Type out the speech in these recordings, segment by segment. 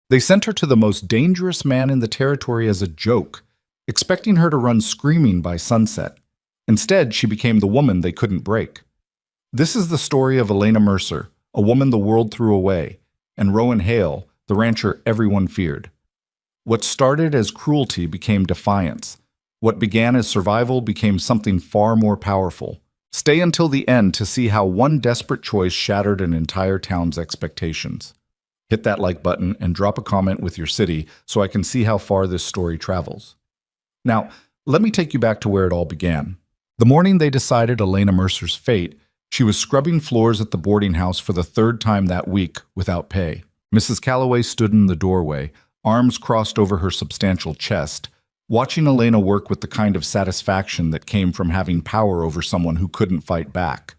They sent her to the most dangerous man in the territory as a joke, expecting her to run screaming by sunset. Instead, she became the woman they couldn't break. This is the story of Elena Mercer, a woman the world threw away, and Rowan Hale, the rancher everyone feared. What started as cruelty became defiance. What began as survival became something far more powerful. Stay until the end to see how one desperate choice shattered an entire town's expectations. Hit that like button and drop a comment with your city so I can see how far this story travels. Now, let me take you back to where it all began. The morning they decided Elena Mercer's fate, she was scrubbing floors at the boarding house for the third time that week without pay. Mrs. Calloway stood in the doorway, arms crossed over her substantial chest, watching Elena work with the kind of satisfaction that came from having power over someone who couldn't fight back.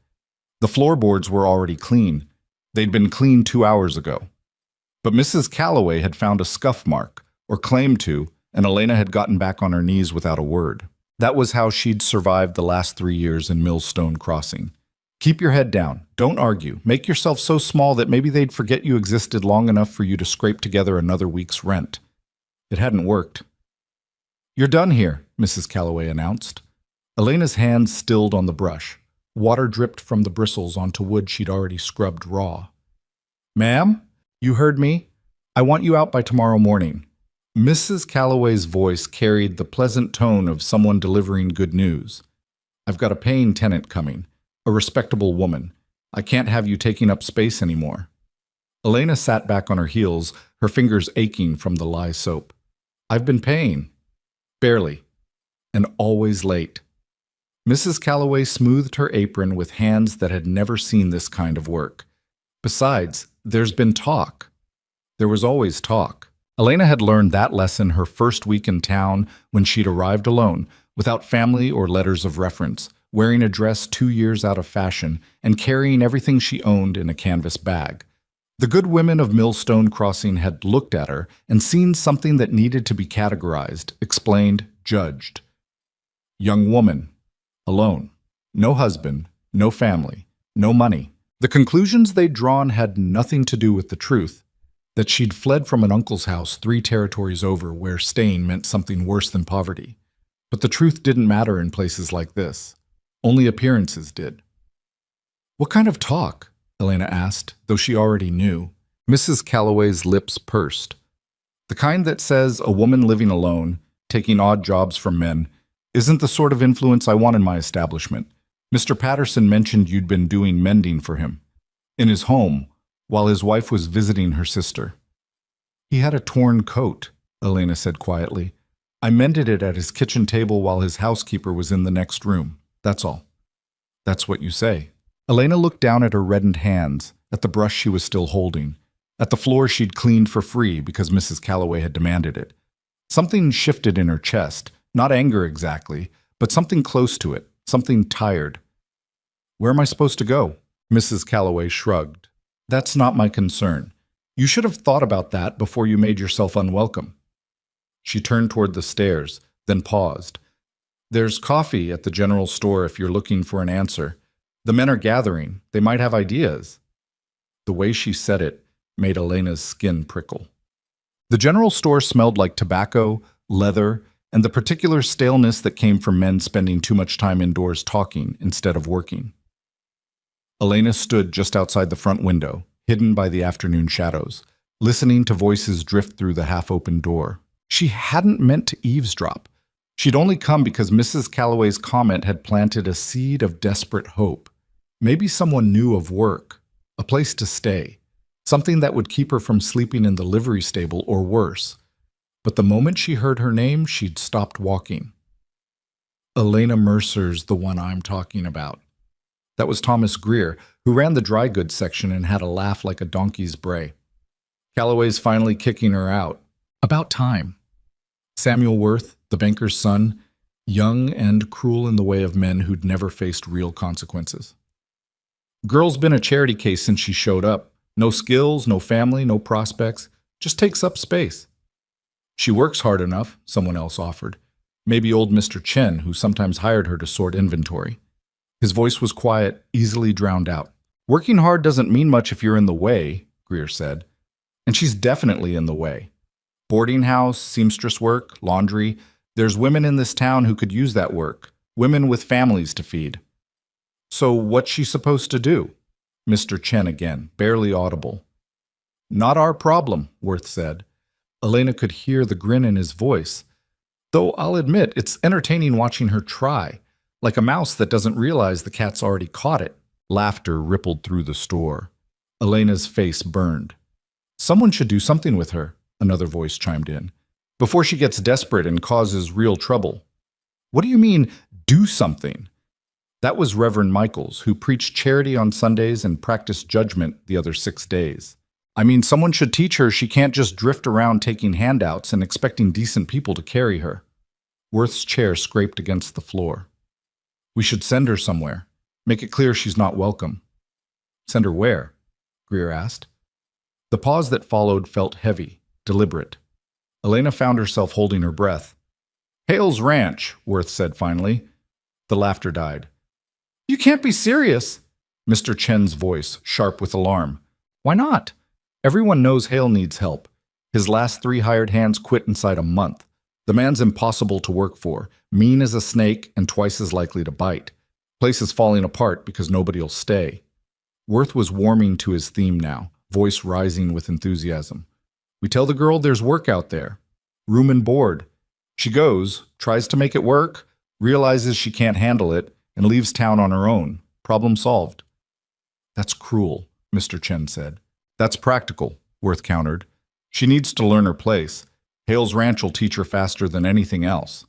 The floorboards were already clean. They'd been cleaned 2 hours ago. But Mrs. Calloway had found a scuff mark, or claimed to, and Elena had gotten back on her knees without a word. That was how she'd survived the last 3 years in Millstone Crossing. Keep your head down. Don't argue. Make yourself so small that maybe they'd forget you existed long enough for you to scrape together another week's rent. It hadn't worked. "You're done here," Mrs. Calloway announced. Elena's hands stilled on the brush. Water dripped from the bristles onto wood she'd already scrubbed raw. "Ma'am? You heard me? I want you out by tomorrow morning." Mrs. Calloway's voice carried the pleasant tone of someone delivering good news. "I've got a paying tenant coming, a respectable woman. I can't have you taking up space anymore." Elena sat back on her heels, her fingers aching from the lye soap. "I've been paying." "Barely. And always late." Mrs. Calloway smoothed her apron with hands that had never seen this kind of work. "Besides, there's been talk." There was always talk. Elena had learned that lesson her first week in town when she'd arrived alone, without family or letters of reference, wearing a dress 2 years out of fashion, and carrying everything she owned in a canvas bag. The good women of Millstone Crossing had looked at her and seen something that needed to be categorized, explained, judged. Young woman. Alone. No husband. No family. No money. The conclusions they'd drawn had nothing to do with the truth, that she'd fled from an uncle's house 3 territories over where staying meant something worse than poverty. But the truth didn't matter in places like this. Only appearances did. "What kind of talk?" Elena asked, though she already knew. Mrs. Calloway's lips pursed. "The kind that says a woman living alone, taking odd jobs from men, isn't the sort of influence I want in my establishment. Mr. Patterson mentioned you'd been doing mending for him. In his home, while his wife was visiting her sister." "He had a torn coat," Elena said quietly. "I mended it at his kitchen table while his housekeeper was in the next room. That's all." "That's what you say." Elena looked down at her reddened hands, at the brush she was still holding, at the floor she'd cleaned for free because Mrs. Calloway had demanded it. Something shifted in her chest, not anger exactly, but something close to it, something tired. "Where am I supposed to go?" Mrs. Calloway shrugged. "That's not my concern. You should have thought about that before you made yourself unwelcome." She turned toward the stairs, then paused. "There's coffee at the general store if you're looking for an answer. The men are gathering. They might have ideas." The way she said it made Elena's skin prickle. The general store smelled like tobacco, leather, and the particular staleness that came from men spending too much time indoors talking instead of working. Elena stood just outside the front window, hidden by the afternoon shadows, listening to voices drift through the half-open door. She hadn't meant to eavesdrop. She'd only come because Mrs. Calloway's comment had planted a seed of desperate hope. Maybe someone knew of work, a place to stay, something that would keep her from sleeping in the livery stable or worse. But the moment she heard her name, she'd stopped walking. "Elena Mercer's the one I'm talking about." That was Thomas Greer, who ran the dry goods section and had a laugh like a donkey's bray. "Calloway's finally kicking her out. About time." Samuel Worth, the banker's son, young and cruel in the way of men who'd never faced real consequences. "Girl's been a charity case since she showed up. No skills, no family, no prospects. Just takes up space." "She works hard enough," someone else offered. Maybe old Mr. Chen, who sometimes hired her to sort inventory. His voice was quiet, easily drowned out. "Working hard doesn't mean much if you're in the way," Greer said. And she's definitely in the way. Boarding house, seamstress work, laundry. There's women in this town who could use that work. Women with families to feed. So what's she supposed to do? Mr. Chen again, barely audible. Not our problem, Worth said. Elena could hear the grin in his voice. Though I'll admit, it's entertaining watching her try, like a mouse that doesn't realize the cat's already caught it. Laughter rippled through the store. Elena's face burned. Someone should do something with her, another voice chimed in, before she gets desperate and causes real trouble. What do you mean, do something? That was Reverend Michaels, who preached charity on Sundays and practiced judgment the other 6 days. I mean, someone should teach her she can't just drift around taking handouts and expecting decent people to carry her. Worth's chair scraped against the floor. We should send her somewhere. Make it clear she's not welcome. Send her where? Greer asked. The pause that followed felt heavy, deliberate. Elena found herself holding her breath. Hale's Ranch, Worth said finally. The laughter died. You can't be serious. Mr. Chen's voice, sharp with alarm. Why not? Everyone knows Hale needs help. His last 3 hired hands quit inside a month. The man's impossible to work for, mean as a snake and twice as likely to bite. Place is falling apart because nobody'll stay. Worth was warming to his theme now, voice rising with enthusiasm. We tell the girl there's work out there. Room and board. She goes, tries to make it work, realizes she can't handle it, and leaves town on her own. Problem solved. That's cruel, Mr. Chen said. That's practical, Worth countered. She needs to learn her place. Hale's Ranch will teach her faster than anything else.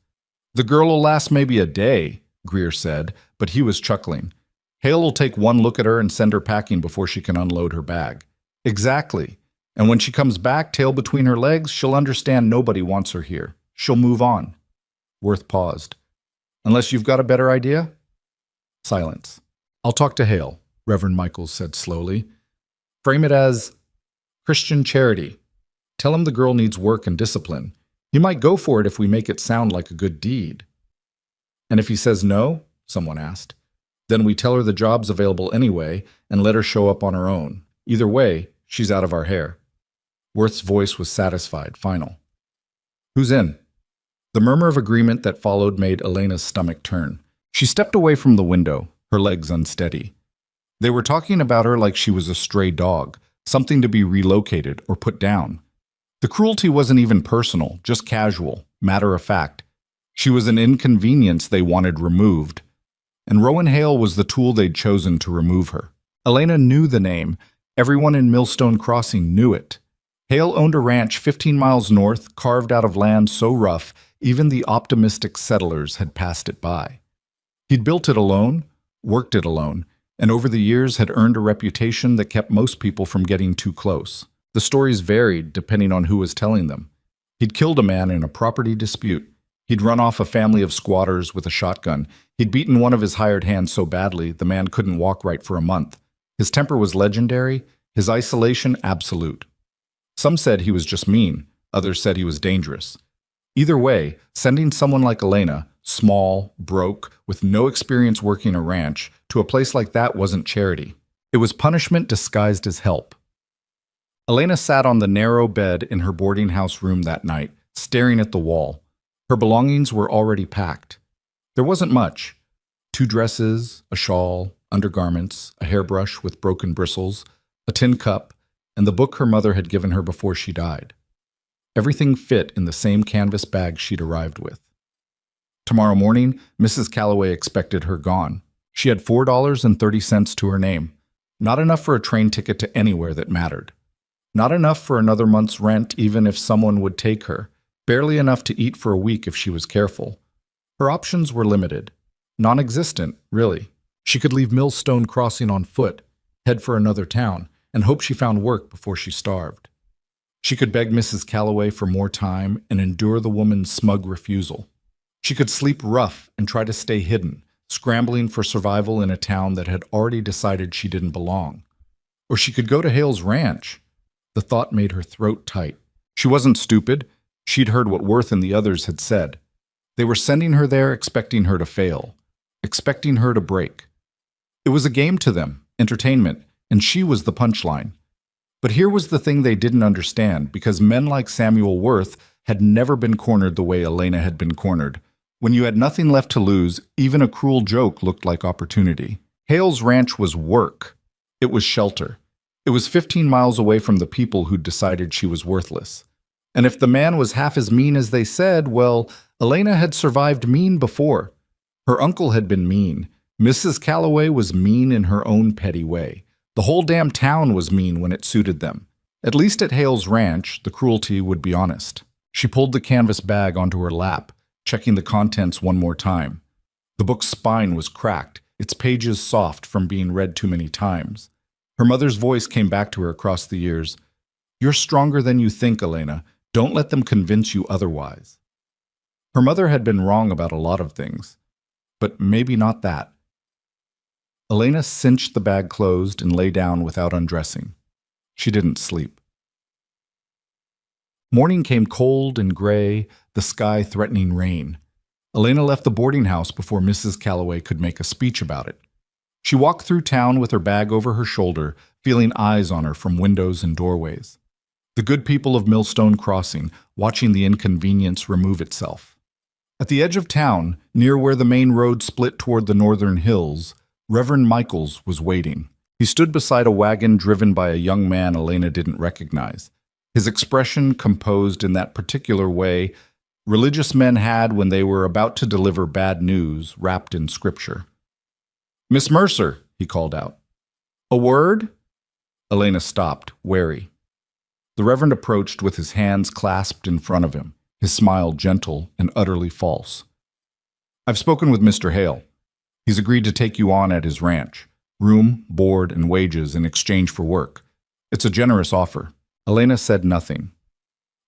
The girl will last maybe a day, Greer said, but he was chuckling. Hale will take one look at her and send her packing before she can unload her bag. Exactly. And when she comes back, tail between her legs, she'll understand nobody wants her here. She'll move on. Worth paused. Unless you've got a better idea? Silence. I'll talk to Hale, Reverend Michaels said slowly. Frame it as Christian charity. Tell him the girl needs work and discipline. He might go for it if we make it sound like a good deed. And if he says no, someone asked, then we tell her the job's available anyway and let her show up on her own. Either way, she's out of our hair. Worth's voice was satisfied, final. Who's in? The murmur of agreement that followed made Elena's stomach turn. She stepped away from the window, her legs unsteady. They were talking about her like she was a stray dog, something to be relocated or put down. The cruelty wasn't even personal, just casual, matter of fact. She was an inconvenience they wanted removed. And Rowan Hale was the tool they'd chosen to remove her. Elena knew the name. Everyone in Millstone Crossing knew it. Hale owned a ranch 15 miles north, carved out of land so rough, even the optimistic settlers had passed it by. He'd built it alone, worked it alone, and over the years had earned a reputation that kept most people from getting too close. The stories varied depending on who was telling them. He'd killed a man in a property dispute. He'd run off a family of squatters with a shotgun. He'd beaten one of his hired hands so badly the man couldn't walk right for a month. His temper was legendary, his isolation absolute. Some said he was just mean, others said he was dangerous. Either way, sending someone like Elena, small, broke, with no experience working a ranch, to a place like that wasn't charity. It was punishment disguised as help. Elena sat on the narrow bed in her boarding house room that night, staring at the wall. Her belongings were already packed. There wasn't much. 2 dresses, a shawl, undergarments, a hairbrush with broken bristles, a tin cup, and the book her mother had given her before she died. Everything fit in the same canvas bag she'd arrived with. Tomorrow morning, Mrs. Calloway expected her gone. She had $4.30 to her name. Not enough for a train ticket to anywhere that mattered. Not enough for another month's rent even if someone would take her. Barely enough to eat for a week if she was careful. Her options were limited. Non-existent, really. She could leave Millstone Crossing on foot, head for another town, and hope she found work before she starved. She could beg Mrs. Calloway for more time and endure the woman's smug refusal. She could sleep rough and try to stay hidden, scrambling for survival in a town that had already decided she didn't belong. Or she could go to Hale's Ranch. The thought made her throat tight. She wasn't stupid. She'd heard what Worth and the others had said. They were sending her there expecting her to fail, expecting her to break. It was a game to them, entertainment, and she was the punchline. But here was the thing they didn't understand, because men like Samuel Worth had never been cornered the way Elena had been cornered. When you had nothing left to lose, even a cruel joke looked like opportunity. Hale's ranch was work. It was shelter. It was 15 miles away from the people who'd decided she was worthless. And if the man was half as mean as they said, well, Elena had survived mean before. Her uncle had been mean. Mrs. Calloway was mean in her own petty way. The whole damn town was mean when it suited them. At least at Hale's ranch, the cruelty would be honest. She pulled the canvas bag onto her lap, checking the contents one more time. The book's spine was cracked, its pages soft from being read too many times. Her mother's voice came back to her across the years. "You're stronger than you think, Elena. Don't let them convince you otherwise." Her mother had been wrong about a lot of things, but maybe not that. Elena cinched the bag closed and lay down without undressing. She didn't sleep. Morning came cold and gray, the sky threatening rain. Elena left the boarding house before Mrs. Calloway could make a speech about it. She walked through town with her bag over her shoulder, feeling eyes on her from windows and doorways. The good people of Millstone Crossing, watching the inconvenience remove itself. At the edge of town, near where the main road split toward the northern hills, Reverend Michaels was waiting. He stood beside a wagon driven by a young man Elena didn't recognize. His expression composed in that particular way religious men had when they were about to deliver bad news wrapped in scripture. "Miss Mercer," he called out. "A word?" Elena stopped, wary. The Reverend approached with his hands clasped in front of him, his smile gentle and utterly false. "I've spoken with Mr. Hale. He's agreed to take you on at his ranch. Room, board, and wages in exchange for work. It's a generous offer." Elena said nothing.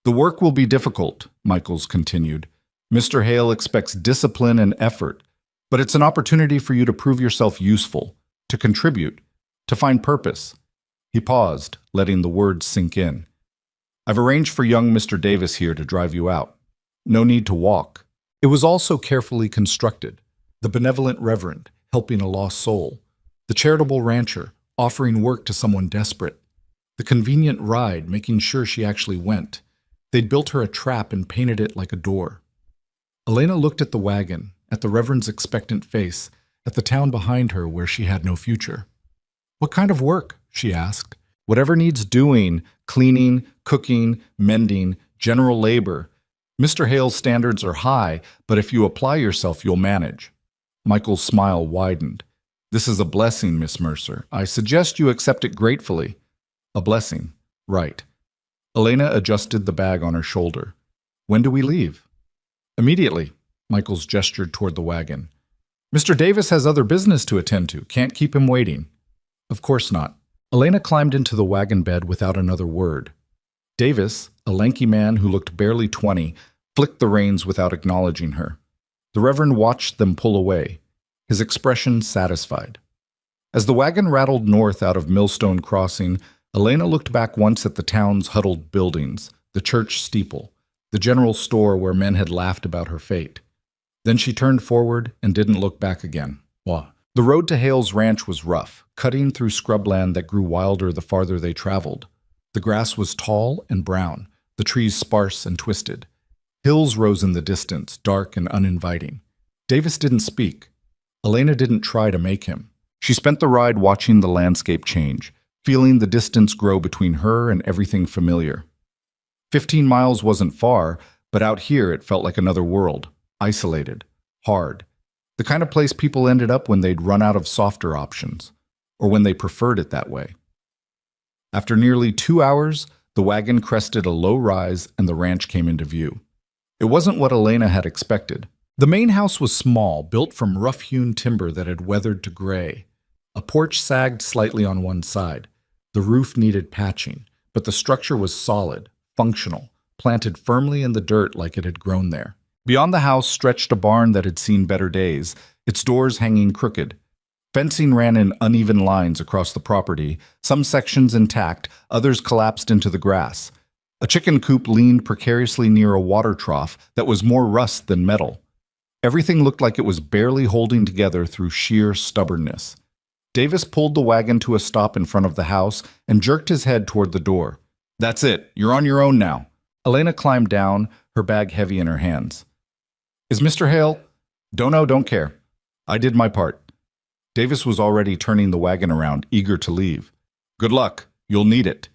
"The work will be difficult," Michaels continued. "Mr. Hale expects discipline and effort, but it's an opportunity for you to prove yourself useful, to contribute, to find purpose." He paused, letting the words sink in. "I've arranged for young Mr. Davis here to drive you out. No need to walk." It was all so carefully constructed. The benevolent reverend, helping a lost soul. The charitable rancher, offering work to someone desperate. The convenient ride, making sure she actually went. They'd built her a trap and painted it like a door. Elena looked at the wagon, at the reverend's expectant face, at the town behind her where she had no future. "What kind of work?" she asked. "Whatever needs doing, cleaning, cooking, mending, general labor. Mr. Hale's standards are high, but if you apply yourself, you'll manage." Michael's smile widened. "This is a blessing, Miss Mercer. I suggest you accept it gratefully." "A blessing. Right." Elena adjusted the bag on her shoulder. "When do we leave?" "Immediately." Michaels gestured toward the wagon. "Mr. Davis has other business to attend to. Can't keep him waiting." "Of course not." Elena climbed into the wagon bed without another word. Davis, a lanky man who looked barely 20, flicked the reins without acknowledging her. The Reverend watched them pull away, his expression satisfied. As the wagon rattled north out of Millstone Crossing, Elena looked back once at the town's huddled buildings, the church steeple, the general store where men had laughed about her fate. Then she turned forward and didn't look back again. The road to Hale's ranch was rough, cutting through scrubland that grew wilder the farther they traveled. The grass was tall and brown, the trees sparse and twisted. Hills rose in the distance, dark and uninviting. Davis didn't speak. Elena didn't try to make him. She spent the ride watching the landscape change, feeling the distance grow between her and everything familiar. 15 miles wasn't far, but out here it felt like another world, isolated, hard. The kind of place people ended up when they'd run out of softer options, or when they preferred it that way. After nearly 2 hours, the wagon crested a low rise and the ranch came into view. It wasn't what Elena had expected. The main house was small, built from rough-hewn timber that had weathered to gray. A porch sagged slightly on one side. The roof needed patching, but the structure was solid, functional, planted firmly in the dirt like it had grown there. Beyond the house stretched a barn that had seen better days, its doors hanging crooked. Fencing ran in uneven lines across the property, some sections intact, others collapsed into the grass. A chicken coop leaned precariously near a water trough that was more rust than metal. Everything looked like it was barely holding together through sheer stubbornness. Davis pulled the wagon to a stop in front of the house and jerked his head toward the door. That's it. You're on your own now. Elena climbed down, her bag heavy in her hands. Is Mr. Hale? Don't know, don't care. I did my part. Davis was already turning the wagon around, eager to leave. Good luck. You'll need it.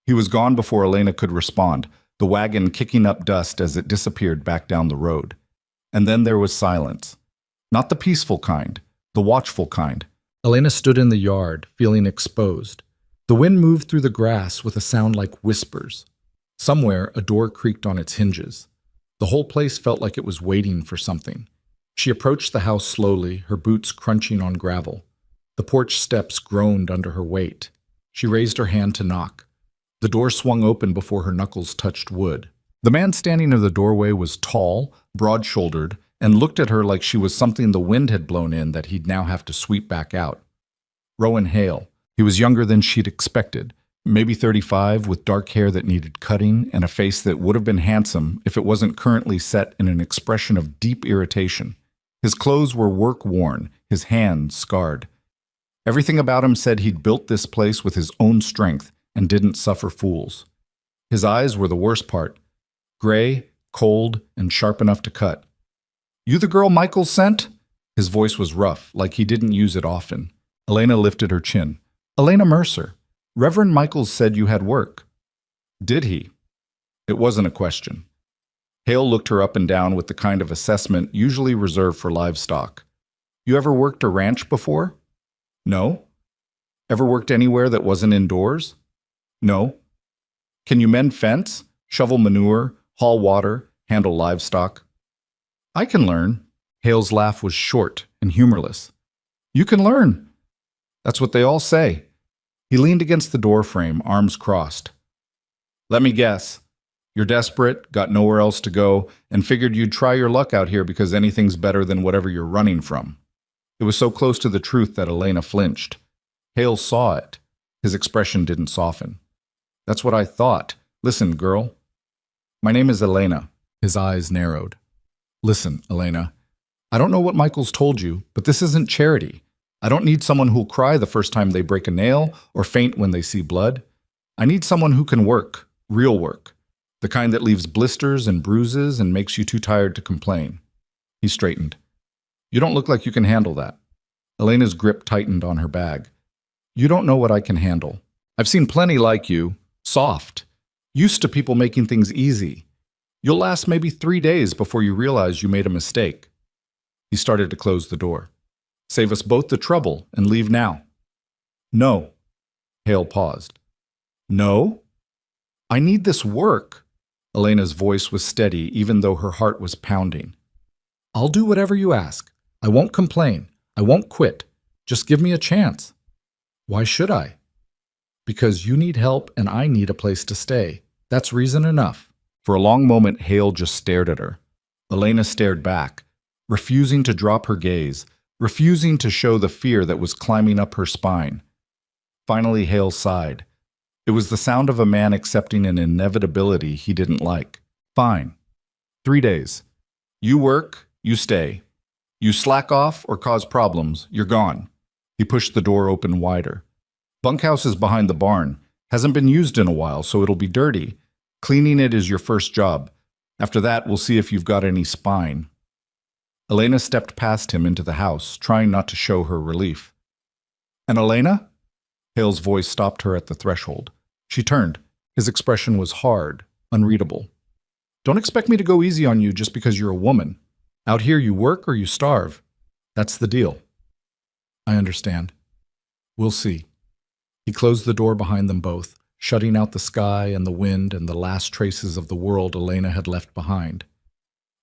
He was gone before Elena could respond, the wagon kicking up dust as it disappeared back down the road. And then there was silence. Not the peaceful kind, the watchful kind. Elena stood in the yard, feeling exposed. The wind moved through the grass with a sound like whispers. Somewhere, a door creaked on its hinges. The whole place felt like it was waiting for something. She approached the house slowly, her boots crunching on gravel. The porch steps groaned under her weight. She raised her hand to knock. The door swung open before her knuckles touched wood. The man standing in the doorway was tall, broad-shouldered, and looked at her like she was something the wind had blown in that he'd now have to sweep back out. Rowan Hale. He was younger than she'd expected, maybe 35, with dark hair that needed cutting and a face that would have been handsome if it wasn't currently set in an expression of deep irritation. His clothes were work-worn, his hands scarred. Everything about him said he'd built this place with his own strength and didn't suffer fools. His eyes were the worst part, gray, cold, and sharp enough to cut. You the girl Michael sent? His voice was rough, like he didn't use it often. Elena lifted her chin. Elena Mercer. Reverend Michaels said you had work. Did he? It wasn't a question. Hale looked her up and down with the kind of assessment usually reserved for livestock. You ever worked a ranch before? No. Ever worked anywhere that wasn't indoors? No. Can you mend fence, shovel manure, haul water, handle livestock? I can learn. Hale's laugh was short and humorless. You can learn. That's what they all say. He leaned against the door frame, arms crossed. Let me guess. You're desperate, got nowhere else to go, and figured you'd try your luck out here because anything's better than whatever you're running from. It was so close to the truth that Elena flinched. Hale saw it. His expression didn't soften. That's what I thought. Listen, girl. My name is Elena. His eyes narrowed. Listen, Elena. I don't know what Michael's told you, but this isn't charity. I don't need someone who'll cry the first time they break a nail or faint when they see blood. I need someone who can work, real work, the kind that leaves blisters and bruises and makes you too tired to complain. He straightened. You don't look like you can handle that. Elena's grip tightened on her bag. You don't know what I can handle. I've seen plenty like you, soft, used to people making things easy. You'll last maybe 3 days before you realize you made a mistake. He started to close the door. Save us both the trouble and leave now. No. Hale paused. No? I need this work. Elena's voice was steady even though her heart was pounding. I'll do whatever you ask. I won't complain. I won't quit. Just give me a chance. Why should I? Because you need help and I need a place to stay. That's reason enough. For a long moment, Hale just stared at her. Elena stared back, refusing to drop her gaze, refusing to show the fear that was climbing up her spine. Finally, Hale sighed. It was the sound of a man accepting an inevitability he didn't like. Fine. 3 days. You work, you stay. You slack off or cause problems, you're gone. He pushed the door open wider. Bunkhouse is behind the barn. Hasn't been used in a while, so it'll be dirty. Cleaning it is your first job. After that, we'll see if you've got any spine. Elena stepped past him into the house, trying not to show her relief. And Elena? Hale's voice stopped her at the threshold. She turned. His expression was hard, unreadable. Don't expect me to go easy on you just because you're a woman. Out here you work or you starve. That's the deal. I understand. We'll see. He closed the door behind them both, shutting out the sky and the wind and the last traces of the world Elena had left behind.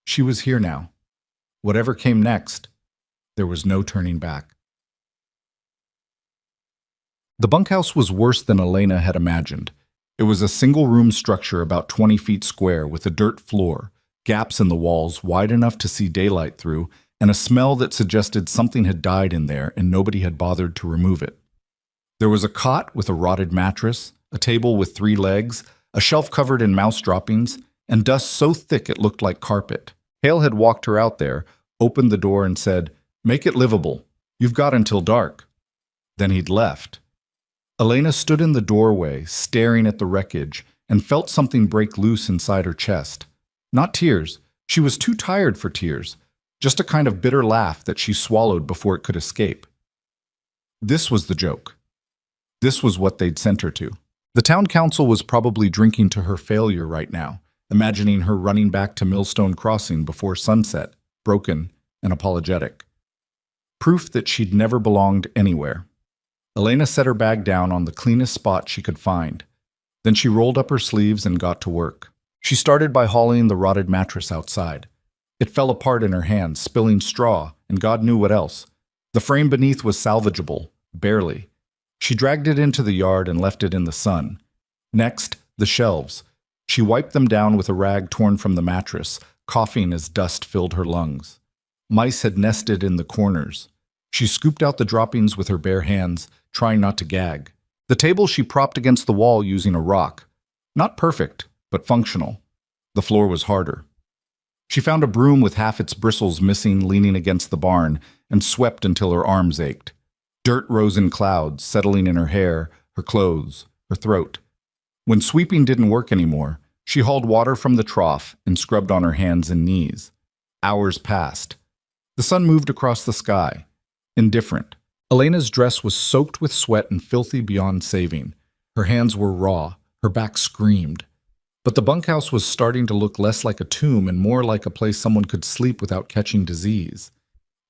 She was here now. Whatever came next, there was no turning back. The bunkhouse was worse than Elena had imagined. It was a single-room structure about 20 feet square with a dirt floor, gaps in the walls wide enough to see daylight through, and a smell that suggested something had died in there and nobody had bothered to remove it. There was a cot with a rotted mattress, a table with 3 legs, a shelf covered in mouse droppings, and dust so thick it looked like carpet. Hale had walked her out there, opened the door and said, "Make it livable. You've got until dark." Then he'd left. Elena stood in the doorway, staring at the wreckage, and felt something break loose inside her chest. Not tears. She was too tired for tears. Just a kind of bitter laugh that she swallowed before it could escape. This was the joke. This was what they'd sent her to. The town council was probably drinking to her failure right now, imagining her running back to Millstone Crossing before sunset, broken and apologetic. Proof that she'd never belonged anywhere. Elena set her bag down on the cleanest spot she could find. Then she rolled up her sleeves and got to work. She started by hauling the rotted mattress outside. It fell apart in her hands, spilling straw, and God knew what else. The frame beneath was salvageable, barely. She dragged it into the yard and left it in the sun. Next, the shelves. She wiped them down with a rag torn from the mattress, coughing as dust filled her lungs. Mice had nested in the corners. She scooped out the droppings with her bare hands, trying not to gag. The table she propped against the wall using a rock. Not perfect, but functional. The floor was harder. She found a broom with half its bristles missing leaning against the barn and swept until her arms ached. Dirt rose in clouds, settling in her hair, her clothes, her throat. When sweeping didn't work anymore, she hauled water from the trough and scrubbed on her hands and knees. Hours passed. The sun moved across the sky. Indifferent. Elena's dress was soaked with sweat and filthy beyond saving. Her hands were raw. Her back screamed. But the bunkhouse was starting to look less like a tomb and more like a place someone could sleep without catching disease.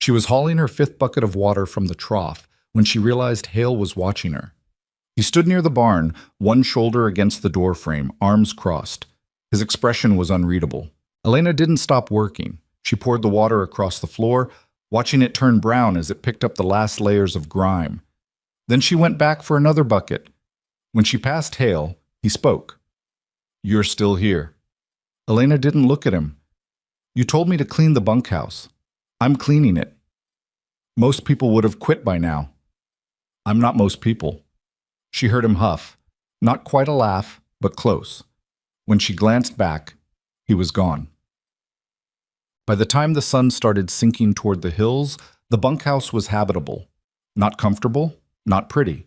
She was hauling her 5th bucket of water from the trough when she realized Hale was watching her. He stood near the barn, one shoulder against the doorframe, arms crossed. His expression was unreadable. Elena didn't stop working. She poured the water across the floor, watching it turn brown as it picked up the last layers of grime. Then she went back for another bucket. When she passed Hale, he spoke. "You're still here." Elena didn't look at him. "You told me to clean the bunkhouse. I'm cleaning it. Most people would have quit by now." "I'm not most people." She heard him huff. Not quite a laugh, but close. When she glanced back, he was gone. By the time the sun started sinking toward the hills, the bunkhouse was habitable. Not comfortable, not pretty,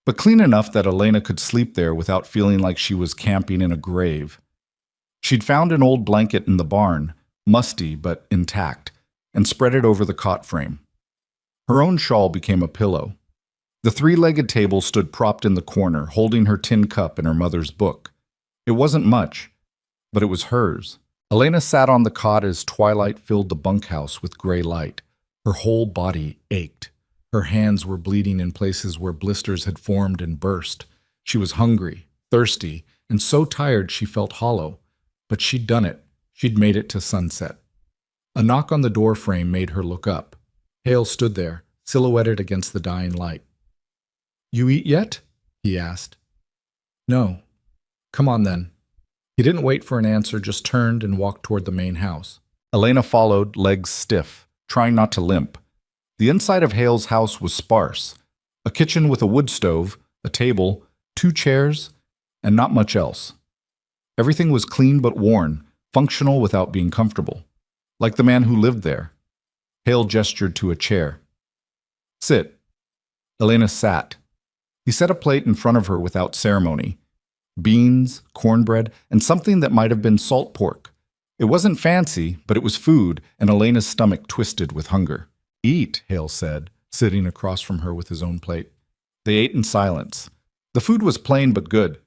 but clean enough that Elena could sleep there without feeling like she was camping in a grave. She'd found an old blanket in the barn, musty but intact, and spread it over the cot frame. Her own shawl became a pillow. The 3-legged table stood propped in the corner, holding her tin cup and her mother's book. It wasn't much, but it was hers. Elena sat on the cot as twilight filled the bunkhouse with gray light. Her whole body ached. Her hands were bleeding in places where blisters had formed and burst. She was hungry, thirsty, and so tired she felt hollow. But she'd done it. She'd made it to sunset. A knock on the door frame made her look up. Hale stood there, silhouetted against the dying light. "You eat yet?" he asked. "No." "Come on then." He didn't wait for an answer, just turned and walked toward the main house. Elena followed, legs stiff, trying not to limp. The inside of Hale's house was sparse. A kitchen with a wood stove, a table, 2 chairs, and not much else. Everything was clean but worn, functional without being comfortable. Like the man who lived there. Hale gestured to a chair. "Sit." Elena sat. He set a plate in front of her without ceremony. Beans, cornbread, and something that might have been salt pork. It wasn't fancy, but it was food, and Elena's stomach twisted with hunger. "Eat," Hale said, sitting across from her with his own plate. They ate in silence. The food was plain but good.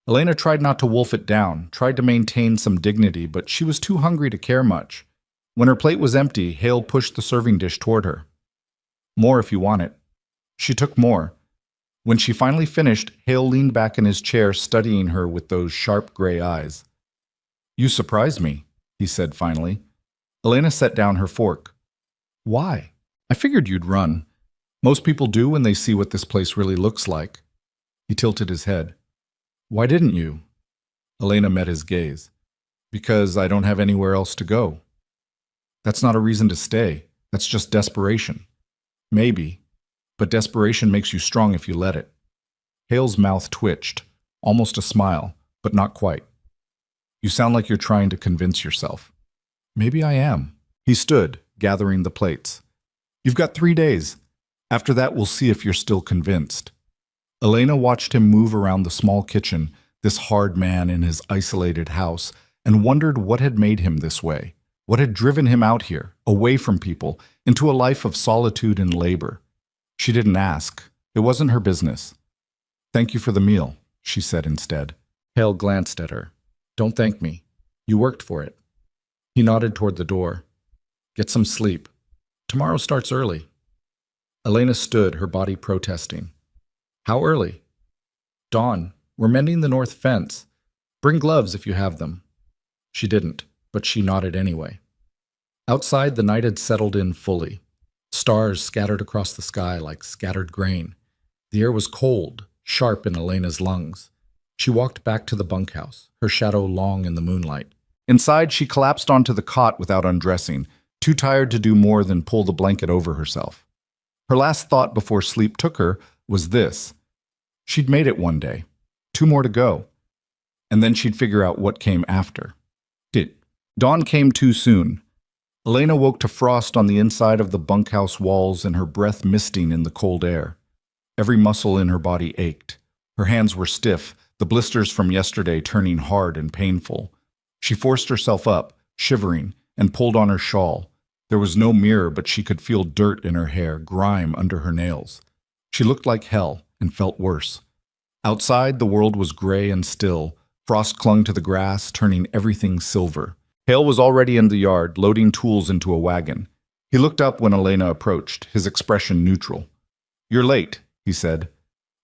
Elena tried not to wolf it down, tried to maintain some dignity, but she was too hungry to care much. When her plate was empty, Hale pushed the serving dish toward her. "More if you want it." She took more. When she finally finished, Hale leaned back in his chair, studying her with those sharp gray eyes. "You surprised me," he said finally. Elena set down her fork. "Why? I figured you'd run. Most people do when they see what this place really looks like." He tilted his head. "Why didn't you?" Elena met his gaze. "Because I don't have anywhere else to go." "That's not a reason to stay. That's just desperation." "Maybe. But desperation makes you strong if you let it." Hale's mouth twitched, almost a smile, but not quite. "You sound like you're trying to convince yourself." "Maybe I am." He stood, gathering the plates. "You've got 3 days. After that, we'll see if you're still convinced. Elena watched him move around the small kitchen, this hard man in his isolated house, and wondered what had made him this way. What had driven him out here, away from people, into a life of solitude and labor? She didn't ask. It wasn't her business. "Thank you for the meal," she said instead. Hale glanced at her. "Don't thank me. You worked for it." He nodded toward the door. "Get some sleep. Tomorrow starts early." Elena stood, her body protesting. "How early?" "Dawn. We're mending the north fence. Bring gloves if you have them." She didn't, but she nodded anyway. Outside, the night had settled in fully. Stars scattered across the sky like scattered grain. The air was cold, sharp in Elena's lungs. She walked back to the bunkhouse, her shadow long in the moonlight. Inside, she collapsed onto the cot without undressing, too tired to do more than pull the blanket over herself. Her last thought before sleep took her was this. She'd made it one day. 2 more to go. And then she'd figure out what came after. Dawn came too soon. Elena woke to frost on the inside of the bunkhouse walls and her breath misting in the cold air. Every muscle in her body ached. Her hands were stiff, the blisters from yesterday turning hard and painful. She forced herself up, shivering, and pulled on her shawl. There was no mirror, but she could feel dirt in her hair, grime under her nails. She looked like hell and felt worse. Outside, the world was gray and still. Frost clung to the grass, turning everything silver. Hale was already in the yard, loading tools into a wagon. He looked up when Elena approached, his expression neutral. "You're late," he said.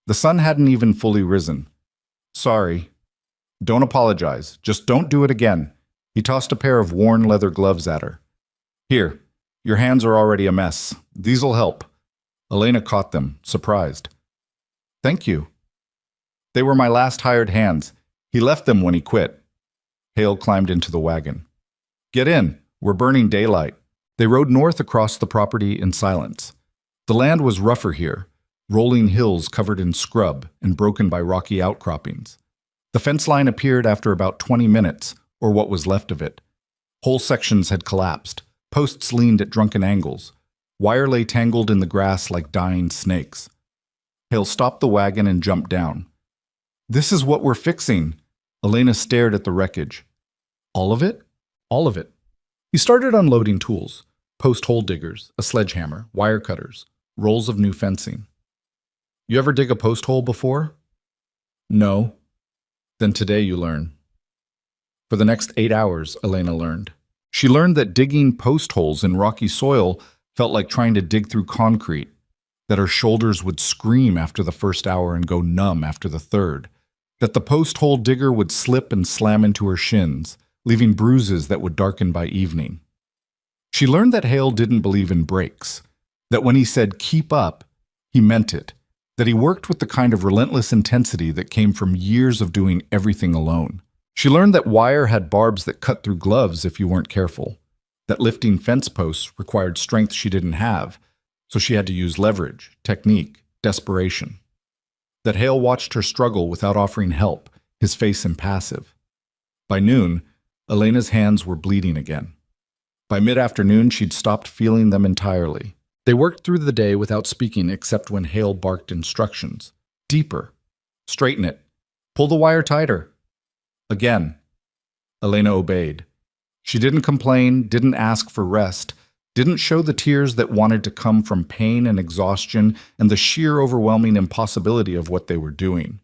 The sun hadn't even fully risen. "Sorry." "Don't apologize. Just don't do it again." He tossed a pair of worn leather gloves at her. "Here, your hands are already a mess. These'll help." Elena caught them, surprised. "Thank you." "They were my last hired hands. He left them when he quit." Hale climbed into the wagon. "Get in. We're burning daylight." They rode north across the property in silence. The land was rougher here, rolling hills covered in scrub and broken by rocky outcroppings. The fence line appeared after about 20 minutes, or what was left of it. Whole sections had collapsed. Posts leaned at drunken angles. Wire lay tangled in the grass like dying snakes. Hale stopped the wagon and jumped down. "This is what we're fixing." Elena stared at the wreckage. "All of it?" "All of it." He started unloading tools. Post hole diggers, a sledgehammer, wire cutters, rolls of new fencing. "You ever dig a post hole before?" "No." "Then today you learn." For the next 8 hours, Elena learned. She learned that digging post holes in rocky soil felt like trying to dig through concrete, that her shoulders would scream after the first hour and go numb after the third, that the post hole digger would slip and slam into her shins, leaving bruises that would darken by evening. She learned that Hale didn't believe in breaks, that when he said keep up, he meant it, that he worked with the kind of relentless intensity that came from years of doing everything alone. She learned that wire had barbs that cut through gloves if you weren't careful, that lifting fence posts required strength she didn't have, so she had to use leverage, technique, desperation. That Hale watched her struggle without offering help, his face impassive. By noon, Elena's hands were bleeding again. By mid-afternoon, she'd stopped feeling them entirely. They worked through the day without speaking except when Hale barked instructions. Deeper. Straighten it. Pull the wire tighter. Again. Elena obeyed. She didn't complain, didn't ask for rest, didn't show the tears that wanted to come from pain and exhaustion and the sheer overwhelming impossibility of what they were doing.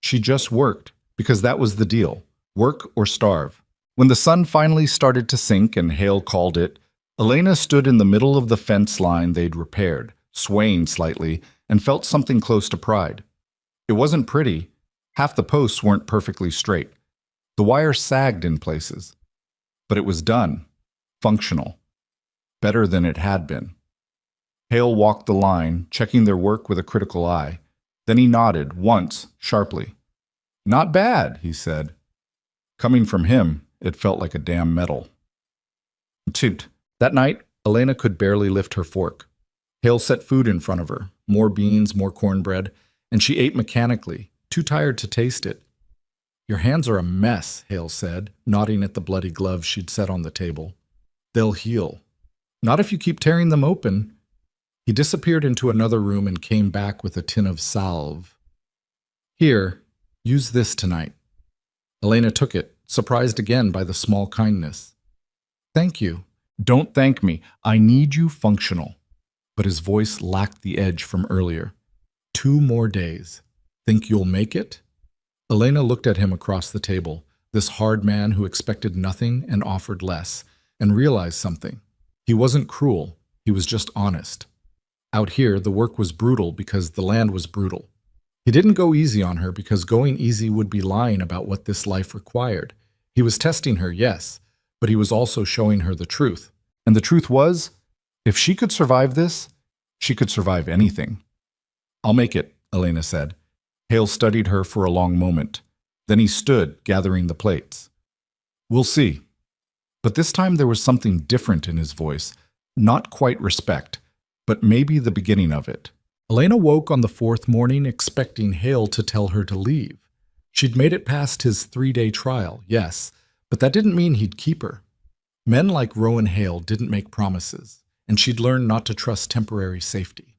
She just worked, because that was the deal. Work or starve. When the sun finally started to sink and Hale called it, Elena stood in the middle of the fence line they'd repaired, swaying slightly, and felt something close to pride. It wasn't pretty. Half the posts weren't perfectly straight. The wire sagged in places. But it was done. Functional. Better than it had been. Hale walked the line, checking their work with a critical eye. Then he nodded, once, sharply. "Not bad," he said. Coming from him, it felt like a damn medal. Toot. That night, Elena could barely lift her fork. Hale set food in front of her, more beans, more cornbread, and she ate mechanically, too tired to taste it. "Your hands are a mess," Hale said, nodding at the bloody gloves she'd set on the table. "They'll heal." "Not if you keep tearing them open." He disappeared into another room and came back with a tin of salve. Here, use this tonight. Elena took it, surprised again by the small kindness. Thank you. Don't thank me. I need you functional. But his voice lacked the edge from earlier. 2 more days. Think you'll make it? Elena looked at him across the table, this hard man who expected nothing and offered less, and realized something. He wasn't cruel. He was just honest. Out here, the work was brutal because the land was brutal. He didn't go easy on her because going easy would be lying about what this life required. He was testing her, yes, but he was also showing her the truth. And the truth was, if she could survive this, she could survive anything. I'll make it, Elena said. Hale studied her for a long moment. Then he stood, gathering the plates. We'll see. But this time there was something different in his voice. Not quite respect, but maybe the beginning of it. Elena woke on the 4th morning expecting Hale to tell her to leave. She'd made it past his 3-day trial, yes, but that didn't mean he'd keep her. Men like Rowan Hale didn't make promises, and she'd learned not to trust temporary safety.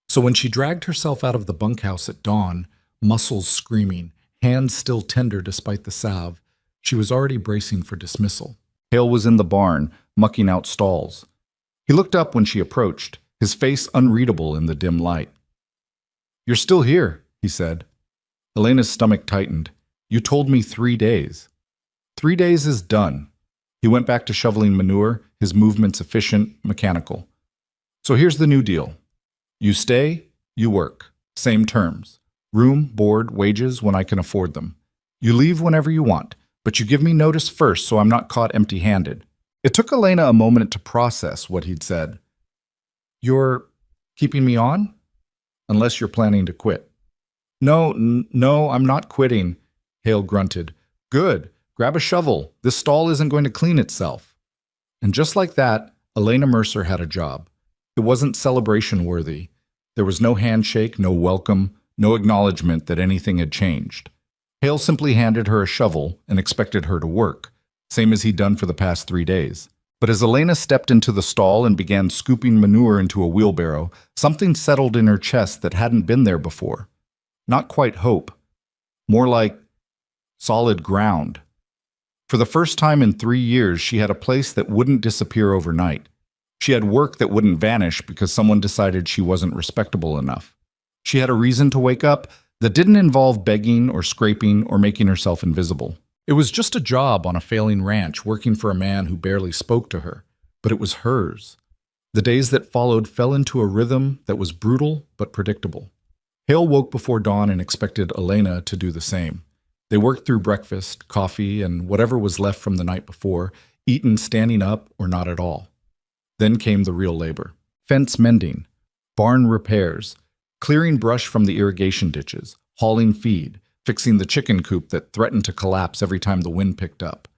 So when she dragged herself out of the bunkhouse at dawn, muscles screaming, hands still tender despite the salve, she was already bracing for dismissal. Hale was in the barn, mucking out stalls. He looked up when she approached, his face unreadable in the dim light. You're still here, he said. Elena's stomach tightened. You told me 3 days. 3 days is done. He went back to shoveling manure, his movements efficient, mechanical. So here's the new deal. You stay, you work. Same terms. Room, board, wages when I can afford them. You leave whenever you want, but you give me notice first so I'm not caught empty-handed. It took Elena a moment to process what he'd said. You're keeping me on? Unless you're planning to quit. No, I'm not quitting, Hale grunted. Good. Grab a shovel. This stall isn't going to clean itself. And just like that, Elena Mercer had a job. It wasn't celebration worthy. There was no handshake, no welcome, no acknowledgement that anything had changed. Hale simply handed her a shovel and expected her to work, same as he'd done for the past 3 days. But as Elena stepped into the stall and began scooping manure into a wheelbarrow, something settled in her chest that hadn't been there before. Not quite hope. More like solid ground. For the first time in 3 years, she had a place that wouldn't disappear overnight. She had work that wouldn't vanish because someone decided she wasn't respectable enough. She had a reason to wake up that didn't involve begging or scraping or making herself invisible. It was just a job on a failing ranch working for a man who barely spoke to her, but it was hers. The days that followed fell into a rhythm that was brutal but predictable. Hale woke before dawn and expected Elena to do the same. They worked through breakfast, coffee, and whatever was left from the night before, eaten standing up or not at all. Then came the real labor. Fence mending, barn repairs, clearing brush from the irrigation ditches, hauling feed, fixing the chicken coop that threatened to collapse every time the wind picked up,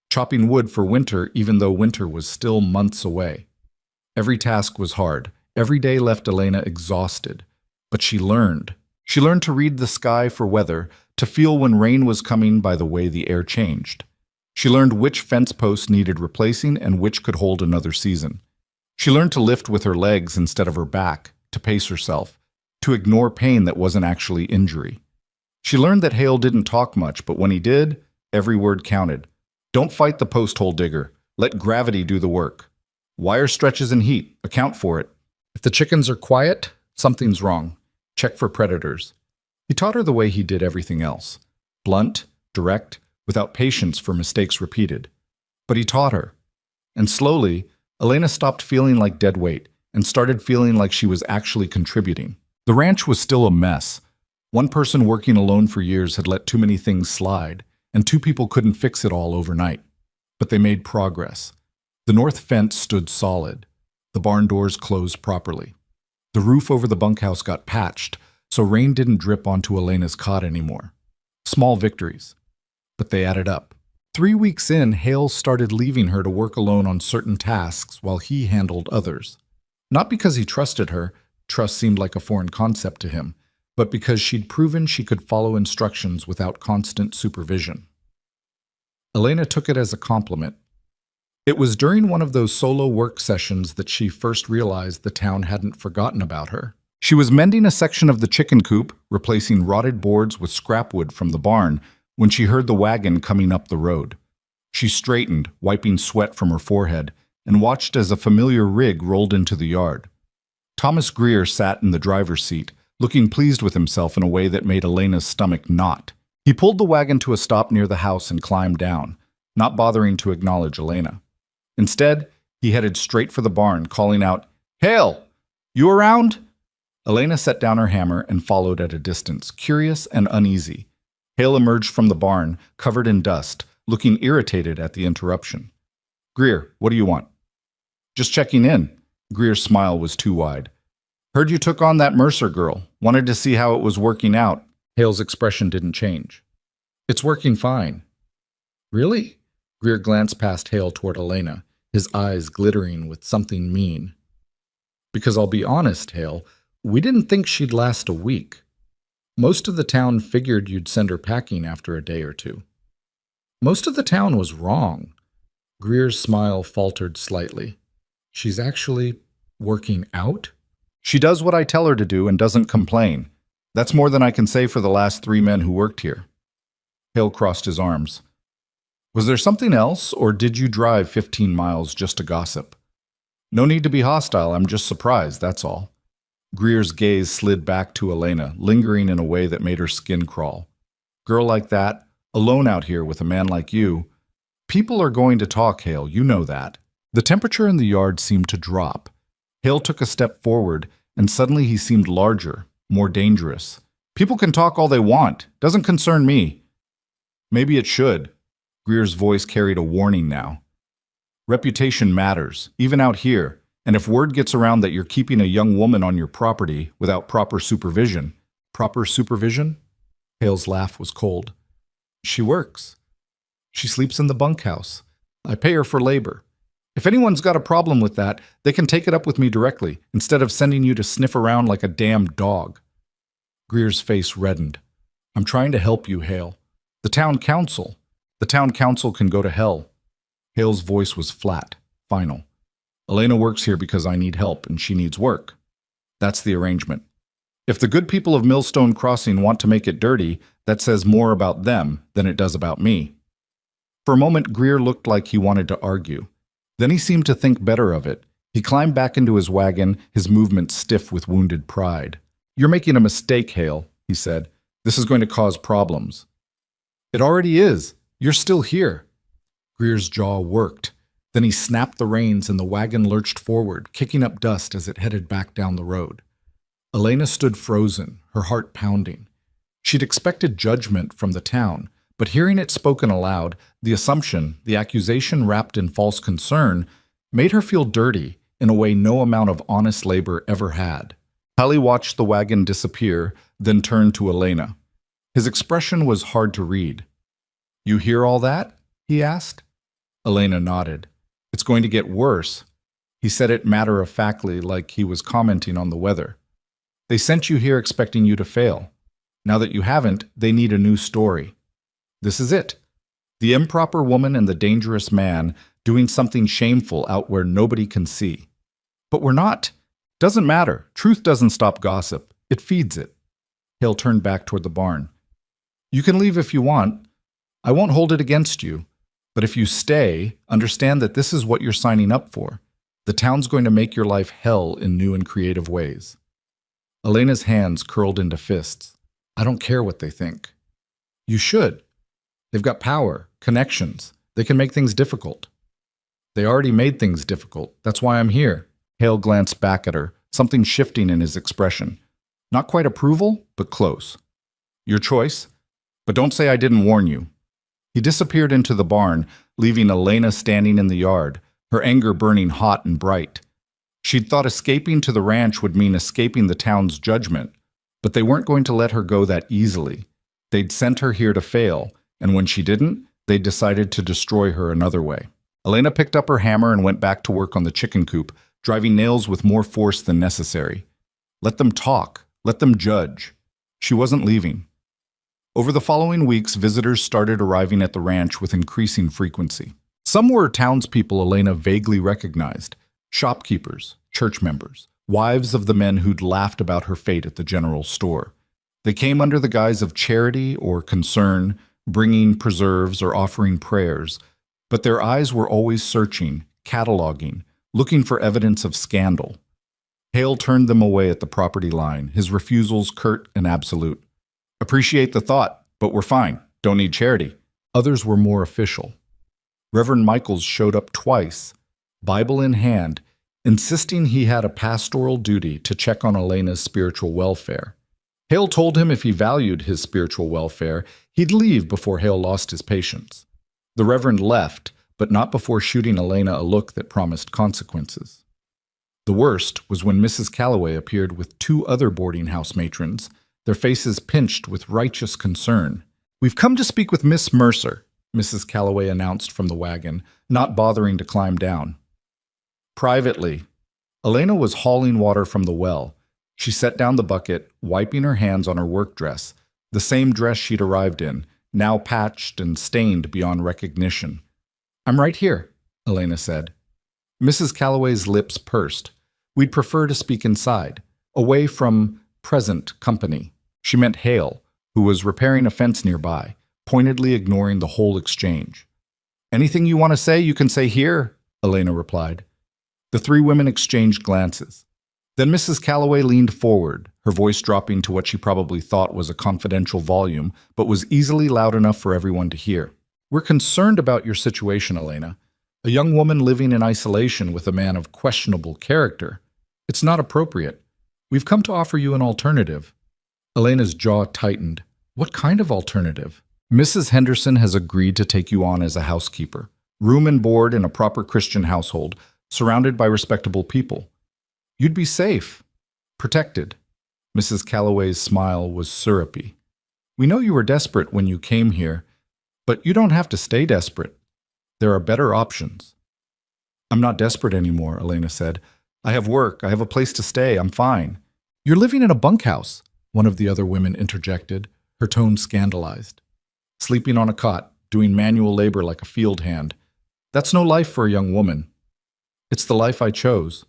chopping wood for winter even though winter was still months away. Every task was hard. Every day left Elena exhausted. But she learned. She learned to read the sky for weather, to feel when rain was coming by the way the air changed. She learned which fence posts needed replacing and which could hold another season. She learned to lift with her legs instead of her back, to pace herself, to ignore pain that wasn't actually injury. She learned that Hale didn't talk much, but when he did, every word counted. Don't fight the post hole digger. Let gravity do the work. Wire stretches in heat. Account for it. If the chickens are quiet, something's wrong. Check for predators. He taught her the way he did everything else. Blunt, direct, without patience for mistakes repeated. But he taught her. And slowly, Elena stopped feeling like dead weight and started feeling like she was actually contributing. The ranch was still a mess. One person working alone for years had let too many things slide, and 2 people couldn't fix it all overnight. But they made progress. The north fence stood solid. The barn doors closed properly. The roof over the bunkhouse got patched, so rain didn't drip onto Elena's cot anymore. Small victories. But they added up. 3 weeks in, Hale started leaving her to work alone on certain tasks while he handled others. Not because he trusted her, trust seemed like a foreign concept to him, but because she'd proven she could follow instructions without constant supervision. Elena took it as a compliment. It was during one of those solo work sessions that she first realized the town hadn't forgotten about her. She was mending a section of the chicken coop, replacing rotted boards with scrap wood from the barn, when she heard the wagon coming up the road. She straightened, wiping sweat from her forehead, and watched as a familiar rig rolled into the yard. Thomas Greer sat in the driver's seat, looking pleased with himself in a way that made Elena's stomach knot. He pulled the wagon to a stop near the house and climbed down, not bothering to acknowledge Elena. Instead, he headed straight for the barn, calling out, "Hale, you around?" Elena set down her hammer and followed at a distance, curious and uneasy. Hale emerged from the barn, covered in dust, looking irritated at the interruption. "Greer, what do you want?" "Just checking in." Greer's smile was too wide. "Heard you took on that Mercer girl. Wanted to see how it was working out." Hale's expression didn't change. "It's working fine." "Really?" Greer glanced past Hale toward Elena, his eyes glittering with something mean. "Because I'll be honest, Hale, we didn't think she'd last a week. Most of the town figured you'd send her packing after a day or two." "Most of the town was wrong." Greer's smile faltered slightly. "She's actually working out?" "She does what I tell her to do and doesn't complain. That's more than I can say for the last 3 men who worked here." Hale crossed his arms. "Was there something else, or did you drive 15 miles just to gossip?" "No need to be hostile, I'm just surprised, that's all." Greer's gaze slid back to Elena, lingering in a way that made her skin crawl. "Girl like that, alone out here with a man like you. People are going to talk, Hale, you know that." The temperature in the yard seemed to drop. Hale took a step forward, and suddenly he seemed larger, more dangerous. "People can talk all they want. Doesn't concern me." "Maybe it should." Greer's voice carried a warning now. "Reputation matters, even out here, and if word gets around that you're keeping a young woman on your property without proper supervision..." "Proper supervision?" Hale's laugh was cold. "She works. She sleeps in the bunkhouse. I pay her for labor. If anyone's got a problem with that, they can take it up with me directly, instead of sending you to sniff around like a damn dog." Greer's face reddened. "I'm trying to help you, Hale. The town council can go to hell." Hale's voice was flat, final. "Elena works here because I need help and she needs work. That's the arrangement. If the good people of Millstone Crossing want to make it dirty, that says more about them than it does about me." For a moment, Greer looked like he wanted to argue. Then he seemed to think better of it. He climbed back into his wagon, his movements stiff with wounded pride. "You're making a mistake, Hale," he said. "This is going to cause problems." "It already is. You're still here." Greer's jaw worked. Then he snapped the reins and the wagon lurched forward, kicking up dust as it headed back down the road. Elena stood frozen, her heart pounding. She'd expected judgment from the town, but hearing it spoken aloud, the assumption, the accusation wrapped in false concern, made her feel dirty in a way no amount of honest labor ever had. Hallie watched the wagon disappear, then turned to Elena. His expression was hard to read. "You hear all that?" he asked. Elena nodded. "It's going to get worse." He said it matter-of-factly, like he was commenting on the weather. "They sent you here expecting you to fail. Now that you haven't, they need a new story. This is it. The improper woman and the dangerous man doing something shameful out where nobody can see. But we're not. Doesn't matter. Truth doesn't stop gossip. It feeds it." Hale turned back toward the barn. "You can leave if you want. I won't hold it against you. But if you stay, understand that this is what you're signing up for. The town's going to make your life hell in new and creative ways." Elena's hands curled into fists. "I don't care what they think." "You should. They've got power, connections. They can make things difficult." "They already made things difficult. That's why I'm here." Hale glanced back at her, something shifting in his expression. Not quite approval, but close. "Your choice. But don't say I didn't warn you." He disappeared into the barn, leaving Elena standing in the yard, her anger burning hot and bright. She'd thought escaping to the ranch would mean escaping the town's judgment, but they weren't going to let her go that easily. They'd sent her here to fail, and when she didn't, they decided to destroy her another way. Elena picked up her hammer and went back to work on the chicken coop, driving nails with more force than necessary. Let them talk. Let them judge. She wasn't leaving. Over the following weeks, visitors started arriving at the ranch with increasing frequency. Some were townspeople Elena vaguely recognized, shopkeepers, church members, wives of the men who'd laughed about her fate at the general store. They came under the guise of charity or concern, bringing preserves or offering prayers, but their eyes were always searching, cataloging, looking for evidence of scandal. Hale turned them away at the property line, his refusals curt and absolute. Appreciate the thought, but we're fine. Don't need charity. Others were more official. Reverend Michaels showed up twice, Bible in hand, insisting he had a pastoral duty to check on Elena's spiritual welfare. Hale told him if he valued his spiritual welfare, he'd leave before Hale lost his patience. The Reverend left, but not before shooting Elena a look that promised consequences. The worst was when Mrs. Calloway appeared with two other boarding house matrons, their faces pinched with righteous concern. "We've come to speak with Miss Mercer," Mrs. Calloway announced from the wagon, not bothering to climb down. Privately, Elena was hauling water from the well. She set down the bucket, wiping her hands on her work dress, the same dress she'd arrived in, now patched and stained beyond recognition. "I'm right here," Elena said. Mrs. Calloway's lips pursed. "We'd prefer to speak inside, away from present company." She meant Hale, who was repairing a fence nearby, pointedly ignoring the whole exchange. "Anything you want to say, you can say here," Elena replied. The three women exchanged glances. Then Mrs. Calloway leaned forward, her voice dropping to what she probably thought was a confidential volume, but was easily loud enough for everyone to hear. "We're concerned about your situation, Elena. A young woman living in isolation with a man of questionable character. It's not appropriate. We've come to offer you an alternative." Elena's jaw tightened. "What kind of alternative?" "Mrs. Henderson has agreed to take you on as a housekeeper. Room and board in a proper Christian household, surrounded by respectable people. You'd be safe, protected." Mrs. Calloway's smile was syrupy. "We know you were desperate when you came here, but you don't have to stay desperate. There are better options." "I'm not desperate anymore," Elena said. "I have work, I have a place to stay, I'm fine." "You're living in a bunkhouse," one of the other women interjected, her tone scandalized. "Sleeping on a cot, doing manual labor like a field hand. That's no life for a young woman." "It's the life I chose."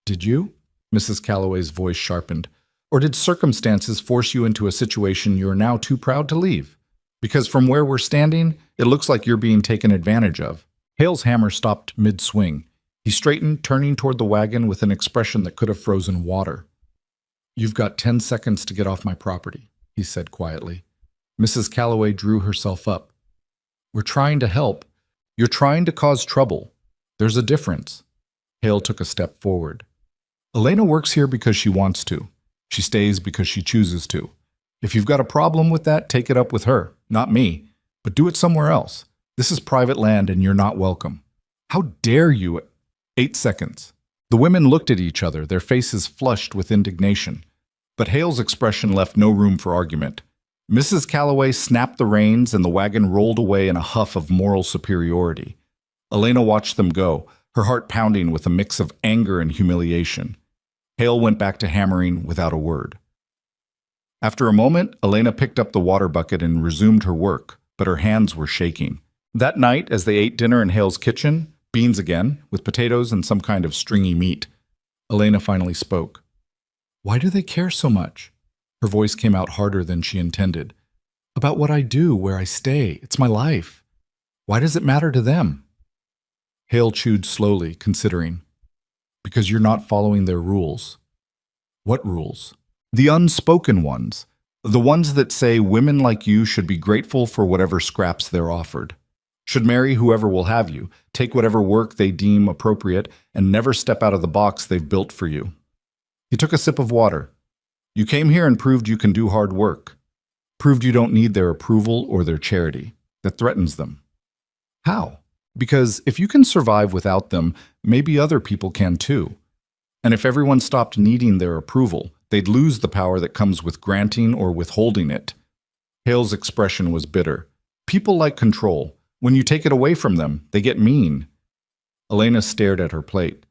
"Did you?" Mrs. Calloway's voice sharpened. "Or did circumstances force you into a situation you're now too proud to leave? Because from where we're standing, it looks like you're being taken advantage of." Hale's hammer stopped mid-swing. He straightened, turning toward the wagon with an expression that could have frozen water. "You've got 10 seconds to get off my property," he said quietly. Mrs. Calloway drew herself up. "We're trying to help. You're trying to cause trouble. There's a difference." Hale took a step forward. "Elena works here because she wants to. She stays because she chooses to. If you've got a problem with that, take it up with her, not me. But do it somewhere else. This is private land and you're not welcome." "How dare you?" 8 seconds. The women looked at each other, their faces flushed with indignation. But Hale's expression left no room for argument. Mrs. Calloway snapped the reins and the wagon rolled away in a huff of moral superiority. Elena watched them go, her heart pounding with a mix of anger and humiliation. Hale went back to hammering without a word. After a moment, Elena picked up the water bucket and resumed her work, but her hands were shaking. That night, as they ate dinner in Hale's kitchen, beans again, with potatoes and some kind of stringy meat, Elena finally spoke. "Why do they care so much?" Her voice came out harder than she intended. "About what I do, where I stay. It's my life. Why does it matter to them?" Hale chewed slowly, considering. "Because you're not following their rules." "What rules?" "The unspoken ones. The ones that say women like you should be grateful for whatever scraps they're offered. Should marry whoever will have you, take whatever work they deem appropriate, and never step out of the box they've built for you." He took a sip of water. "You came here and proved you can do hard work. Proved you don't need their approval or their charity. That threatens them." "How?" "Because if you can survive without them, maybe other people can too. And if everyone stopped needing their approval, they'd lose the power that comes with granting or withholding it." Hale's expression was bitter. "People like control. When you take it away from them, they get mean." Elena stared at her plate.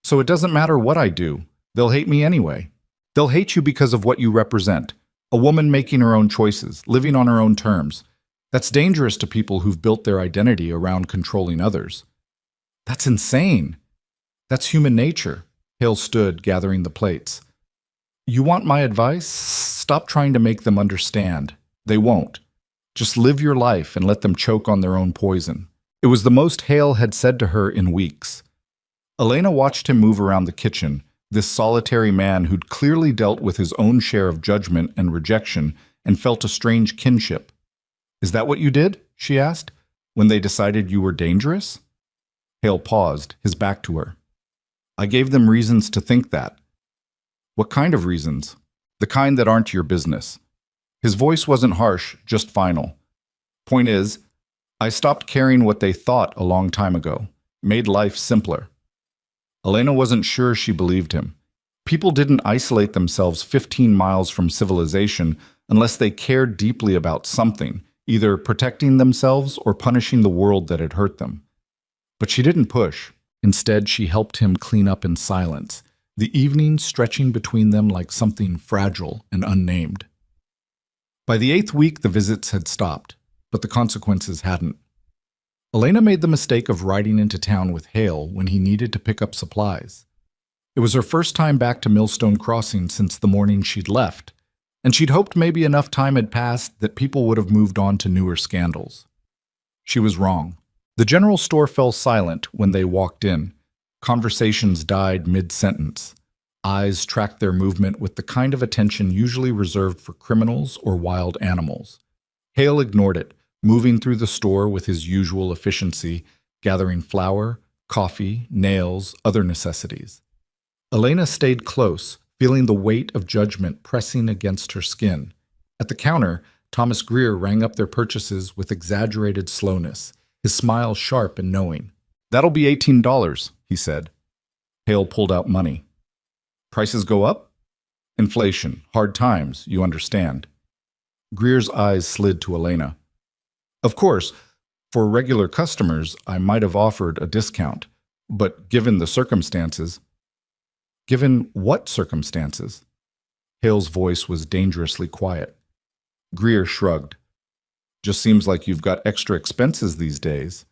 "So it doesn't matter what I do. They'll hate me anyway. They'll hate you because of what you represent. A woman making her own choices, living on her own terms. That's dangerous to people who've built their identity around controlling others. That's insane. That's human nature. Hale stood, gathering the plates. You want my advice? Stop trying to make them understand. They won't. Just live your life and let them choke on their own poison. It was the most Hale had said to her in weeks. Elena watched him move around the kitchen, this solitary man who'd clearly dealt with his own share of judgment and rejection and felt a strange kinship. Is that what you did? She asked, when they decided you were dangerous? Hale paused, his back to her. I gave them reasons to think that. What kind of reasons? The kind that aren't your business. His voice wasn't harsh, just final. Point is, I stopped caring what they thought a long time ago, made life simpler. Elena wasn't sure she believed him. People didn't isolate themselves 15 miles from civilization unless they cared deeply about something, either protecting themselves or punishing the world that had hurt them. But she didn't push. Instead, she helped him clean up in silence, the evening stretching between them like something fragile and unnamed. By the 8th week, the visits had stopped, but the consequences hadn't. Elena made the mistake of riding into town with Hale when he needed to pick up supplies. It was her first time back to Millstone Crossing since the morning she'd left, and she'd hoped maybe enough time had passed that people would have moved on to newer scandals. She was wrong. The general store fell silent when they walked in. Conversations died mid-sentence. Eyes tracked their movement with the kind of attention usually reserved for criminals or wild animals. Hale ignored it, moving through the store with his usual efficiency, gathering flour, coffee, nails, other necessities. Elena stayed close, feeling the weight of judgment pressing against her skin. At the counter, Thomas Greer rang up their purchases with exaggerated slowness, his smile sharp and knowing. That'll be $18, he said. Hale pulled out money. Prices go up? Inflation, hard times, you understand. Greer's eyes slid to Elena. Of course, for regular customers, I might have offered a discount, but given the circumstances... Given what circumstances? Hale's voice was dangerously quiet. Greer shrugged. Just seems like you've got extra expenses these days.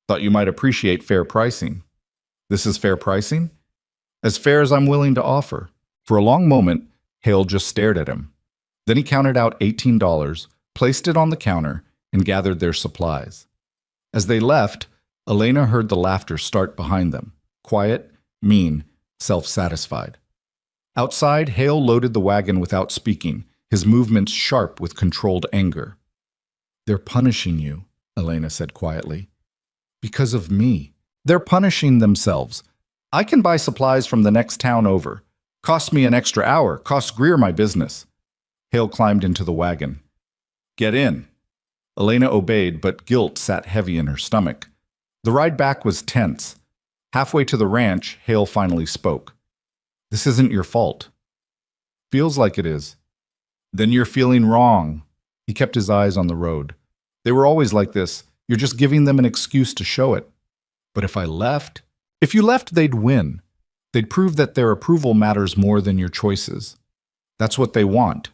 Thought you might appreciate fair pricing. This is fair pricing? As fair as I'm willing to offer. For a long moment, Hale just stared at him. Then he counted out $18, placed it on the counter, and gathered their supplies. As they left, Elena heard the laughter start behind them. Quiet, mean, self-satisfied. Outside, Hale loaded the wagon without speaking, his movements sharp with controlled anger. They're punishing you, Elena said quietly. Because of me. They're punishing themselves. I can buy supplies from the next town over. Cost me an extra hour, cost Greer my business. Hale climbed into the wagon. Get in. Elena obeyed, but guilt sat heavy in her stomach. The ride back was tense. Halfway to the ranch, Hale finally spoke. This isn't your fault. Feels like it is. Then you're feeling wrong. He kept his eyes on the road. They were always like this. You're just giving them an excuse to show it. But if I left? If you left, they'd win. They'd prove that their approval matters more than your choices. That's what they want.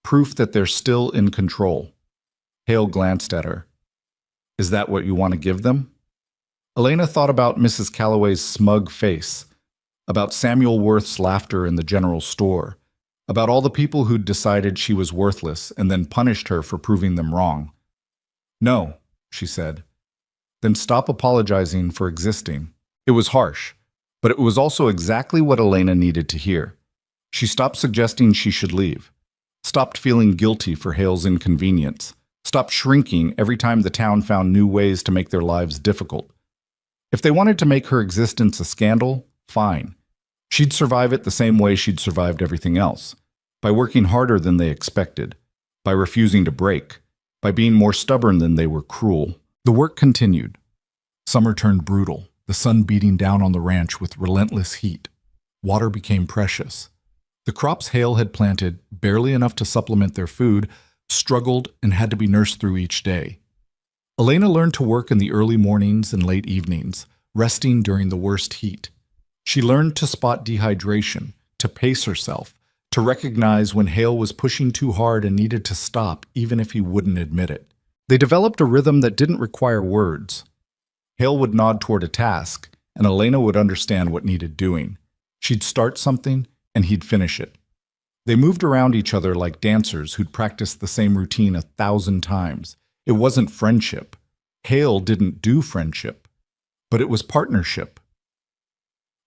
Proof that they're still in control. Hale glanced at her. Is that what you want to give them? Elena thought about Mrs. Calloway's smug face, about Samuel Worth's laughter in the general store, about all the people who'd decided she was worthless and then punished her for proving them wrong. No, she said. Then stop apologizing for existing. It was harsh, but it was also exactly what Elena needed to hear. She stopped suggesting she should leave, stopped feeling guilty for Hale's inconvenience, stopped shrinking every time the town found new ways to make their lives difficult. If they wanted to make her existence a scandal, fine. She'd survive it the same way she'd survived everything else, by working harder than they expected, by refusing to break, by being more stubborn than they were cruel. The work continued. Summer turned brutal, the sun beating down on the ranch with relentless heat. Water became precious. The crops Hale had planted, barely enough to supplement their food, struggled and had to be nursed through each day. Elena learned to work in the early mornings and late evenings, resting during the worst heat. She learned to spot dehydration, to pace herself, to recognize when Hale was pushing too hard and needed to stop even if he wouldn't admit it. They developed a rhythm that didn't require words. Hale would nod toward a task, and Elena would understand what needed doing. She'd start something, and he'd finish it. They moved around each other like dancers who'd practiced the same routine 1,000 times. It wasn't friendship. Hale didn't do friendship, but it was partnership.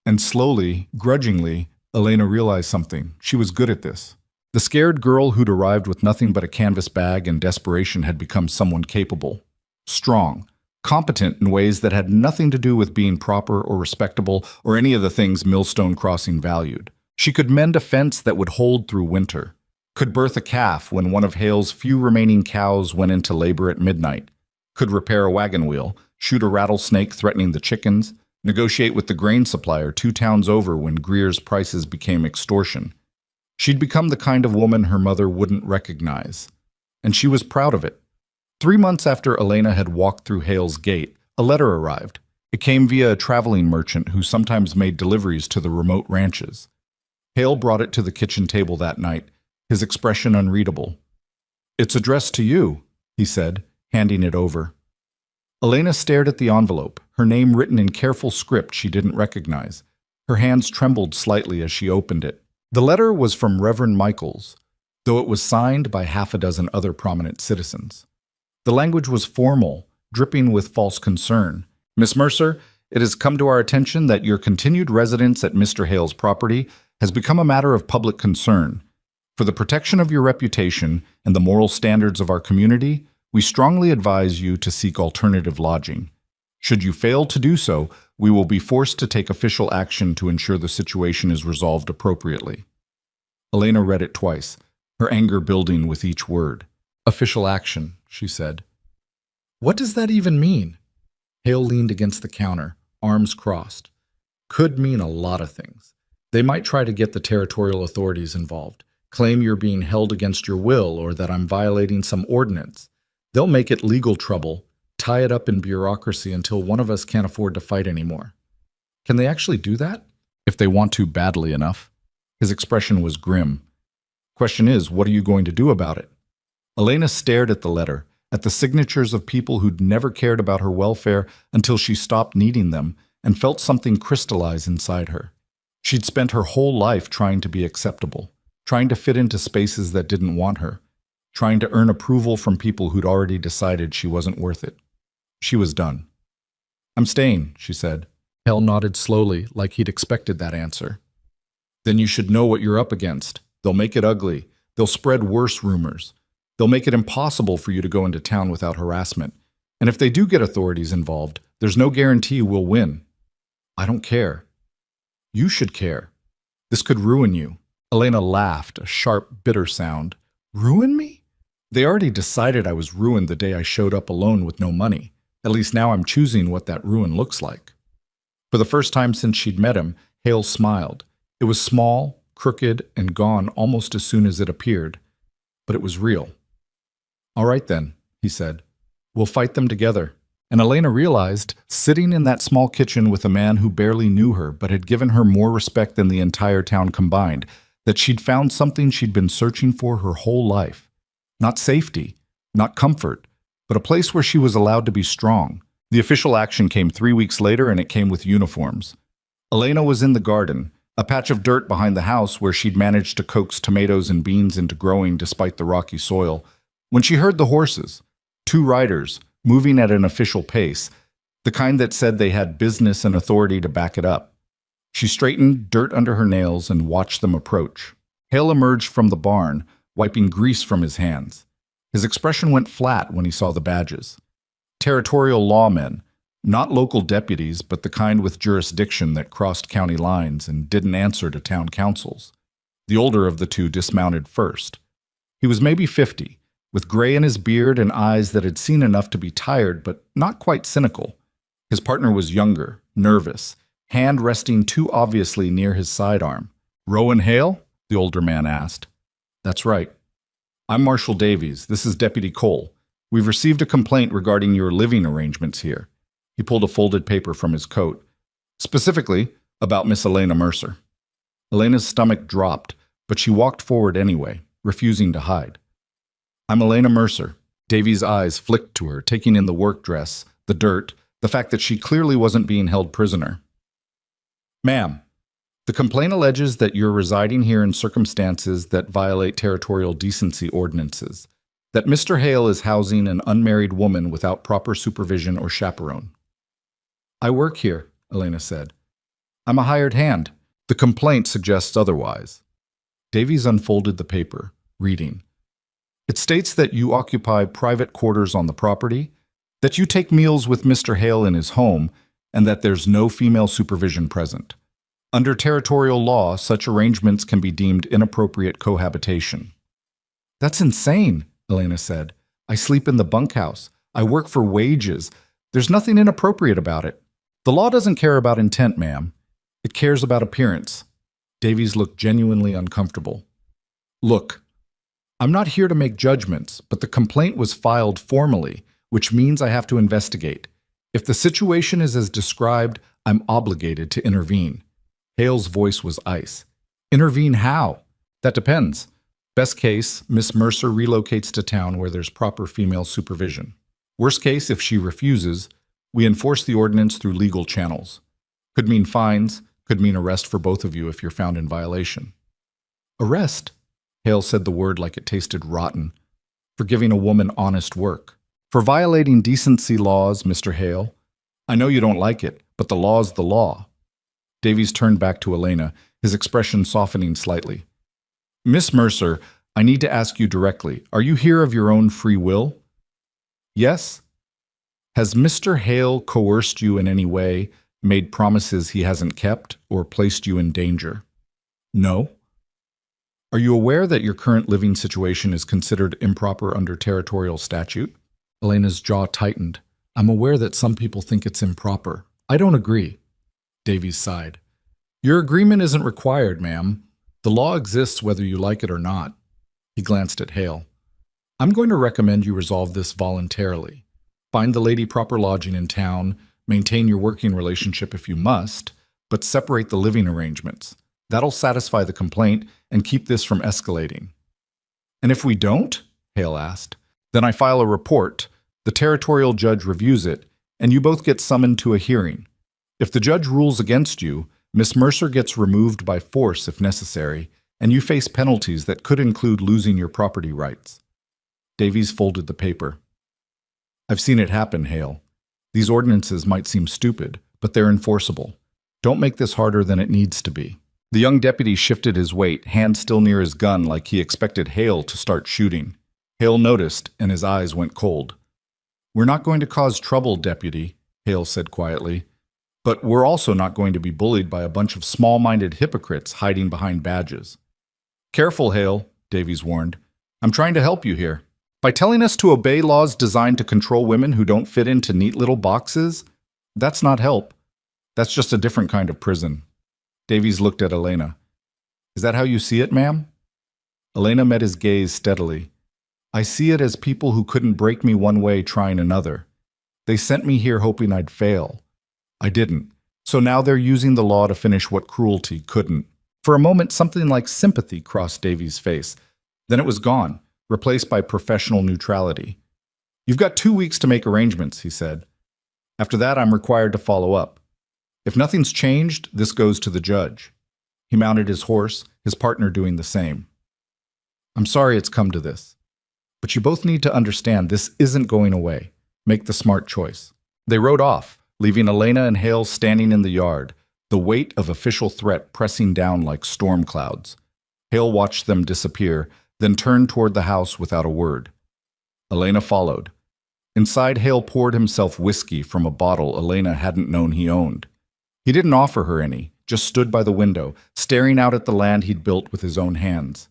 And slowly, grudgingly, Elena realized something. She was good at this. The scared girl who'd arrived with nothing but a canvas bag and desperation had become someone capable, strong, competent in ways that had nothing to do with being proper or respectable or any of the things Millstone Crossing valued. She could mend a fence that would hold through winter, could birth a calf when one of Hale's few remaining cows went into labor at midnight, could repair a wagon wheel, shoot a rattlesnake threatening the chickens, negotiate with the grain supplier 2 towns over when Greer's prices became extortion. She'd become the kind of woman her mother wouldn't recognize, and she was proud of it. 3 months after Elena had walked through Hale's gate, a letter arrived. It came via a traveling merchant who sometimes made deliveries to the remote ranches. Hale brought it to the kitchen table that night, his expression unreadable. "It's addressed to you," he said, handing it over. Elena stared at the envelope, her name written in careful script she didn't recognize. Her hands trembled slightly as she opened it. The letter was from Reverend Michaels, though it was signed by 6 other prominent citizens. The language was formal, dripping with false concern. "Miss Mercer, it has come to our attention that your continued residence at Mr. Hale's property has become a matter of public concern. For the protection of your reputation and the moral standards of our community, we strongly advise you to seek alternative lodging. Should you fail to do so, we will be forced to take official action to ensure the situation is resolved appropriately." Elena read it twice, her anger building with each word. "Official action," she said. "What does that even mean?" Hale leaned against the counter, arms crossed. "Could mean a lot of things. They might try to get the territorial authorities involved, claim you're being held against your will or that I'm violating some ordinance. They'll make it legal trouble, tie it up in bureaucracy until one of us can't afford to fight anymore." "Can they actually do that?" "If they want to badly enough." His expression was grim. "Question is, what are you going to do about it?" Elena stared at the letter, at the signatures of people who'd never cared about her welfare until she stopped needing them, and felt something crystallize inside her. She'd spent her whole life trying to be acceptable, trying to fit into spaces that didn't want her, trying to earn approval from people who'd already decided she wasn't worth it. She was done. "I'm staying," she said. Hale nodded slowly, like he'd expected that answer. "Then you should know what you're up against. They'll make it ugly. They'll spread worse rumors. They'll make it impossible for you to go into town without harassment. And if they do get authorities involved, there's no guarantee we'll win." "I don't care." "You should care. This could ruin you." Elena laughed, a sharp, bitter sound. "Ruin me?" "They already decided I was ruined the day I showed up alone with no money. At least now I'm choosing what that ruin looks like." For the first time since she'd met him, Hale smiled. It was small, crooked, and gone almost as soon as it appeared. But it was real. "All right then," he said. "We'll fight them together." And Elena realized, sitting in that small kitchen with a man who barely knew her but had given her more respect than the entire town combined, that she'd found something she'd been searching for her whole life. Not safety, not comfort, but a place where she was allowed to be strong. The official action came 3 weeks later, and it came with uniforms. Elena was in the garden, a patch of dirt behind the house where she'd managed to coax tomatoes and beans into growing despite the rocky soil, when she heard the horses, 2 riders, moving at an official pace, the kind that said they had business and authority to back it up. She straightened, dirt under her nails, and watched them approach. Hale emerged from the barn, wiping grease from his hands. His expression went flat when he saw the badges. Territorial lawmen, not local deputies, but the kind with jurisdiction that crossed county lines and didn't answer to town councils. The older of the 2 dismounted first. He was maybe 50, with gray in his beard and eyes that had seen enough to be tired but not quite cynical. His partner was younger, nervous, hand resting too obviously near his sidearm. "Rowan Hale?" the older man asked. "That's right. I'm Marshal Davies. This is Deputy Cole. We've received a complaint regarding your living arrangements here." He pulled a folded paper from his coat. "Specifically, about Miss Elena Mercer." Elena's stomach dropped, but she walked forward anyway, refusing to hide. "I'm Elena Mercer, Davy's eyes flicked to her, taking in the work dress, the dirt, the fact that she clearly wasn't being held prisoner. Ma'am, the complaint alleges that you're residing here in circumstances that violate territorial decency ordinances, that Mr. Hale is housing an unmarried woman without proper supervision or chaperone. I work here, Elena said. I'm a hired hand. The complaint suggests otherwise. Davies unfolded the paper, reading. It states that you occupy private quarters on the property, that you take meals with Mr. Hale in his home, and that there's no female supervision present. Under territorial law, such arrangements can be deemed inappropriate cohabitation. That's insane, Elena said. I sleep in the bunkhouse. I work for wages. There's nothing inappropriate about it. The law doesn't care about intent, ma'am. It cares about appearance. Davies looked genuinely uncomfortable. Look, I'm not here to make judgments, but the complaint was filed formally, which means I have to investigate. If the situation is as described, I'm obligated to intervene. Hale's voice was ice. Intervene how? That depends. Best case, Miss Mercer relocates to town where there's proper female supervision. Worst case, if she refuses, we enforce the ordinance through legal channels. Could mean fines, could mean arrest for both of you if you're found in violation. Arrest? Hale said the word like it tasted rotten. For giving a woman honest work. For violating decency laws, Mr. Hale. I know you don't like it, but the law's the law. Davies turned back to Elena, his expression softening slightly. Miss Mercer, I need to ask you directly, are you here of your own free will? Yes? Has Mr. Hale coerced you in any way, made promises he hasn't kept, or placed you in danger? No. Are you aware that your current living situation is considered improper under territorial statute? Elena's jaw tightened. I'm aware that some people think it's improper. I don't agree. Davies sighed. Your agreement isn't required, ma'am. The law exists whether you like it or not. He glanced at Hale. I'm going to recommend you resolve this voluntarily. Find the lady proper lodging in town, maintain your working relationship if you must, but separate the living arrangements. That'll satisfy the complaint and keep this from escalating. And if we don't? Hale asked. Then I file a report, the territorial judge reviews it, and you both get summoned to a hearing. If the judge rules against you, Miss Mercer gets removed by force if necessary, and you face penalties that could include losing your property rights. Davies folded the paper. I've seen it happen, Hale. These ordinances might seem stupid, but they're enforceable. Don't make this harder than it needs to be. The young deputy shifted his weight, hand still near his gun like he expected Hale to start shooting. Hale noticed, and his eyes went cold. We're not going to cause trouble, deputy, Hale said quietly. But we're also not going to be bullied by a bunch of small-minded hypocrites hiding behind badges. Careful, Hale, Davies warned. I'm trying to help you here. By telling us to obey laws designed to control women who don't fit into neat little boxes, that's not help. That's just a different kind of prison. Davies looked at Elena. Is that how you see it, ma'am? Elena met his gaze steadily. I see it as people who couldn't break me one way trying another. They sent me here hoping I'd fail. I didn't. So now they're using the law to finish what cruelty couldn't. For a moment, something like sympathy crossed Davies' face. Then it was gone, replaced by professional neutrality. You've got 2 weeks to make arrangements, he said. After that, I'm required to follow up. If nothing's changed, this goes to the judge. He mounted his horse, his partner doing the same. I'm sorry it's come to this. But you both need to understand this isn't going away. Make the smart choice. They rode off, leaving Elena and Hale standing in the yard, the weight of official threat pressing down like storm clouds. Hale watched them disappear, then turned toward the house without a word. Elena followed. Inside, Hale poured himself whiskey from a bottle Elena hadn't known he owned. He didn't offer her any, just stood by the window, staring out at the land he'd built with his own hands.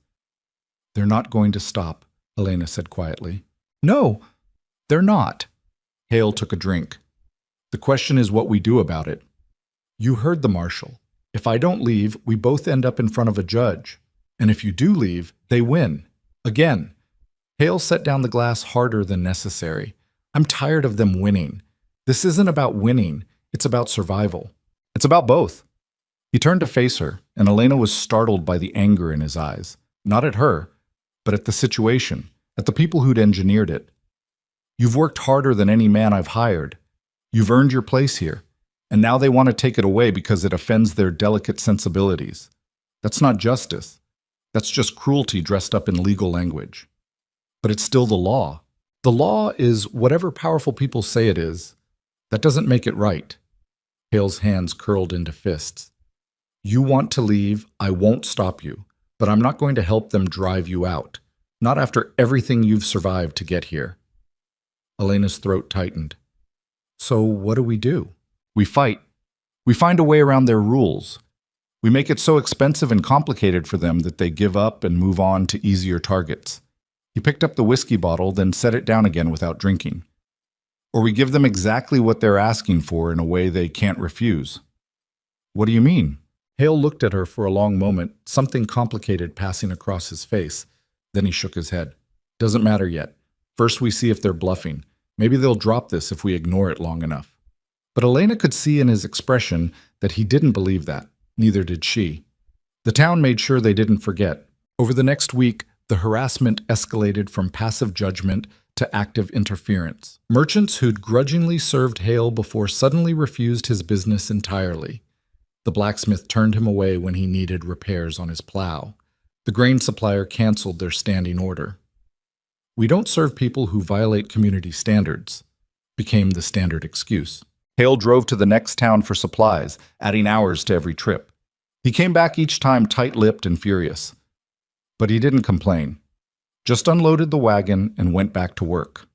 They're not going to stop, Elena said quietly. No, they're not. Hale took a drink. The question is what we do about it. You heard the marshal. If I don't leave, we both end up in front of a judge. And if you do leave, they win. Again. Hale set down the glass harder than necessary. I'm tired of them winning. This isn't about winning. It's about survival. It's about both. He turned to face her, and Elena was startled by the anger in his eyes. Not at her, but at the situation, at the people who'd engineered it. You've worked harder than any man I've hired. You've earned your place here, and now they want to take it away because it offends their delicate sensibilities. That's not justice. That's just cruelty dressed up in legal language. But it's still the law. The law is whatever powerful people say it is. That doesn't make it right. Hale's hands curled into fists. You want to leave, I won't stop you, but I'm not going to help them drive you out. Not after everything you've survived to get here. Elena's throat tightened. So what do? We fight. We find a way around their rules. We make it so expensive and complicated for them that they give up and move on to easier targets. He picked up the whiskey bottle, then set it down again without drinking. Or we give them exactly what they're asking for in a way they can't refuse. What do you mean? Hale looked at her for a long moment, something complicated passing across his face. Then he shook his head. Doesn't matter yet. First we see if they're bluffing. Maybe they'll drop this if we ignore it long enough. But Elena could see in his expression that he didn't believe that. Neither did she. The town made sure they didn't forget. Over the next week, the harassment escalated from passive judgment to active interference. Merchants who'd grudgingly served Hale before suddenly refused his business entirely. The blacksmith turned him away when he needed repairs on his plow. The grain supplier canceled their standing order. We don't serve people who violate community standards, became the standard excuse. Hale drove to the next town for supplies, adding hours to every trip. He came back each time tight-lipped and furious. But he didn't complain. Just unloaded the wagon and went back to work.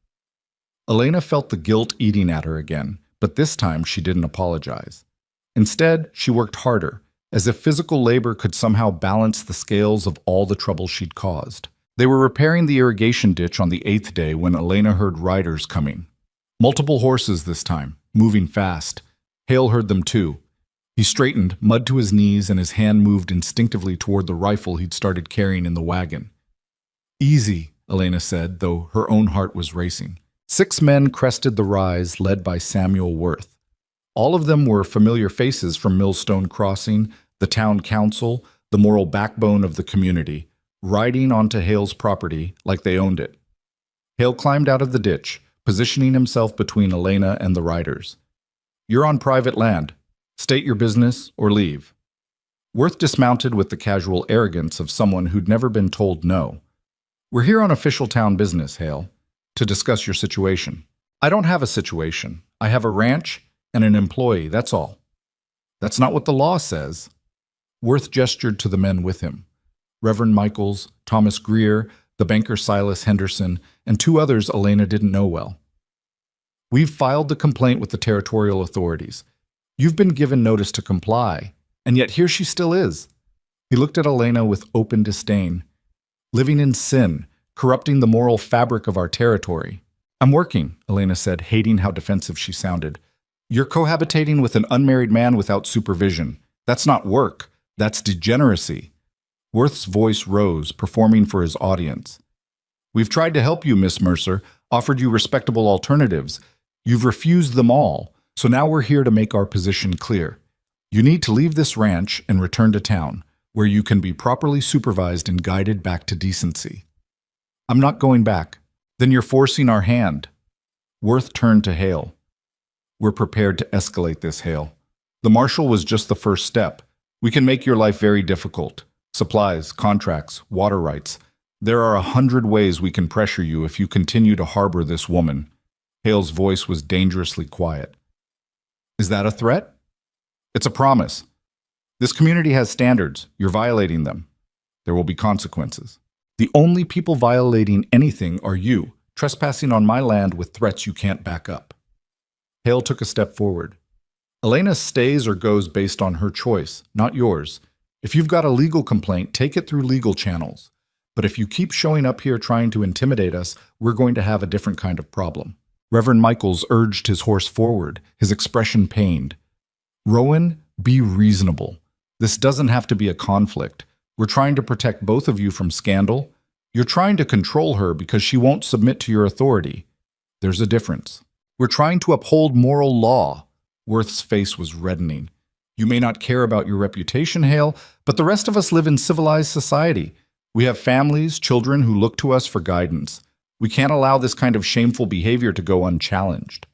Elena felt the guilt eating at her again, but this time she didn't apologize. Instead, she worked harder, as if physical labor could somehow balance the scales of all the trouble she'd caused. They were repairing the irrigation ditch on the 8th day when Elena heard riders coming. Multiple horses this time, moving fast. Hale heard them too. He straightened, mud to his knees, and his hand moved instinctively toward the rifle he'd started carrying in the wagon. Easy, Elena said, though her own heart was racing. 6 men crested the rise, led by Samuel Worth. All of them were familiar faces from Millstone Crossing, the town council, the moral backbone of the community, riding onto Hale's property like they owned it. Hale climbed out of the ditch, positioning himself between Elena and the riders. You're on private land. State your business or leave. Worth dismounted with the casual arrogance of someone who'd never been told no. We're here on official town business, Hale, to discuss your situation. I don't have a situation. I have a ranch and an employee, that's all. That's not what the law says. Worth gestured to the men with him. Reverend Michaels, Thomas Greer, the banker Silas Henderson, and 2 others Elena didn't know well. We've filed the complaint with the territorial authorities. You've been given notice to comply, and yet here she still is. He looked at Elena with open disdain. Living in sin, corrupting the moral fabric of our territory. I'm working, Elena said, hating how defensive she sounded. You're cohabitating with an unmarried man without supervision. That's not work. That's degeneracy. Worth's voice rose, performing for his audience. We've tried to help you, Miss Mercer, offered you respectable alternatives. You've refused them all, so now we're here to make our position clear. You need to leave this ranch and return to town, where you can be properly supervised and guided back to decency. I'm not going back. Then you're forcing our hand. Worth turned to Hale. We're prepared to escalate this, Hale. The marshal was just the first step. We can make your life very difficult. Supplies, contracts, water rights. There are 100 ways we can pressure you if you continue to harbor this woman. Hale's voice was dangerously quiet. Is that a threat? It's a promise. This community has standards. You're violating them. There will be consequences. The only people violating anything are you, trespassing on my land with threats you can't back up. Hale took a step forward. Elena stays or goes based on her choice, not yours. If you've got a legal complaint, take it through legal channels. But if you keep showing up here trying to intimidate us, we're going to have a different kind of problem. Reverend Michaels urged his horse forward, his expression pained. Rowan, be reasonable. This doesn't have to be a conflict. We're trying to protect both of you from scandal. You're trying to control her because she won't submit to your authority. There's a difference. We're trying to uphold moral law. Worth's face was reddening. You may not care about your reputation, Hale, but the rest of us live in civilized society. We have families, children who look to us for guidance. We can't allow this kind of shameful behavior to go unchallenged.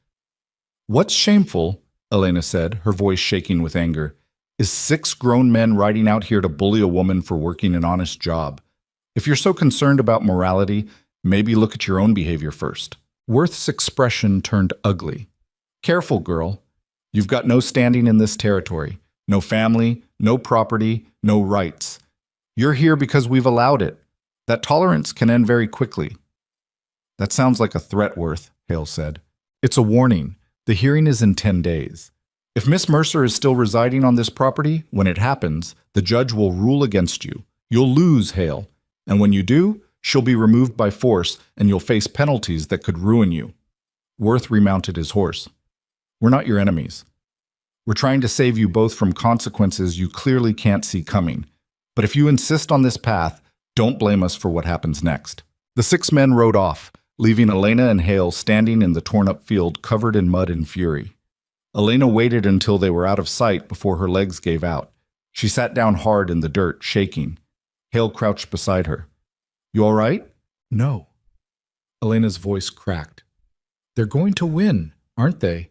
What's shameful, Elena said, her voice shaking with anger, is 6 grown men riding out here to bully a woman for working an honest job. If you're so concerned about morality, maybe look at your own behavior first. Worth's expression turned ugly. Careful, girl. You've got no standing in this territory. No family, no property, no rights. You're here because we've allowed it. That tolerance can end very quickly. That sounds like a threat, Worth, Hale said. It's a warning. The hearing is in 10 days. If Miss Mercer is still residing on this property, when it happens, the judge will rule against you. You'll lose, Hale. And when you do, she'll be removed by force and you'll face penalties that could ruin you. Worth remounted his horse. We're not your enemies. We're trying to save you both from consequences you clearly can't see coming. But if you insist on this path, don't blame us for what happens next. The 6 men rode off, leaving Elena and Hale standing in the torn-up field covered in mud and fury. Elena waited until they were out of sight before her legs gave out. She sat down hard in the dirt, shaking. Hale crouched beside her. You all right? No. Elena's voice cracked. They're going to win, aren't they?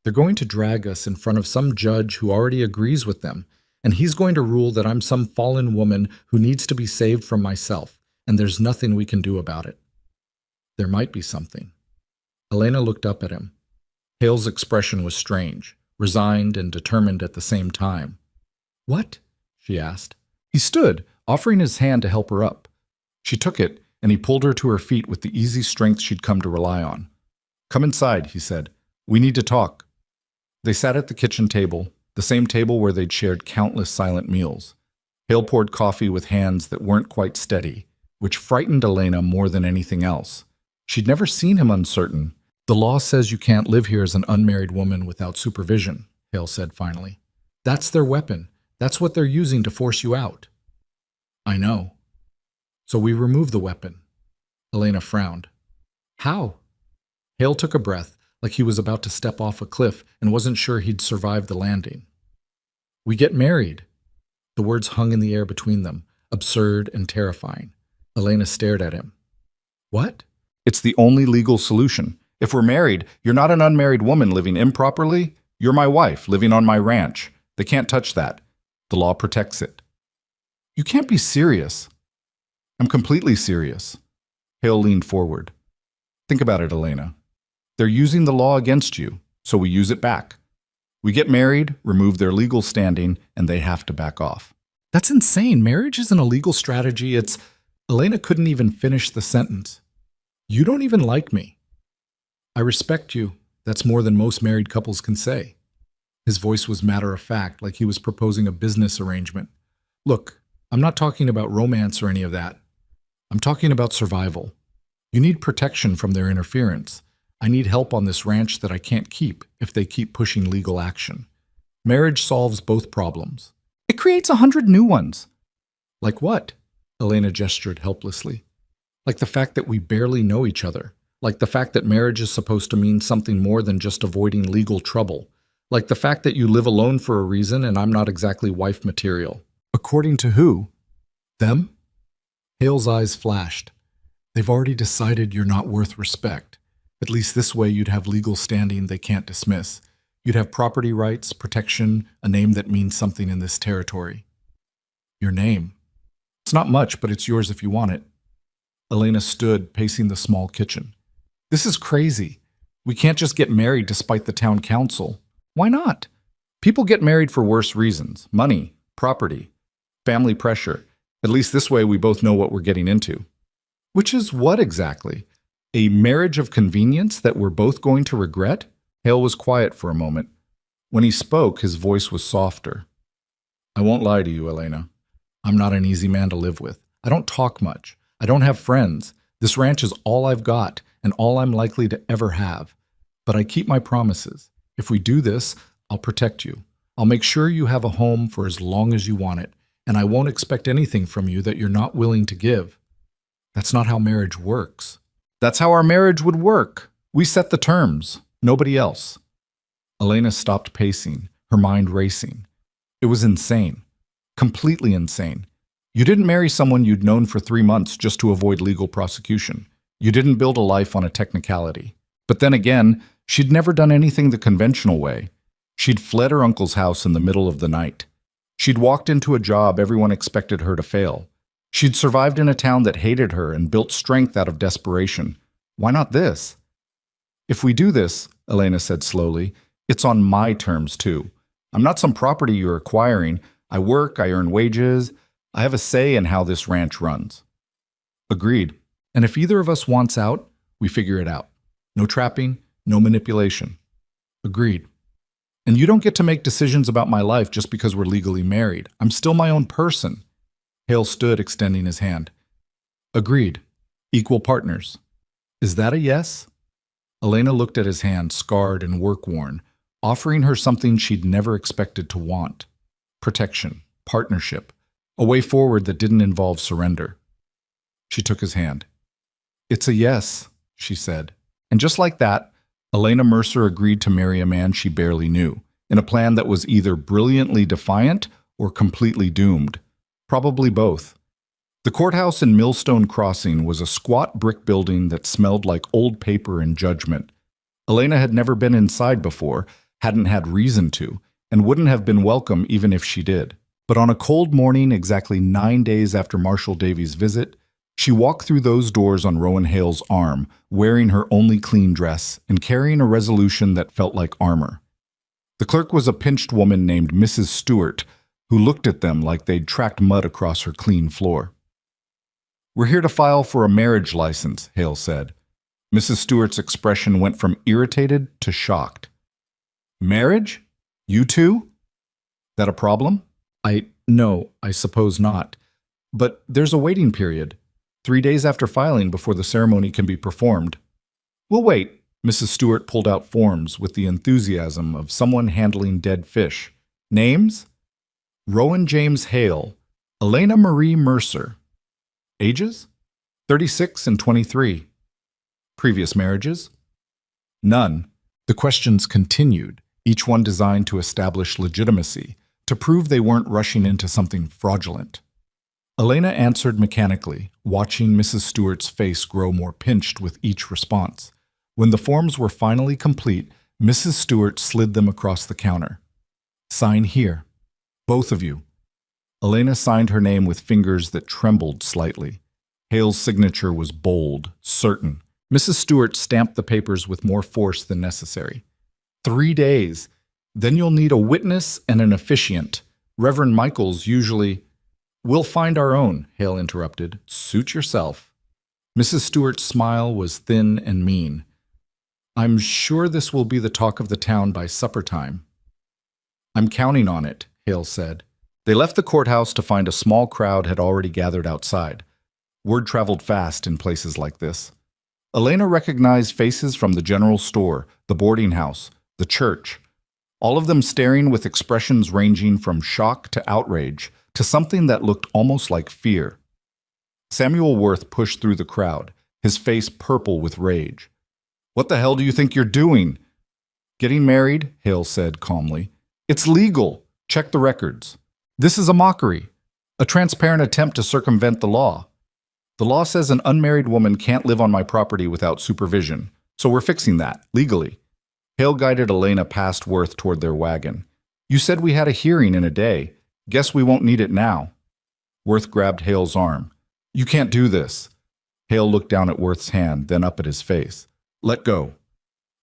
They're going to drag us in front of some judge who already agrees with them, and he's going to rule that I'm some fallen woman who needs to be saved from myself, and there's nothing we can do about it. There might be something. Elena looked up at him. Hale's expression was strange, resigned and determined at the same time. What? She asked. He stood, offering his hand to help her up. She took it, and he pulled her to her feet with the easy strength she'd come to rely on. Come inside, he said. We need to talk. They sat at the kitchen table, the same table where they'd shared countless silent meals. Hale poured coffee with hands that weren't quite steady, which frightened Elena more than anything else. She'd never seen him uncertain. The law says you can't live here as an unmarried woman without supervision, Hale said finally. That's their weapon. That's what they're using to force you out. I know. So we remove the weapon. Elena frowned. How? Hale took a breath, like he was about to step off a cliff and wasn't sure he'd survive the landing. We get married. The words hung in the air between them, absurd and terrifying. Elena stared at him. What? It's the only legal solution. If we're married, you're not an unmarried woman living improperly. You're my wife, living on my ranch. They can't touch that. The law protects it. You can't be serious. I'm completely serious. Hale leaned forward. Think about it, Elena. They're using the law against you, so we use it back. We get married, remove their legal standing, and they have to back off. That's insane. Marriage isn't a legal strategy. Elena couldn't even finish the sentence. You don't even like me. I respect you. That's more than most married couples can say. His voice was matter-of-fact, like he was proposing a business arrangement. Look, I'm not talking about romance or any of that. I'm talking about survival. You need protection from their interference. I need help on this ranch that I can't keep if they keep pushing legal action. Marriage solves both problems. It creates 100 new ones. Like what? Elena gestured helplessly. Like the fact that we barely know each other. Like the fact that marriage is supposed to mean something more than just avoiding legal trouble. Like the fact that you live alone for a reason and I'm not exactly wife material. According to who? Them? Hale's eyes flashed. They've already decided you're not worth respect. At least this way you'd have legal standing they can't dismiss. You'd have property rights, protection, a name that means something in this territory. Your name. It's not much, but it's yours if you want it. Elena stood, pacing the small kitchen. This is crazy. We can't just get married despite the town council. Why not? People get married for worse reasons. Money, property, family pressure. At least this way we both know what we're getting into. Which is what exactly? A marriage of convenience that we're both going to regret? Hale was quiet for a moment. When he spoke, his voice was softer. I won't lie to you, Elena. I'm not an easy man to live with. I don't talk much. I don't have friends. This ranch is all I've got and all I'm likely to ever have. But I keep my promises. If we do this, I'll protect you. I'll make sure you have a home for as long as you want it, and I won't expect anything from you that you're not willing to give. That's not how marriage works. That's how our marriage would work. We set the terms, nobody else. Elena stopped pacing, her mind racing. It was insane. Completely insane. You didn't marry someone you'd known for 3 months just to avoid legal prosecution. You didn't build a life on a technicality. But then again, she'd never done anything the conventional way. She'd fled her uncle's house in the middle of the night. She'd walked into a job everyone expected her to fail. She'd survived in a town that hated her and built strength out of desperation. Why not this? If we do this, Elena said slowly, it's on my terms too. I'm not some property you're acquiring. I work, I earn wages. I have a say in how this ranch runs. Agreed. And if either of us wants out, we figure it out. No trapping, no manipulation. Agreed. And you don't get to make decisions about my life just because we're legally married. I'm still my own person. Hale stood, extending his hand. Agreed. Equal partners. Is that a yes? Elena looked at his hand, scarred and work-worn, offering her something she'd never expected to want. Protection, partnership, a way forward that didn't involve surrender. She took his hand. It's a yes, she said. And just like that, Elena Mercer agreed to marry a man she barely knew, in a plan that was either brilliantly defiant or completely doomed. Probably both. The courthouse in Millstone Crossing was a squat brick building that smelled like old paper and judgment. Elena had never been inside before, hadn't had reason to, and wouldn't have been welcome even if she did. But on a cold morning exactly 9 days after Marshall Davies' visit, she walked through those doors on Rowan Hale's arm, wearing her only clean dress and carrying a resolution that felt like armor. The clerk was a pinched woman named Mrs. Stewart, who looked at them like they'd tracked mud across her clean floor. We're here to file for a marriage license, Hale said. Mrs. Stewart's expression went from irritated to shocked. Marriage? You two? That a problem? No, I suppose not. But there's a waiting period. 3 days after filing before the ceremony can be performed. We'll wait. Mrs. Stewart pulled out forms with the enthusiasm of someone handling dead fish. Names? Rowan James Hale, Elena Marie Mercer. Ages? 36 and 23. Previous marriages? None. The questions continued, each one designed to establish legitimacy, to prove they weren't rushing into something fraudulent. Elena answered mechanically, watching Mrs. Stewart's face grow more pinched with each response. When the forms were finally complete, Mrs. Stewart slid them across the counter. Sign here. Both of you. Elena signed her name with fingers that trembled slightly. Hale's signature was bold, certain. Mrs. Stewart stamped the papers with more force than necessary. 3 days. Then you'll need a witness and an officiant. Reverend Michaels usually... We'll find our own, Hale interrupted. Suit yourself. Mrs. Stewart's smile was thin and mean. I'm sure this will be the talk of the town by supper time. I'm counting on it, Hale said. They left the courthouse to find a small crowd had already gathered outside. Word traveled fast in places like this. Elena recognized faces from the general store, the boarding house, the church, all of them staring with expressions ranging from shock to outrage, to something that looked almost like fear. Samuel Worth pushed through the crowd, his face purple with rage. What the hell do you think you're doing? Getting married, Hale said calmly. It's legal. Check the records. This is a mockery, a transparent attempt to circumvent the law. The law says an unmarried woman can't live on my property without supervision, so we're fixing that, legally. Hale guided Elena past Worth toward their wagon. You said we had a hearing in a day. Guess we won't need it now. Worth grabbed Hale's arm. You can't do this. Hale looked down at Worth's hand, then up at his face. Let go.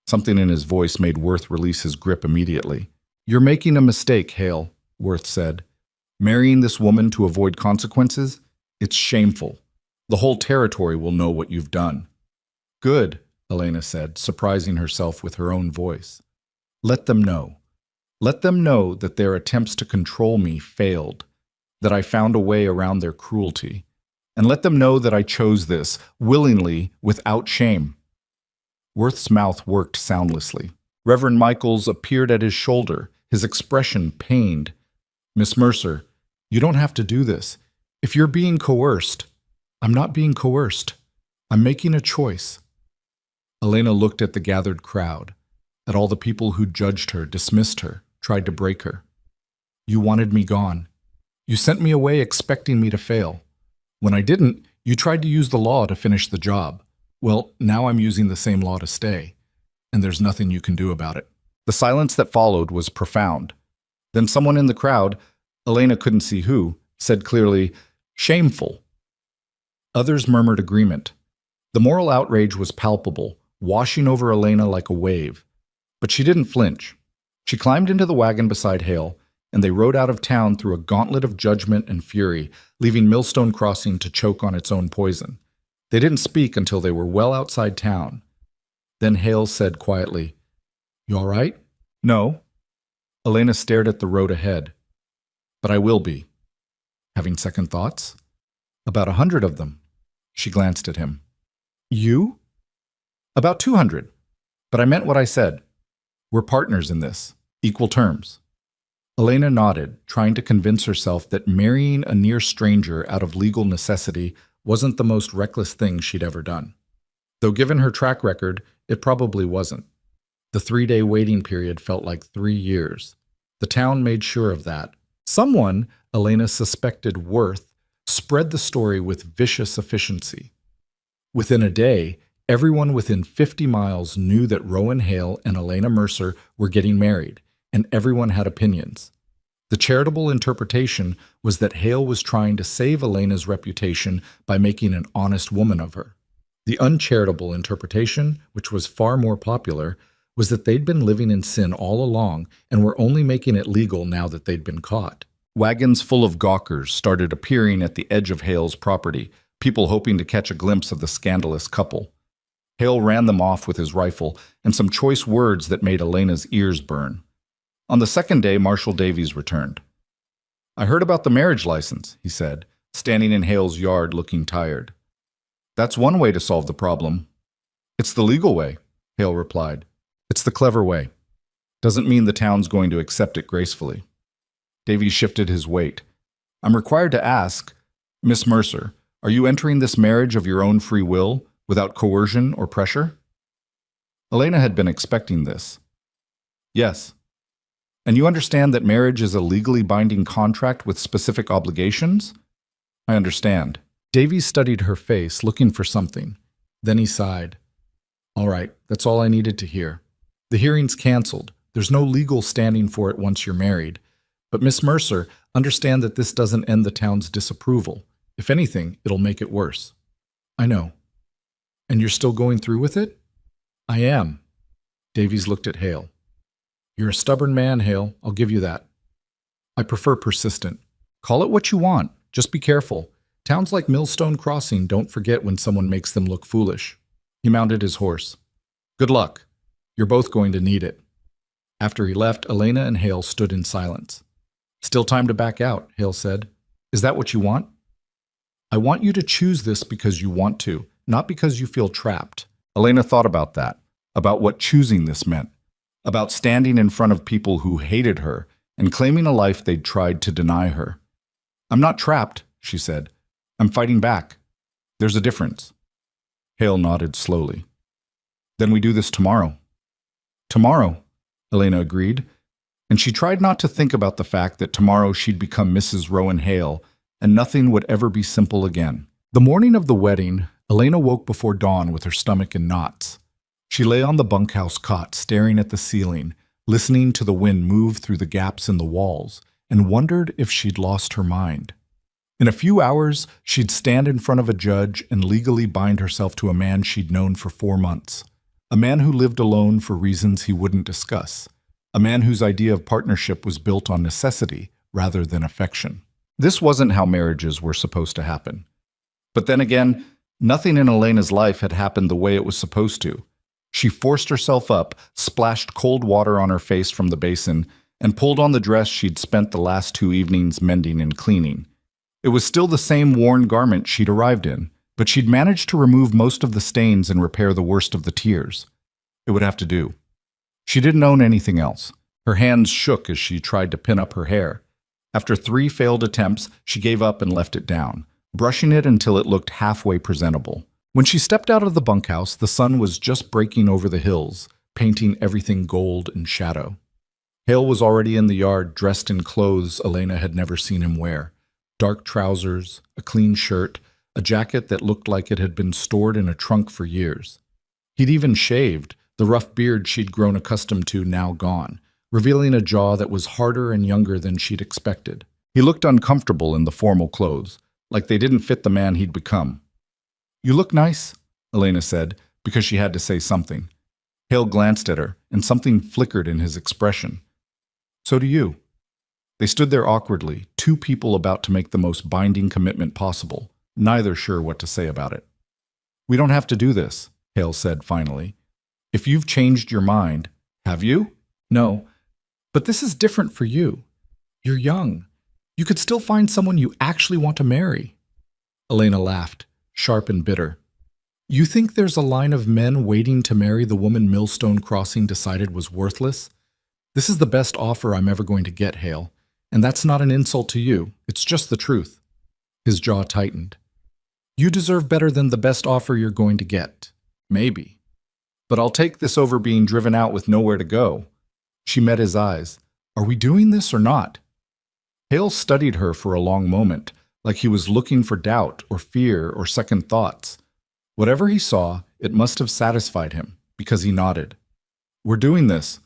Something in his voice made Worth release his grip immediately. You're making a mistake, Hale, Worth said. Marrying this woman to avoid consequences? It's shameful. The whole territory will know what you've done. Good, Elena said, surprising herself with her own voice. Let them know. Let them know that their attempts to control me failed, that I found a way around their cruelty, and let them know that I chose this, willingly, without shame. Worth's mouth worked soundlessly. Reverend Michaels appeared at his shoulder, his expression pained. Miss Mercer, you don't have to do this. If you're being coerced, I'm not being coerced. I'm making a choice. Elena looked at the gathered crowd, at all the people who judged her, dismissed her, tried to break her. You wanted me gone. You sent me away expecting me to fail. When I didn't, you tried to use the law to finish the job. Well, now I'm using the same law to stay, and there's nothing you can do about it. The silence that followed was profound. Then someone in the crowd, Elena couldn't see who, said clearly, "Shameful." Others murmured agreement. The moral outrage was palpable, washing over Elena like a wave. But she didn't flinch. She climbed into the wagon beside Hale, and they rode out of town through a gauntlet of judgment and fury, leaving Millstone Crossing to choke on its own poison. They didn't speak until they were well outside town. Then Hale said quietly, "You all right?" "No." Elena stared at the road ahead. "But I will be." Having second thoughts? "About 100 of them." She glanced at him. "You?" "About 200. But I meant what I said. We're partners in this, equal terms." Elena nodded, trying to convince herself that marrying a near stranger out of legal necessity wasn't the most reckless thing she'd ever done. Though given her track record, it probably wasn't. The 3-day waiting period felt like 3 years. The town made sure of that. Someone, Elena suspected Worth, spread the story with vicious efficiency. Within a day, everyone within 50 miles knew that Rowan Hale and Elena Mercer were getting married, and everyone had opinions. The charitable interpretation was that Hale was trying to save Elena's reputation by making an honest woman of her. The uncharitable interpretation, which was far more popular, was that they'd been living in sin all along and were only making it legal now that they'd been caught. Wagons full of gawkers started appearing at the edge of Hale's property, people hoping to catch a glimpse of the scandalous couple. Hale ran them off with his rifle and some choice words that made Elena's ears burn. On the second day, Marshal Davies returned. "I heard about the marriage license," he said, standing in Hale's yard looking tired. "That's one way to solve the problem." "It's the legal way," Hale replied. "It's the clever way. Doesn't mean the town's going to accept it gracefully." Davies shifted his weight. "I'm required to ask, Miss Mercer, are you entering this marriage of your own free will, without coercion or pressure?" Elena had been expecting this. "Yes." "And you understand that marriage is a legally binding contract with specific obligations?" "I understand." Davies studied her face, looking for something. Then he sighed. "All right, that's all I needed to hear. The hearing's canceled. There's no legal standing for it once you're married. But Miss Mercer, understand that this doesn't end the town's disapproval. If anything, it'll make it worse." "I know." "And you're still going through with it?" "I am." Davies looked at Hale. "You're a stubborn man, Hale. I'll give you that." "I prefer persistent. Call it what you want. Just be careful. Towns like Millstone Crossing don't forget when someone makes them look foolish." He mounted his horse. "Good luck. You're both going to need it." After he left, Elena and Hale stood in silence. "Still time to back out," Hale said. "Is that what you want?" "I want you to choose this because you want to, not because you feel trapped." Elena thought about that, about what choosing this meant, about standing in front of people who hated her and claiming a life they'd tried to deny her. "I'm not trapped," she said. "I'm fighting back. There's a difference." Hale nodded slowly. "Then we do this tomorrow." "Tomorrow," Elena agreed, and she tried not to think about the fact that tomorrow she'd become Mrs. Rowan Hale, and nothing would ever be simple again. The morning of the wedding, Elena woke before dawn with her stomach in knots. She lay on the bunkhouse cot, staring at the ceiling, listening to the wind move through the gaps in the walls, and wondered if she'd lost her mind. In a few hours, she'd stand in front of a judge and legally bind herself to a man she'd known for 4 months. A man who lived alone for reasons he wouldn't discuss. A man whose idea of partnership was built on necessity rather than affection. This wasn't how marriages were supposed to happen. But then again, nothing in Elena's life had happened the way it was supposed to. She forced herself up, splashed cold water on her face from the basin, and pulled on the dress she'd spent the last 2 evenings mending and cleaning. It was still the same worn garment she'd arrived in, but she'd managed to remove most of the stains and repair the worst of the tears. It would have to do. She didn't own anything else. Her hands shook as she tried to pin up her hair. After 3 failed attempts, she gave up and left it down, brushing it until it looked halfway presentable. When she stepped out of the bunkhouse, the sun was just breaking over the hills, painting everything gold and shadow. Hale was already in the yard, dressed in clothes Elena had never seen him wear. Dark trousers, a clean shirt, a jacket that looked like it had been stored in a trunk for years. He'd even shaved, the rough beard she'd grown accustomed to now gone, revealing a jaw that was harder and younger than she'd expected. He looked uncomfortable in the formal clothes, like they didn't fit the man he'd become. "You look nice," Elena said, because she had to say something. Hale glanced at her, and something flickered in his expression. "So do you." They stood there awkwardly, two people about to make the most binding commitment possible, neither sure what to say about it. "We don't have to do this," Hale said finally. "If you've changed your mind—" "Have you?" "No. But this is different for you. You're young. You could still find someone you actually want to marry." Elena laughed, sharp and bitter. "You think there's a line of men waiting to marry the woman Millstone Crossing decided was worthless? This is the best offer I'm ever going to get, Hale. And that's not an insult to you. It's just the truth." His jaw tightened. "You deserve better than the best offer you're going to get. Maybe. But I'll take this over being driven out with nowhere to go." She met his eyes. "Are we doing this or not?" Hale studied her for a long moment, like he was looking for doubt or fear or second thoughts. Whatever he saw, it must have satisfied him, because he nodded. "We're doing this."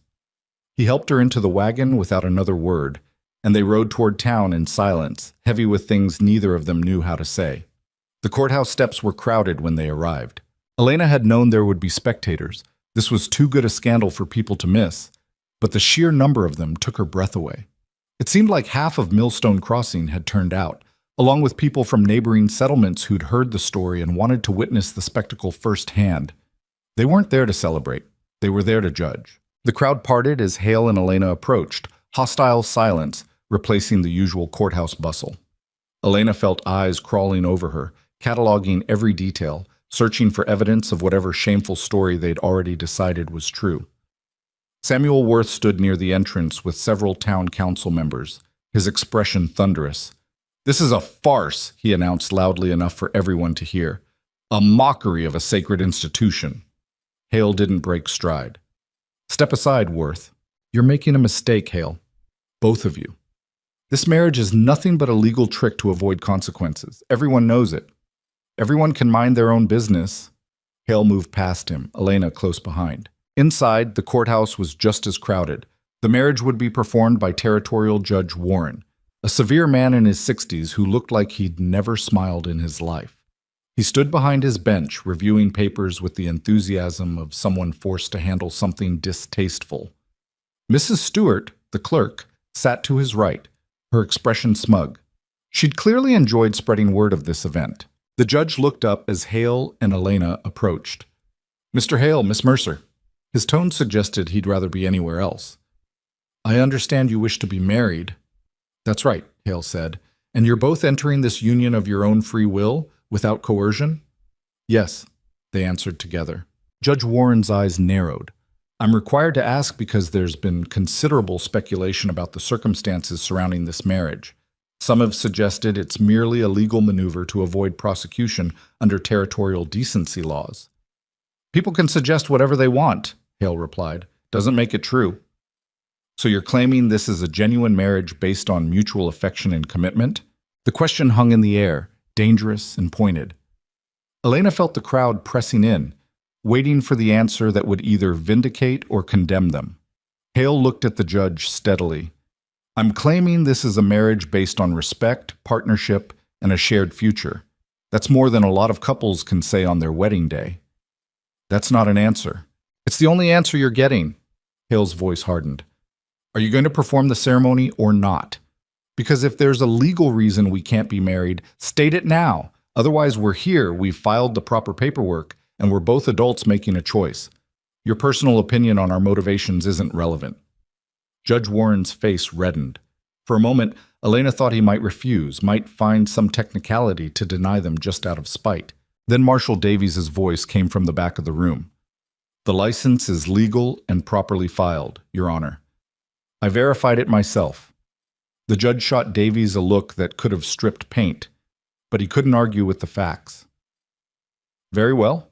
He helped her into the wagon without another word, and they rode toward town in silence, heavy with things neither of them knew how to say. The courthouse steps were crowded when they arrived. Elena had known there would be spectators. This was too good a scandal for people to miss, but the sheer number of them took her breath away. It seemed like half of Millstone Crossing had turned out, along with people from neighboring settlements who'd heard the story and wanted to witness the spectacle firsthand. They weren't there to celebrate. They were there to judge. The crowd parted as Hale and Elena approached, hostile silence replacing the usual courthouse bustle. Elena felt eyes crawling over her, cataloging every detail, searching for evidence of whatever shameful story they'd already decided was true. Samuel Worth stood near the entrance with several town council members, his expression thunderous. "This is a farce," he announced loudly enough for everyone to hear. "A mockery of a sacred institution." Hale didn't break stride. "Step aside, Worth. You're making a mistake, Hale. Both of you. This marriage is nothing but a legal trick to avoid consequences. Everyone knows it. Everyone can mind their own business." Hale moved past him, Elena close behind. Inside, the courthouse was just as crowded. The marriage would be performed by Territorial Judge Warren, a severe man in his 60s who looked like he'd never smiled in his life. He stood behind his bench, reviewing papers with the enthusiasm of someone forced to handle something distasteful. Mrs. Stewart, the clerk, sat to his right, her expression smug. She'd clearly enjoyed spreading word of this event. The judge looked up as Hale and Elena approached. "Mr. Hale, Miss Mercer." His tone suggested he'd rather be anywhere else. "I understand you wish to be married." "That's right," Hale said. "And you're both entering this union of your own free will, without coercion?" "Yes," they answered together. Judge Warren's eyes narrowed. "I'm required to ask because there's been considerable speculation about the circumstances surrounding this marriage. Some have suggested it's merely a legal maneuver to avoid prosecution under territorial decency laws." "People can suggest whatever they want," Hale replied. "Doesn't make it true." "So you're claiming this is a genuine marriage based on mutual affection and commitment?" The question hung in the air, dangerous and pointed. Elena felt the crowd pressing in, waiting for the answer that would either vindicate or condemn them. Hale looked at the judge steadily. "I'm claiming this is a marriage based on respect, partnership, and a shared future. That's more than a lot of couples can say on their wedding day." "That's not an answer." "It's the only answer you're getting." Hale's voice hardened. "Are you going to perform the ceremony or not? Because if there's a legal reason we can't be married, state it now. Otherwise, we're here, we've filed the proper paperwork, and we're both adults making a choice. Your personal opinion on our motivations isn't relevant." Judge Warren's face reddened. For a moment, Elena thought he might refuse, might find some technicality to deny them just out of spite. Then Marshal Davies's voice came from the back of the room. "The license is legal and properly filed, Your Honor. I verified it myself." The judge shot Davies a look that could have stripped paint, but he couldn't argue with the facts. "Very well."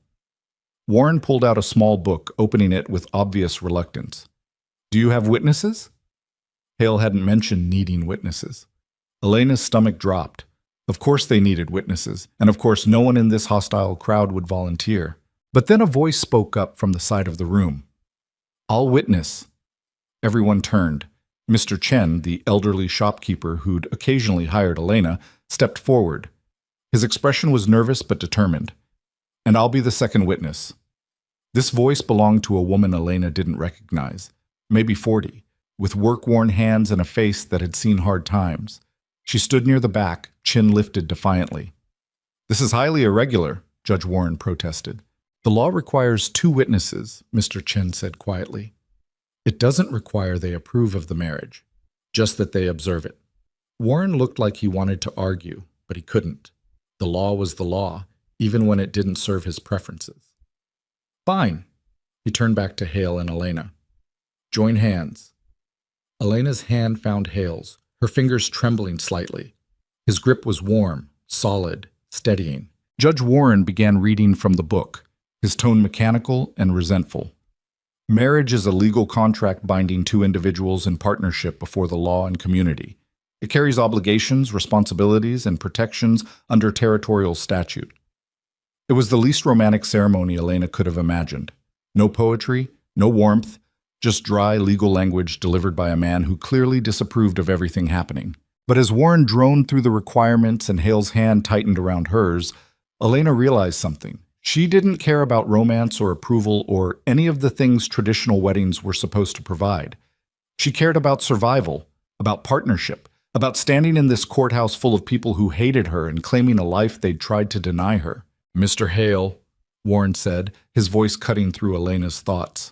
Warren pulled out a small book, opening it with obvious reluctance. "Do you have witnesses?" Hale hadn't mentioned needing witnesses. Elena's stomach dropped. Of course they needed witnesses, and of course no one in this hostile crowd would volunteer. But then a voice spoke up from the side of the room. "I'll witness." Everyone turned. Mr. Chen, the elderly shopkeeper who'd occasionally hired Elena, stepped forward. His expression was nervous but determined. "And I'll be the second witness." This voice belonged to a woman Elena didn't recognize, maybe 40, with work-worn hands and a face that had seen hard times. She stood near the back, chin lifted defiantly. "This is highly irregular," Judge Warren protested. "The law requires 2 witnesses," Mr. Chen said quietly. "It doesn't require they approve of the marriage, just that they observe it." Warren looked like he wanted to argue, but he couldn't. The law was the law, even when it didn't serve his preferences. "Fine." He turned back to Hale and Elena. "Join hands." Elena's hand found Hale's, her fingers trembling slightly. His grip was warm, solid, steadying. Judge Warren began reading from the book, his tone mechanical and resentful. "Marriage is a legal contract binding 2 individuals in partnership before the law and community. It carries obligations, responsibilities, and protections under territorial statute." It was the least romantic ceremony Elena could have imagined. No poetry, no warmth, just dry legal language delivered by a man who clearly disapproved of everything happening. But as Warren droned through the requirements and Hale's hand tightened around hers, Elena realized something. She didn't care about romance or approval or any of the things traditional weddings were supposed to provide. She cared about survival, about partnership, about standing in this courthouse full of people who hated her and claiming a life they'd tried to deny her. "Mr. Hale," Warren said, his voice cutting through Elena's thoughts.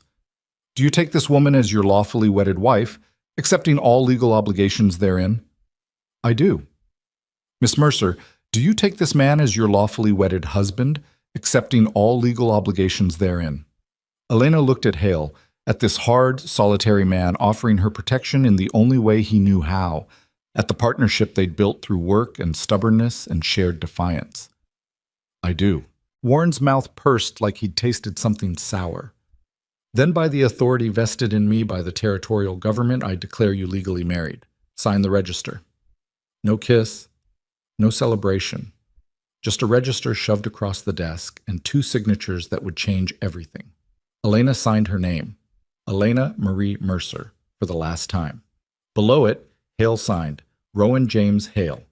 "Do you take this woman as your lawfully wedded wife, accepting all legal obligations therein?" "I do." "Miss Mercer, do you take this man as your lawfully wedded husband, accepting all legal obligations therein?" Elena looked at Hale, at this hard, solitary man offering her protection in the only way he knew how, at the partnership they'd built through work and stubbornness and shared defiance. "I do." Warren's mouth pursed like he'd tasted something sour. "Then by the authority vested in me by the territorial government, I declare you legally married. Sign the register." No kiss, no celebration, just a register shoved across the desk and 2 signatures that would change everything. Elena signed her name, Elena Marie Mercer, for the last time. Below it, Hale signed, Rowan James Hale.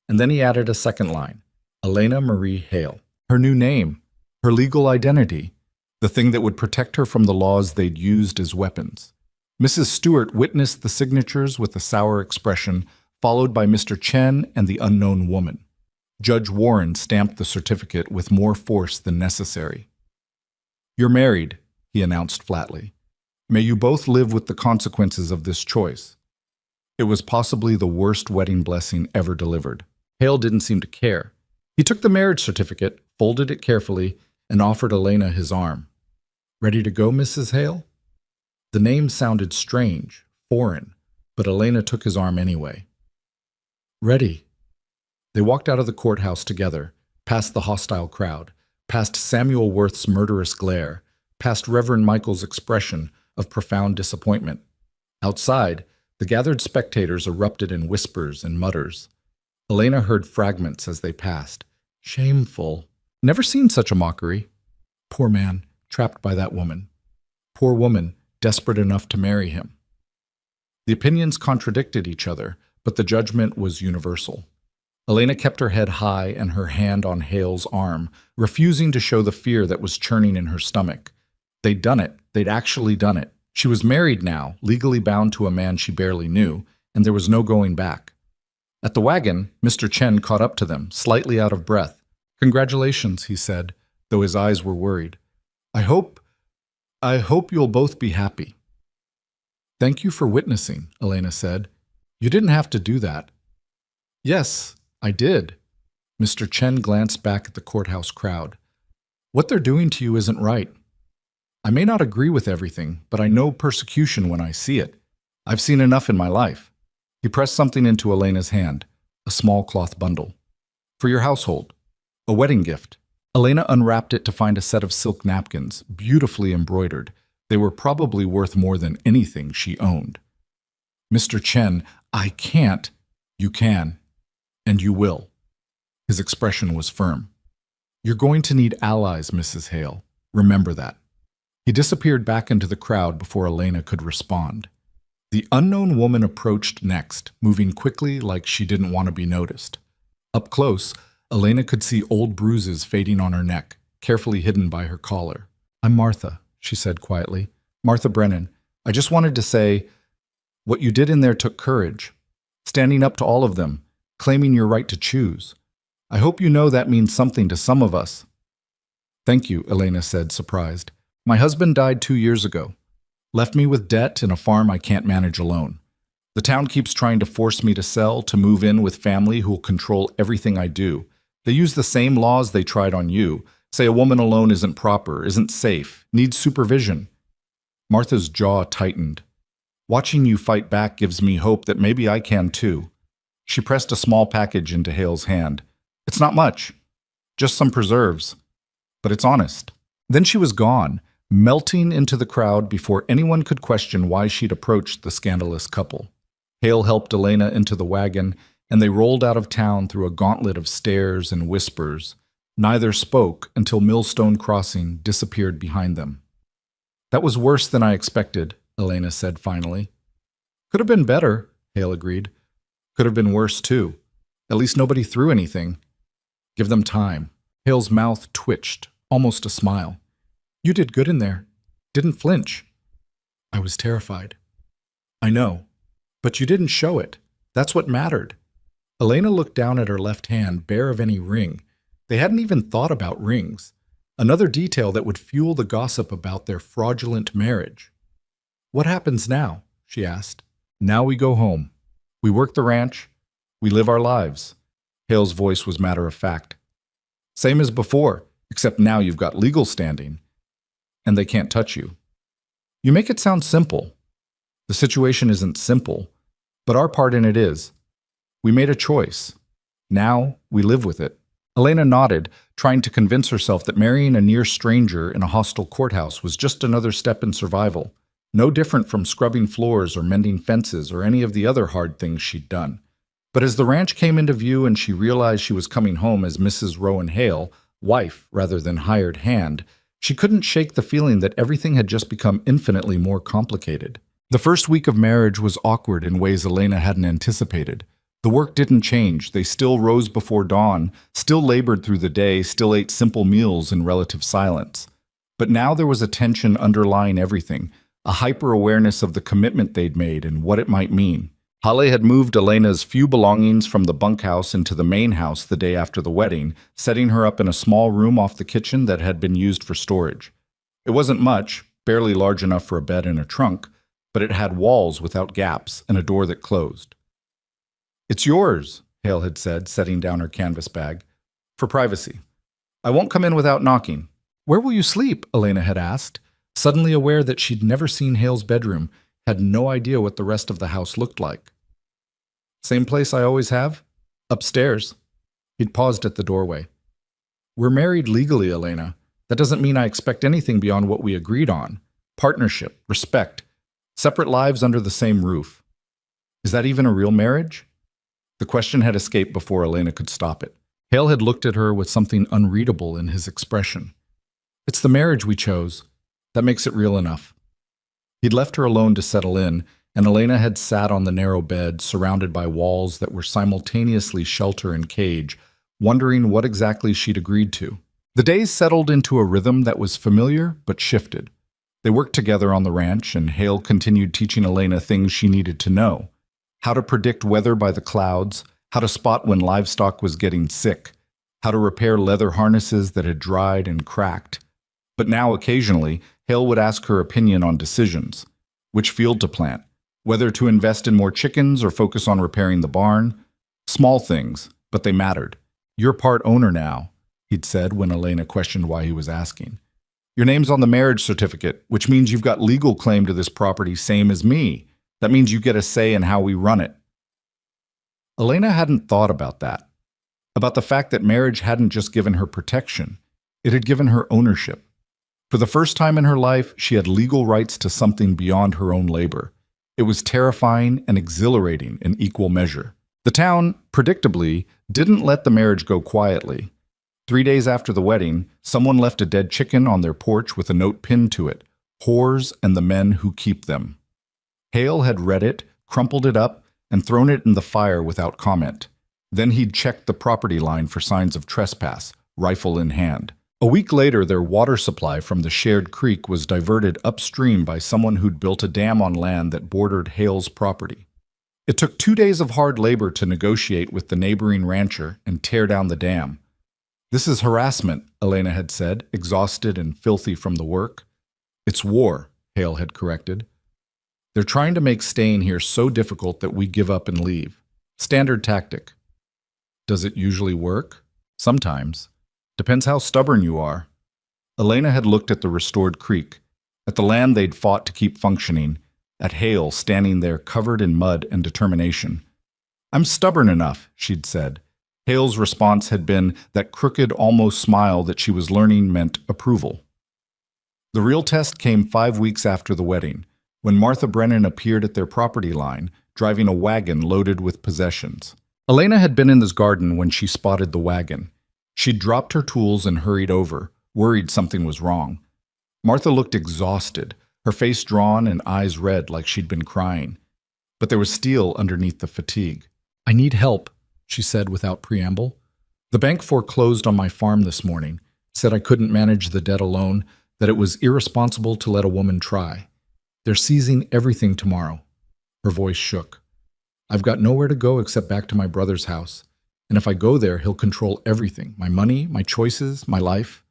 And then he added a second line, Elena Marie Hale. Her new name, her legal identity, the thing that would protect her from the laws they'd used as weapons. Mrs. Stewart witnessed the signatures with a sour expression, followed by Mr. Chen and the unknown woman. Judge Warren stamped the certificate with more force than necessary. "You're married," he announced flatly. "May you both live with the consequences of this choice." It was possibly the worst wedding blessing ever delivered. Hale didn't seem to care. He took the marriage certificate, folded it carefully, and offered Elena his arm. "Ready to go, Mrs. Hale?" The name sounded strange, foreign, but Elena took his arm anyway. "Ready." They walked out of the courthouse together, past the hostile crowd, past Samuel Worth's murderous glare, past Reverend Michael's expression of profound disappointment. Outside, the gathered spectators erupted in whispers and mutters. Elena heard fragments as they passed. Shameful. Never seen such a mockery. Poor man, trapped by that woman. Poor woman, desperate enough to marry him. The opinions contradicted each other, but the judgment was universal. Elena kept her head high and her hand on Hale's arm, refusing to show the fear that was churning in her stomach. They'd done it. They'd actually done it. She was married now, legally bound to a man she barely knew, and there was no going back. At the wagon, Mr. Chen caught up to them, slightly out of breath. "Congratulations," he said, though his eyes were worried. I hope you'll both be happy." "Thank you for witnessing," Elena said. "You didn't have to do that." "Yes, I did." Mr. Chen glanced back at the courthouse crowd. "What they're doing to you isn't right. I may not agree with everything, but I know persecution when I see it. I've seen enough in my life." He pressed something into Elena's hand, a small cloth bundle. "For your household. A wedding gift." Elena unwrapped it to find a set of silk napkins, beautifully embroidered. They were probably worth more than anything she owned. "Mr. Chen, I can't." "You can. And you will." His expression was firm. "You're going to need allies, Mrs. Hale. Remember that." He disappeared back into the crowd before Elena could respond. The unknown woman approached next, moving quickly like she didn't want to be noticed. Up close, Elena could see old bruises fading on her neck, carefully hidden by her collar. "I'm Martha," she said quietly. "Martha Brennan. I just wanted to say, what you did in there took courage. Standing up to all of them, claiming your right to choose. I hope you know that means something to some of us." "Thank you," Elena said, surprised. "My husband died 2 years ago. Left me with debt and a farm I can't manage alone. The town keeps trying to force me to sell, to move in with family who will control everything I do. They use the same laws they tried on you. Say a woman alone isn't proper, isn't safe, needs supervision." Martha's jaw tightened. "Watching you fight back gives me hope that maybe I can too." She pressed a small package into Hale's hand. "It's not much, just some preserves. But it's honest." Then she was gone, melting into the crowd before anyone could question why she'd approached the scandalous couple. Hale helped Elena into the wagon, and they rolled out of town through a gauntlet of stares and whispers. Neither spoke until Millstone Crossing disappeared behind them. "That was worse than I expected," Elena said finally. "Could have been better," Hale agreed. "Could have been worse, too. At least nobody threw anything. Give them time." Hale's mouth twitched, almost a smile. "You did good in there. Didn't flinch." "I was terrified." "I know. But you didn't show it. That's what mattered." Elena looked down at her left hand, bare of any ring. They hadn't even thought about rings. Another detail that would fuel the gossip about their fraudulent marriage. "What happens now?" she asked. "Now we go home. We work the ranch. We live our lives." Hale's voice was matter of fact. "Same as before, except now you've got legal standing. And they can't touch you." "You make it sound simple." "The situation isn't simple, but our part in it is. We made a choice. Now we live with it." Elena nodded, trying to convince herself that marrying a near stranger in a hostile courthouse was just another step in survival, no different from scrubbing floors or mending fences or any of the other hard things she'd done. But as the ranch came into view and she realized she was coming home as Mrs. Rowan Hale, wife rather than hired hand, she couldn't shake the feeling that everything had just become infinitely more complicated. The first week of marriage was awkward in ways Elena hadn't anticipated. The work didn't change. They still rose before dawn, still labored through the day, still ate simple meals in relative silence. But now there was a tension underlying everything, a hyper-awareness of the commitment they'd made and what it might mean. Halle had moved Elena's few belongings from the bunkhouse into the main house the day after the wedding, setting her up in a small room off the kitchen that had been used for storage. It wasn't much, barely large enough for a bed and a trunk, but it had walls without gaps and a door that closed. "It's yours," Hale had said, setting down her canvas bag. "For privacy. I won't come in without knocking." "Where will you sleep?" Elena had asked, suddenly aware that she'd never seen Hale's bedroom, had no idea what the rest of the house looked like. "Same place I always have. Upstairs." He'd paused at the doorway. "We're married legally, Elena. That doesn't mean I expect anything beyond what we agreed on. Partnership, respect, separate lives under the same roof. Is that even a real marriage?" The question had escaped before Elena could stop it. Hale had looked at her with something unreadable in his expression. "It's the marriage we chose. That makes it real enough." He'd left her alone to settle in, and Elena had sat on the narrow bed, surrounded by walls that were simultaneously shelter and cage, wondering what exactly she'd agreed to. The days settled into a rhythm that was familiar but shifted. They worked together on the ranch, and Hale continued teaching Elena things she needed to know. How to predict weather by the clouds, how to spot when livestock was getting sick, how to repair leather harnesses that had dried and cracked. But now, occasionally, Hale would ask her opinion on decisions. Which field to plant, whether to invest in more chickens or focus on repairing the barn. Small things, but they mattered. "You're part owner now," he'd said when Elena questioned why he was asking. "Your name's on the marriage certificate, which means you've got legal claim to this property same as me. That means you get a say in how we run it." Elena hadn't thought about that. About the fact that marriage hadn't just given her protection, it had given her ownership. For the first time in her life, she had legal rights to something beyond her own labor. It was terrifying and exhilarating in equal measure. The town, predictably, didn't let the marriage go quietly. 3 days after the wedding, someone left a dead chicken on their porch with a note pinned to it, "Whores and the men who keep them." Hale had read it, crumpled it up, and thrown it in the fire without comment. Then he'd checked the property line for signs of trespass, rifle in hand. A week later, their water supply from the shared creek was diverted upstream by someone who'd built a dam on land that bordered Hale's property. It took 2 days of hard labor to negotiate with the neighboring rancher and tear down the dam. "This is harassment," Elena had said, exhausted and filthy from the work. "It's war," Hale had corrected. "They're trying to make staying here so difficult that we give up and leave. Standard tactic." "Does it usually work?" "Sometimes. Depends how stubborn you are." Elena had looked at the restored creek, at the land they'd fought to keep functioning, at Hale standing there covered in mud and determination. "I'm stubborn enough," she'd said. Hale's response had been that crooked, almost smile that she was learning meant approval. The real test came 5 weeks after the wedding, when Martha Brennan appeared at their property line, driving a wagon loaded with possessions. Elena had been in this garden when she spotted the wagon. She'd dropped her tools and hurried over, worried something was wrong. Martha looked exhausted, her face drawn and eyes red like she'd been crying. But there was steel underneath the fatigue. "I need help," she said without preamble. "The bank foreclosed on my farm this morning, said I couldn't manage the debt alone, that it was irresponsible to let a woman try. They're seizing everything tomorrow." Her voice shook. "I've got nowhere to go except back to my brother's house. And if I go there, he'll control everything, my money, my choices, my life.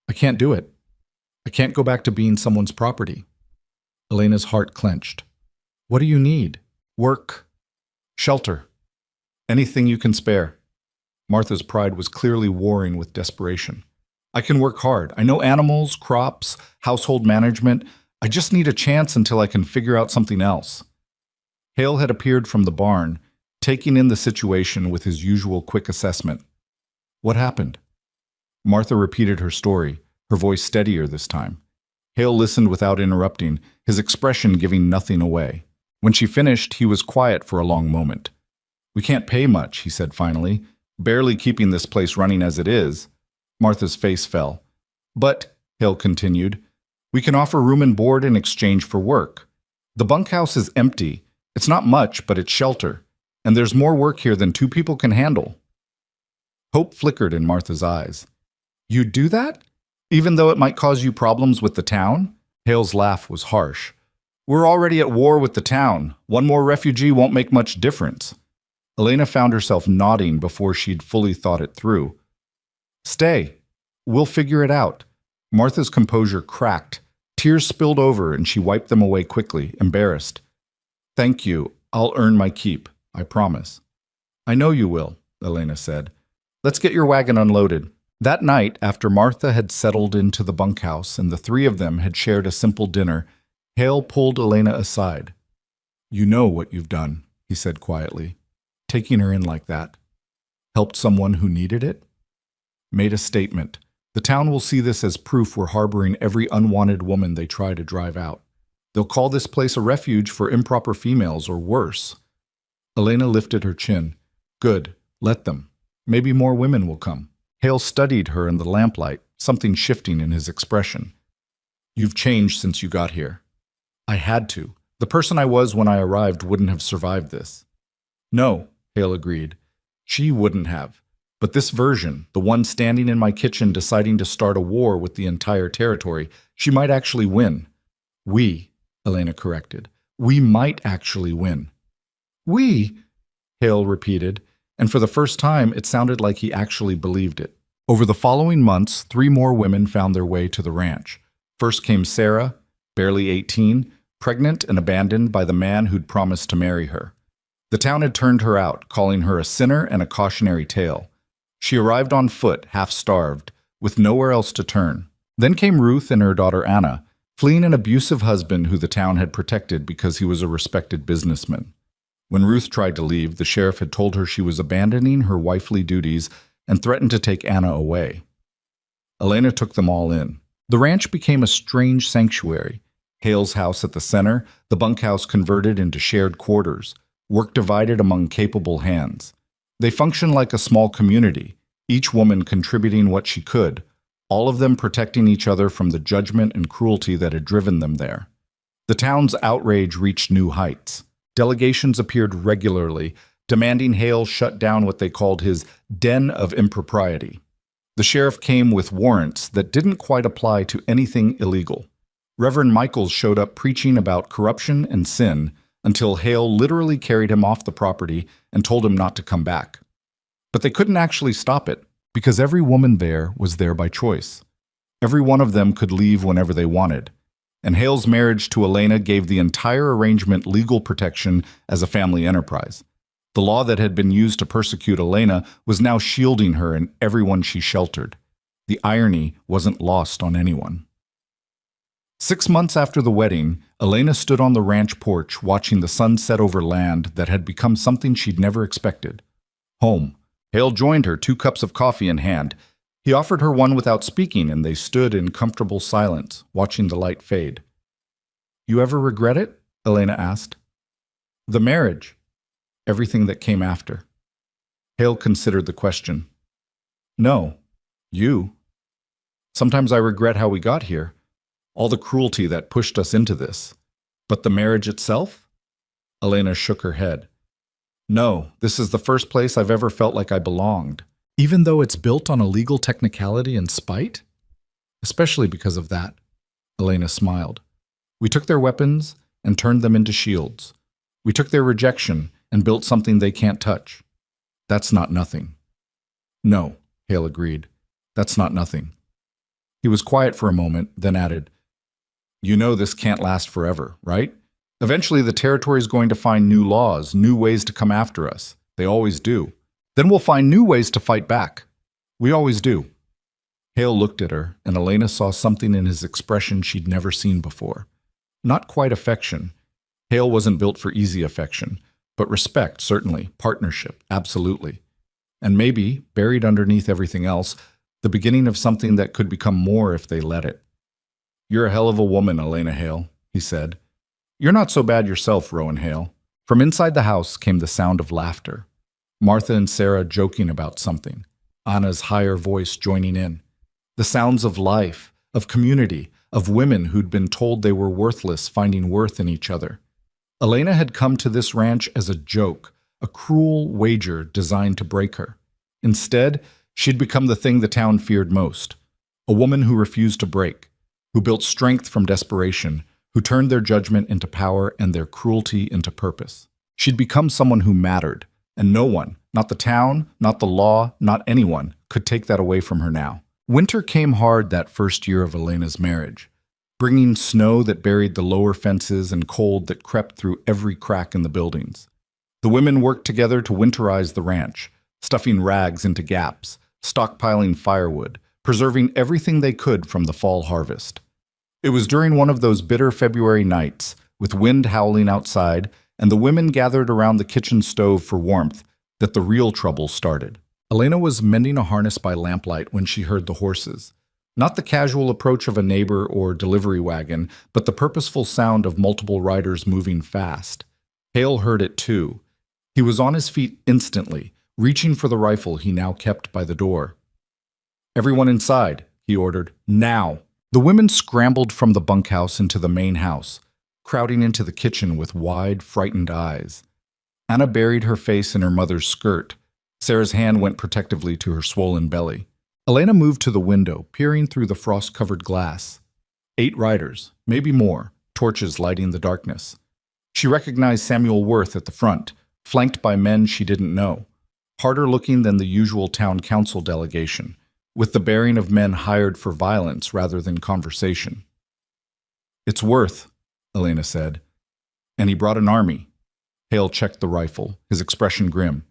I can't do it. I can't go back to being someone's property." Elena's heart clenched. "What do you need?" "Work. Shelter. Anything you can spare." Martha's pride was clearly warring with desperation. "I can work hard. I know animals, crops, household management. I just need a chance until I can figure out something else." Hale had appeared from the barn, taking in the situation with his usual quick assessment. "What happened?" Martha repeated her story, her voice steadier this time. Hale listened without interrupting, his expression giving nothing away. When she finished, he was quiet for a long moment. "We can't pay much," he said finally, "barely keeping this place running as it is." Martha's face fell. "But," Hale continued, "we can offer room and board in exchange for work. The bunkhouse is empty. It's not much, but it's shelter. And there's more work here than 2 people can handle." Hope flickered in Martha's eyes. "You'd do that? Even though it might cause you problems with the town?" Hale's laugh was harsh. "We're already at war with the town. One more refugee won't make much difference." Elena found herself nodding before she'd fully thought it through. "Stay. We'll figure it out." Martha's composure cracked. Tears spilled over and she wiped them away quickly, embarrassed. "Thank you. I'll earn my keep. I promise." "I know you will," Elena said. "Let's get your wagon unloaded." That night, after Martha had settled into the bunkhouse and the 3 of them had shared a simple dinner, Hale pulled Elena aside. "You know what you've done," he said quietly. "Taking her in like that. Helped someone who needed it? Made a statement. The town will see this as proof we're harboring every unwanted woman they try to drive out. They'll call this place a refuge for improper females or worse." Elena lifted her chin. "Good. Let them. Maybe more women will come." Hale studied her in the lamplight, something shifting in his expression. "You've changed since you got here." "I had to. The person I was when I arrived wouldn't have survived this." "No," Hale agreed. "She wouldn't have. But this version, the one standing in my kitchen deciding to start a war with the entire territory, she might actually win." "We," Elena corrected. "We might actually win." "We," Hale repeated, and for the first time it sounded like he actually believed it. Over the following months, 3 more women found their way to the ranch. First came Sarah, barely 18, pregnant and abandoned by the man who'd promised to marry her. The town had turned her out, calling her a sinner and a cautionary tale. She arrived on foot, half-starved, with nowhere else to turn. Then came Ruth and her daughter Anna, fleeing an abusive husband who the town had protected because he was a respected businessman. When Ruth tried to leave, the sheriff had told her she was abandoning her wifely duties and threatened to take Anna away. Elena took them all in. The ranch became a strange sanctuary. Hale's house at the center, the bunkhouse converted into shared quarters, work divided among capable hands. They functioned like a small community, each woman contributing what she could, all of them protecting each other from the judgment and cruelty that had driven them there. The town's outrage reached new heights. Delegations appeared regularly, demanding Hale shut down what they called his den of impropriety. The sheriff came with warrants that didn't quite apply to anything illegal. Reverend Michaels showed up preaching about corruption and sin until Hale literally carried him off the property and told him not to come back. But they couldn't actually stop it, because every woman there was there by choice. Every one of them could leave whenever they wanted, and Hale's marriage to Elena gave the entire arrangement legal protection as a family enterprise. The law that had been used to persecute Elena was now shielding her and everyone she sheltered. The irony wasn't lost on anyone. 6 months after the wedding, Elena stood on the ranch porch watching the sun set over land that had become something she'd never expected. Home. Hale joined her, 2 cups of coffee in hand. He offered her one without speaking, and they stood in comfortable silence, watching the light fade. "You ever regret it?" Elena asked. "The marriage. Everything that came after." Hale considered the question. "No. You. Sometimes I regret how we got here, all the cruelty that pushed us into this. But the marriage itself?" Elena shook her head. "No, this is the first place I've ever felt like I belonged. Even though it's built on a legal technicality and spite? Especially because of that." Elena smiled. "We took their weapons and turned them into shields. We took their rejection and built something they can't touch. That's not nothing." "No," Hale agreed. "That's not nothing." He was quiet for a moment, then added, "You know this can't last forever, right? Eventually the territory's going to find new laws, new ways to come after us. They always do. Then we'll find new ways to fight back. We always do." Hale looked at her, and Elena saw something in his expression she'd never seen before. Not quite affection. Hale wasn't built for easy affection, but respect, certainly, partnership, absolutely. And maybe, buried underneath everything else, the beginning of something that could become more if they let it. "You're a hell of a woman, Elena Hale," he said. "You're not so bad yourself, Rowan Hale." From inside the house came the sound of laughter. Martha and Sarah joking about something, Anna's higher voice joining in. The sounds of life, of community, of women who'd been told they were worthless finding worth in each other. Elena had come to this ranch as a joke, a cruel wager designed to break her. Instead, she'd become the thing the town feared most, a woman who refused to break, who built strength from desperation, who turned their judgment into power and their cruelty into purpose. She'd become someone who mattered, and no one, not the town, not the law, not anyone, could take that away from her now. Winter came hard that first year of Elena's marriage, bringing snow that buried the lower fences and cold that crept through every crack in the buildings. The women worked together to winterize the ranch, stuffing rags into gaps, stockpiling firewood, preserving everything they could from the fall harvest. It was during one of those bitter February nights, with wind howling outside, and the women gathered around the kitchen stove for warmth, that the real trouble started. Elena was mending a harness by lamplight when she heard the horses. Not the casual approach of a neighbor or delivery wagon, but the purposeful sound of multiple riders moving fast. Hale heard it too. He was on his feet instantly, reaching for the rifle he now kept by the door. "Everyone inside," he ordered. "Now!" The women scrambled from the bunkhouse into the main house, crowding into the kitchen with wide, frightened eyes. Anna buried her face in her mother's skirt. Sarah's hand went protectively to her swollen belly. Elena moved to the window, peering through the frost-covered glass. 8 riders, maybe more, torches lighting the darkness. She recognized Samuel Worth at the front, flanked by men she didn't know, harder looking than the usual town council delegation, with the bearing of men hired for violence rather than conversation. "It's Worth," Elena said. "And he brought an army." Hale checked the rifle, his expression grim.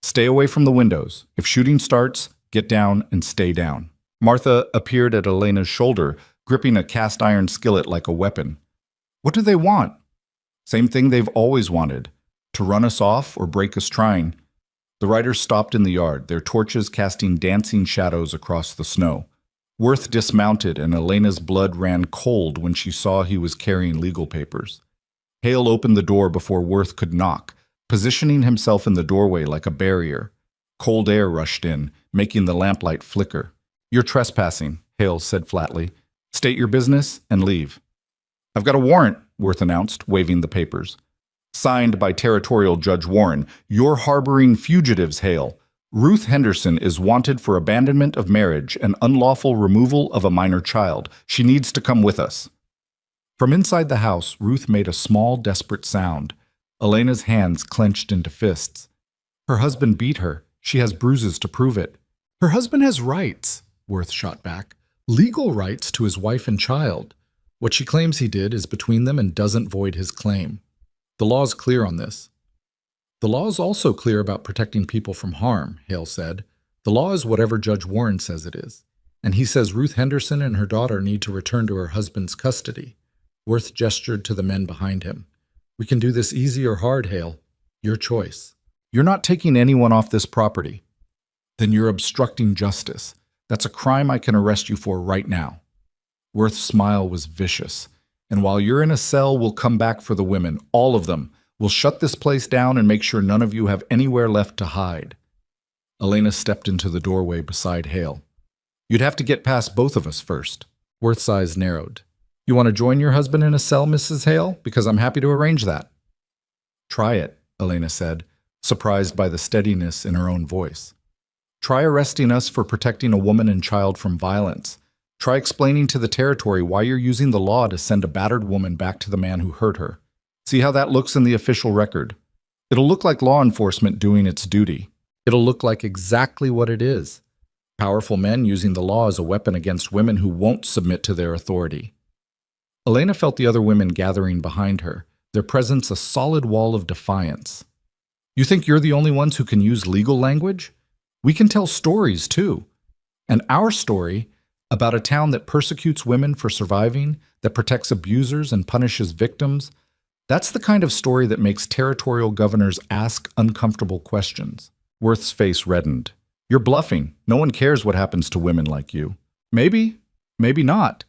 "Stay away from the windows. If shooting starts, get down and stay down." Martha appeared at Elena's shoulder, gripping a cast-iron skillet like a weapon. "What do they want?" "Same thing they've always wanted, to run us off or break us trying." The riders stopped in the yard, their torches casting dancing shadows across the snow. Worth dismounted, and Elena's blood ran cold when she saw he was carrying legal papers. Hale opened the door before Worth could knock, positioning himself in the doorway like a barrier. Cold air rushed in, making the lamplight flicker. "You're trespassing," Hale said flatly. "State your business and leave." "I've got a warrant," Worth announced, waving the papers. "Signed by Territorial Judge Warren. You're harboring fugitives, Hale. Ruth Henderson is wanted for abandonment of marriage and unlawful removal of a minor child. She needs to come with us." From inside the house, Ruth made a small, desperate sound. Elena's hands clenched into fists. "Her husband beat her. She has bruises to prove it." "Her husband has rights," Worth shot back. "Legal rights to his wife and child. What she claims he did is between them and doesn't void his claim. The law's clear on this." "The law is also clear about protecting people from harm," Hale said. "The law is whatever Judge Warren says it is. And he says Ruth Henderson and her daughter need to return to her husband's custody." Worth gestured to the men behind him. "We can do this easy or hard, Hale. Your choice." "You're not taking anyone off this property." "Then you're obstructing justice. That's a crime I can arrest you for right now." Worth's smile was vicious. "And while you're in a cell, we'll come back for the women, all of them. We'll shut this place down and make sure none of you have anywhere left to hide." Elena stepped into the doorway beside Hale. "You'd have to get past both of us first." Worth's eyes narrowed. "You want to join your husband in a cell, Mrs. Hale? Because I'm happy to arrange that." "Try it," Elena said, surprised by the steadiness in her own voice. "Try arresting us for protecting a woman and child from violence. Try explaining to the territory why you're using the law to send a battered woman back to the man who hurt her. See how that looks in the official record. It'll look like law enforcement doing its duty. It'll look like exactly what it is. Powerful men using the law as a weapon against women who won't submit to their authority." Elena felt the other women gathering behind her, their presence a solid wall of defiance. "You think you're the only ones who can use legal language? We can tell stories, too. And our story, about a town that persecutes women for surviving, that protects abusers and punishes victims, that's the kind of story that makes territorial governors ask uncomfortable questions." Worth's face reddened. "You're bluffing. No one cares what happens to women like you." "Maybe, maybe not.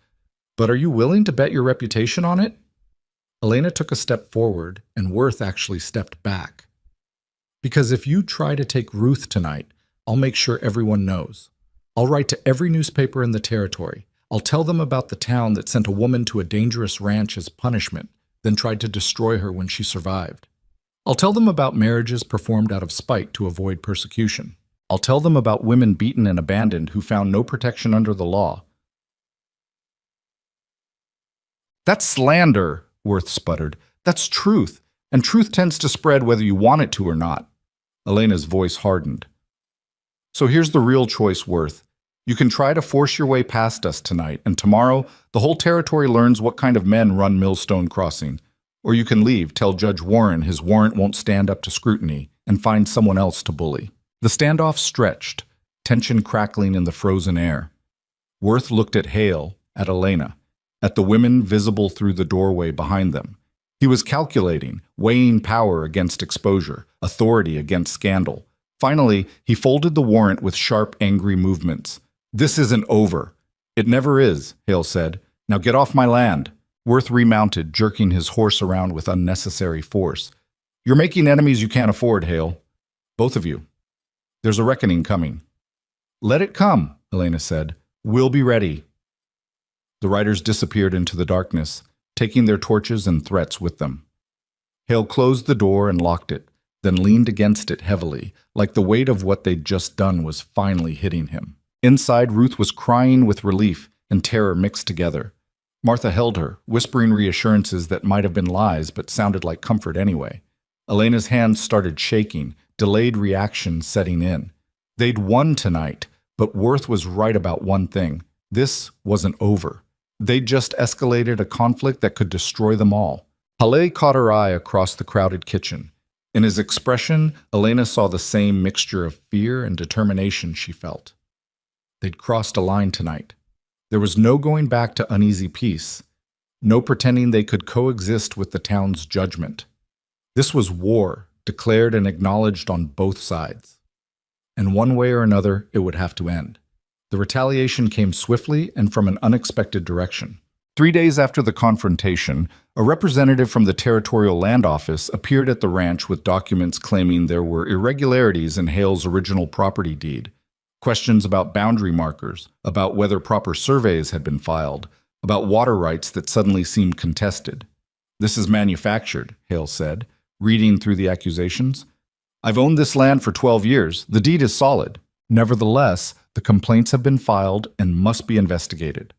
But are you willing to bet your reputation on it?" Elena took a step forward, and Worth actually stepped back. "Because if you try to take Ruth tonight, I'll make sure everyone knows. I'll write to every newspaper in the territory. I'll tell them about the town that sent a woman to a dangerous ranch as punishment, then tried to destroy her when she survived. I'll tell them about marriages performed out of spite to avoid persecution. I'll tell them about women beaten and abandoned who found no protection under the law." "That's slander," Worth sputtered. "That's truth, and truth tends to spread whether you want it to or not." Elena's voice hardened. "So here's the real choice, Worth. You can try to force your way past us tonight, and tomorrow the whole territory learns what kind of men run Millstone Crossing. Or you can leave, tell Judge Warren his warrant won't stand up to scrutiny, and find someone else to bully." The standoff stretched, tension crackling in the frozen air. Worth looked at Hale, at Elena, at the women visible through the doorway behind them. He was calculating, weighing power against exposure, authority against scandal. Finally, he folded the warrant with sharp, angry movements. "This isn't over." "It never is," Hale said. "Now get off my land." Worth remounted, jerking his horse around with unnecessary force. "You're making enemies you can't afford, Hale. Both of you. There's a reckoning coming." "Let it come," Elena said. "We'll be ready." The riders disappeared into the darkness, taking their torches and threats with them. Hale closed the door and locked it, then leaned against it heavily, like the weight of what they'd just done was finally hitting him. Inside, Ruth was crying with relief and terror mixed together. Martha held her, whispering reassurances that might have been lies but sounded like comfort anyway. Elena's hands started shaking, delayed reaction setting in. They'd won tonight, but Worth was right about one thing. This wasn't over. They'd just escalated a conflict that could destroy them all. Hale caught her eye across the crowded kitchen. In his expression, Elena saw the same mixture of fear and determination she felt. They'd crossed a line tonight. There was no going back to uneasy peace, no pretending they could coexist with the town's judgment. This was war, declared and acknowledged on both sides. And one way or another, it would have to end. The retaliation came swiftly and from an unexpected direction. 3 days after the confrontation, a representative from the Territorial Land Office appeared at the ranch with documents claiming there were irregularities in Hale's original property deed. Questions about boundary markers, about whether proper surveys had been filed, about water rights that suddenly seemed contested. "This is manufactured," Hale said, reading through the accusations. "I've owned this land for 12 years. The deed is solid. Nevertheless, the complaints have been filed and must be investigated."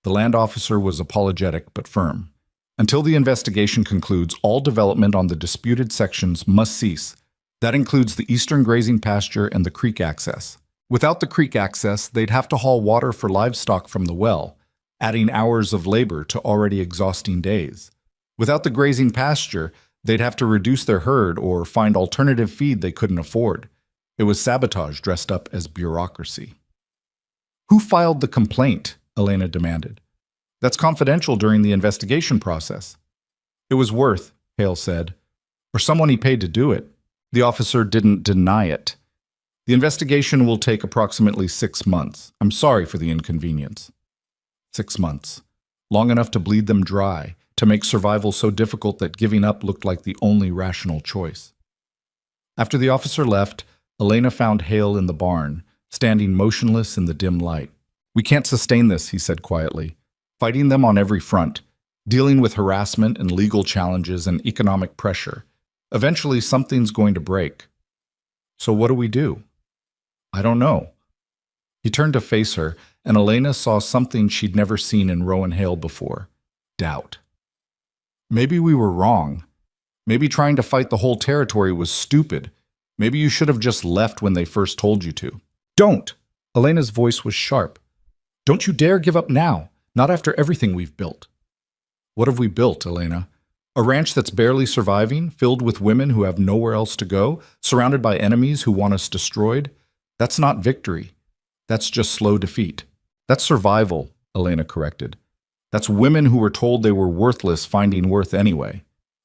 The land officer was apologetic but firm. "Until the investigation concludes, all development on the disputed sections must cease. That includes the eastern grazing pasture and the creek access. Without the creek access, they'd have to haul water for livestock from the well, adding hours of labor to already exhausting days. Without the grazing pasture, they'd have to reduce their herd or find alternative feed they couldn't afford. It was sabotage dressed up as bureaucracy." "Who filed the complaint?" Elena demanded. "That's confidential during the investigation process." "It was Worth," Hale said, "or someone he paid to do it." The officer didn't deny it. "The investigation will take approximately 6 months. I'm sorry for the inconvenience." 6 months. Long enough to bleed them dry, to make survival so difficult that giving up looked like the only rational choice. After the officer left, Elena found Hale in the barn, standing motionless in the dim light. "We can't sustain this," he said quietly. "Fighting them on every front, dealing with harassment and legal challenges and economic pressure. Eventually, something's going to break." "So what do we do?" "I don't know." He turned to face her, and Elena saw something she'd never seen in Rowan Hale before: doubt. "Maybe we were wrong. Maybe trying to fight the whole territory was stupid. Maybe you should have just left when they first told you to." "Don't!" Elena's voice was sharp. "Don't you dare give up now, not after everything we've built." "What have we built, Elena? A ranch that's barely surviving, filled with women who have nowhere else to go, surrounded by enemies who want us destroyed? That's not victory. That's just slow defeat." "That's survival," Elena corrected. "That's women who were told they were worthless finding worth anyway.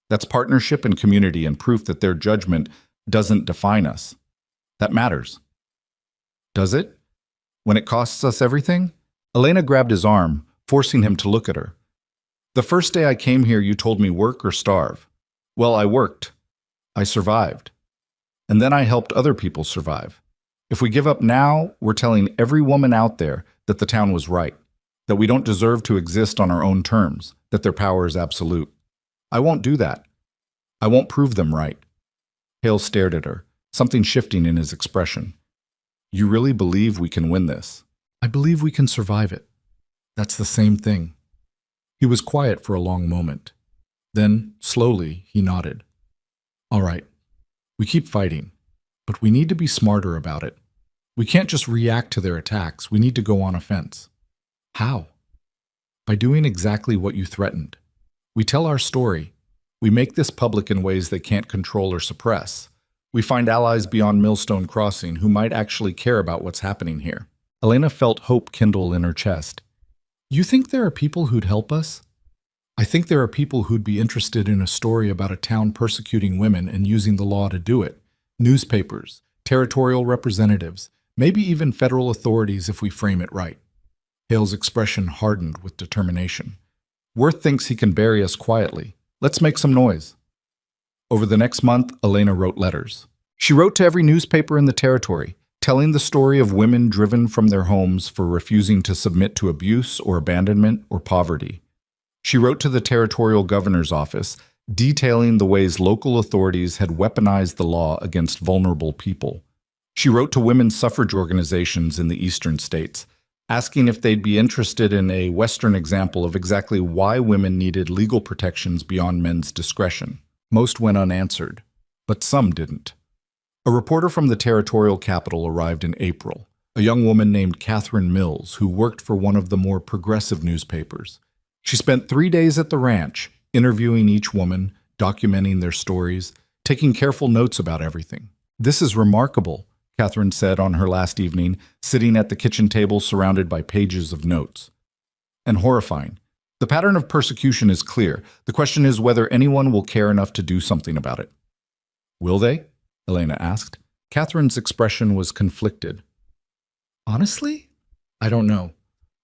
That's partnership and community and proof that their judgment doesn't define us. That matters." "Does it? When it costs us everything?" Elena grabbed his arm, forcing him to look at her. "The first day I came here, you told me work or starve. Well, I worked. I survived. And then I helped other people survive. If we give up now, we're telling every woman out there that the town was right, that we don't deserve to exist on our own terms, that their power is absolute. I won't do that. I won't prove them right." Hale stared at her, something shifting in his expression. "You really believe we can win this?" "I believe we can survive it. That's the same thing." He was quiet for a long moment. Then, slowly, he nodded. "All right. We keep fighting, but we need to be smarter about it. We can't just react to their attacks. We need to go on offense." "How?" "By doing exactly what you threatened. We tell our story. We make this public in ways they can't control or suppress. We find allies beyond Millstone Crossing who might actually care about what's happening here." Elena felt hope kindle in her chest. "You think there are people who'd help us?" "I think there are people who'd be interested in a story about a town persecuting women and using the law to do it. Newspapers, territorial representatives, maybe even federal authorities if we frame it right." Hale's expression hardened with determination. "Worth thinks he can bury us quietly. Let's make some noise." Over the next month, Elena wrote letters. She wrote to every newspaper in the territory, telling the story of women driven from their homes for refusing to submit to abuse or abandonment or poverty. She wrote to the territorial governor's office, detailing the ways local authorities had weaponized the law against vulnerable people. She wrote to women's suffrage organizations in the eastern states, asking if they'd be interested in a Western example of exactly why women needed legal protections beyond men's discretion. Most went unanswered, but some didn't. A reporter from the territorial capital arrived in April, a young woman named Catherine Mills, who worked for one of the more progressive newspapers. She spent 3 days at the ranch, interviewing each woman, documenting their stories, taking careful notes about everything. "This is remarkable," Catherine said on her last evening, sitting at the kitchen table surrounded by pages of notes. "And horrifying. The pattern of persecution is clear. The question is whether anyone will care enough to do something about it." "Will they?" Elena asked. Catherine's expression was conflicted. "Honestly, I don't know.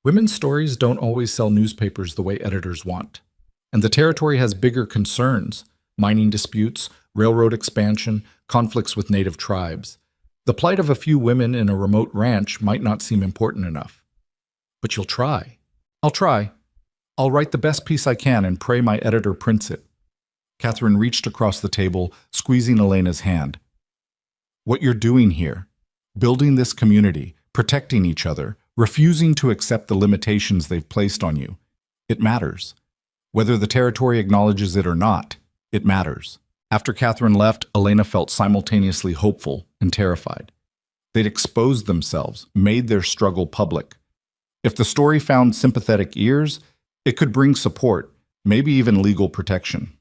Women's stories don't always sell newspapers the way editors want. And the territory has bigger concerns: mining disputes, railroad expansion, conflicts with native tribes. The plight of a few women in a remote ranch might not seem important enough. But you'll try. I'll try. I'll write the best piece I can and pray my editor prints it. Catherine reached across the table, squeezing Elena's hand. What you're doing here, building this community, protecting each other, refusing to accept the limitations they've placed on you, it matters. Whether the territory acknowledges it or not, it matters. After Catherine left, Elena felt simultaneously hopeful and terrified. They'd exposed themselves, made their struggle public. If the story found sympathetic ears, it could bring support, maybe even legal protection.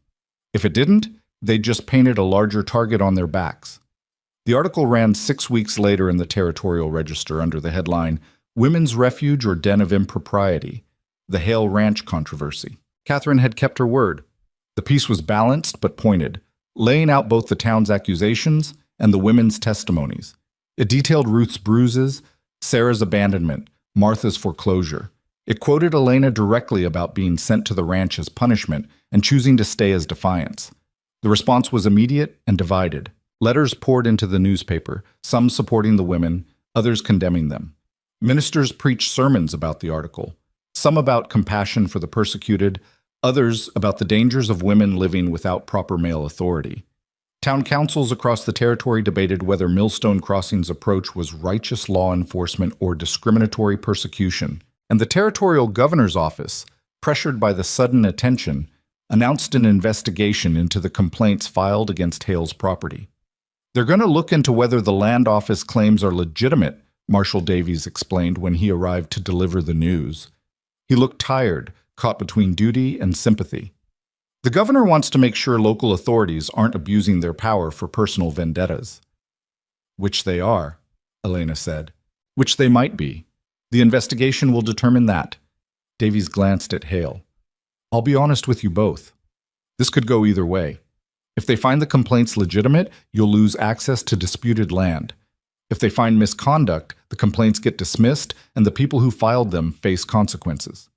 If it didn't, they'd just painted a larger target on their backs. The article ran 6 weeks later in the Territorial Register under the headline, "Women's Refuge or Den of Impropriety: The Hale Ranch Controversy." Catherine had kept her word. The piece was balanced but pointed, laying out both the town's accusations and the women's testimonies. It detailed Ruth's bruises, Sarah's abandonment, Martha's foreclosure. It quoted Elena directly about being sent to the ranch as punishment and choosing to stay as defiance. The response was immediate and divided. Letters poured into the newspaper, some supporting the women, others condemning them. Ministers preached sermons about the article, some about compassion for the persecuted, others about the dangers of women living without proper male authority. Town councils across the territory debated whether Millstone Crossing's approach was righteous law enforcement or discriminatory persecution, and the territorial governor's office, pressured by the sudden attention, announced an investigation into the complaints filed against Hale's property. "They're going to look into whether the land office claims are legitimate," Marshal Davies explained when he arrived to deliver the news. He looked tired, caught between duty and sympathy. "The governor wants to make sure local authorities aren't abusing their power for personal vendettas." "Which they are," Elena said. "Which they might be. The investigation will determine that." Davies glanced at Hale. "I'll be honest with you both. This could go either way. If they find the complaints legitimate, you'll lose access to disputed land. If they find misconduct, the complaints get dismissed and the people who filed them face consequences."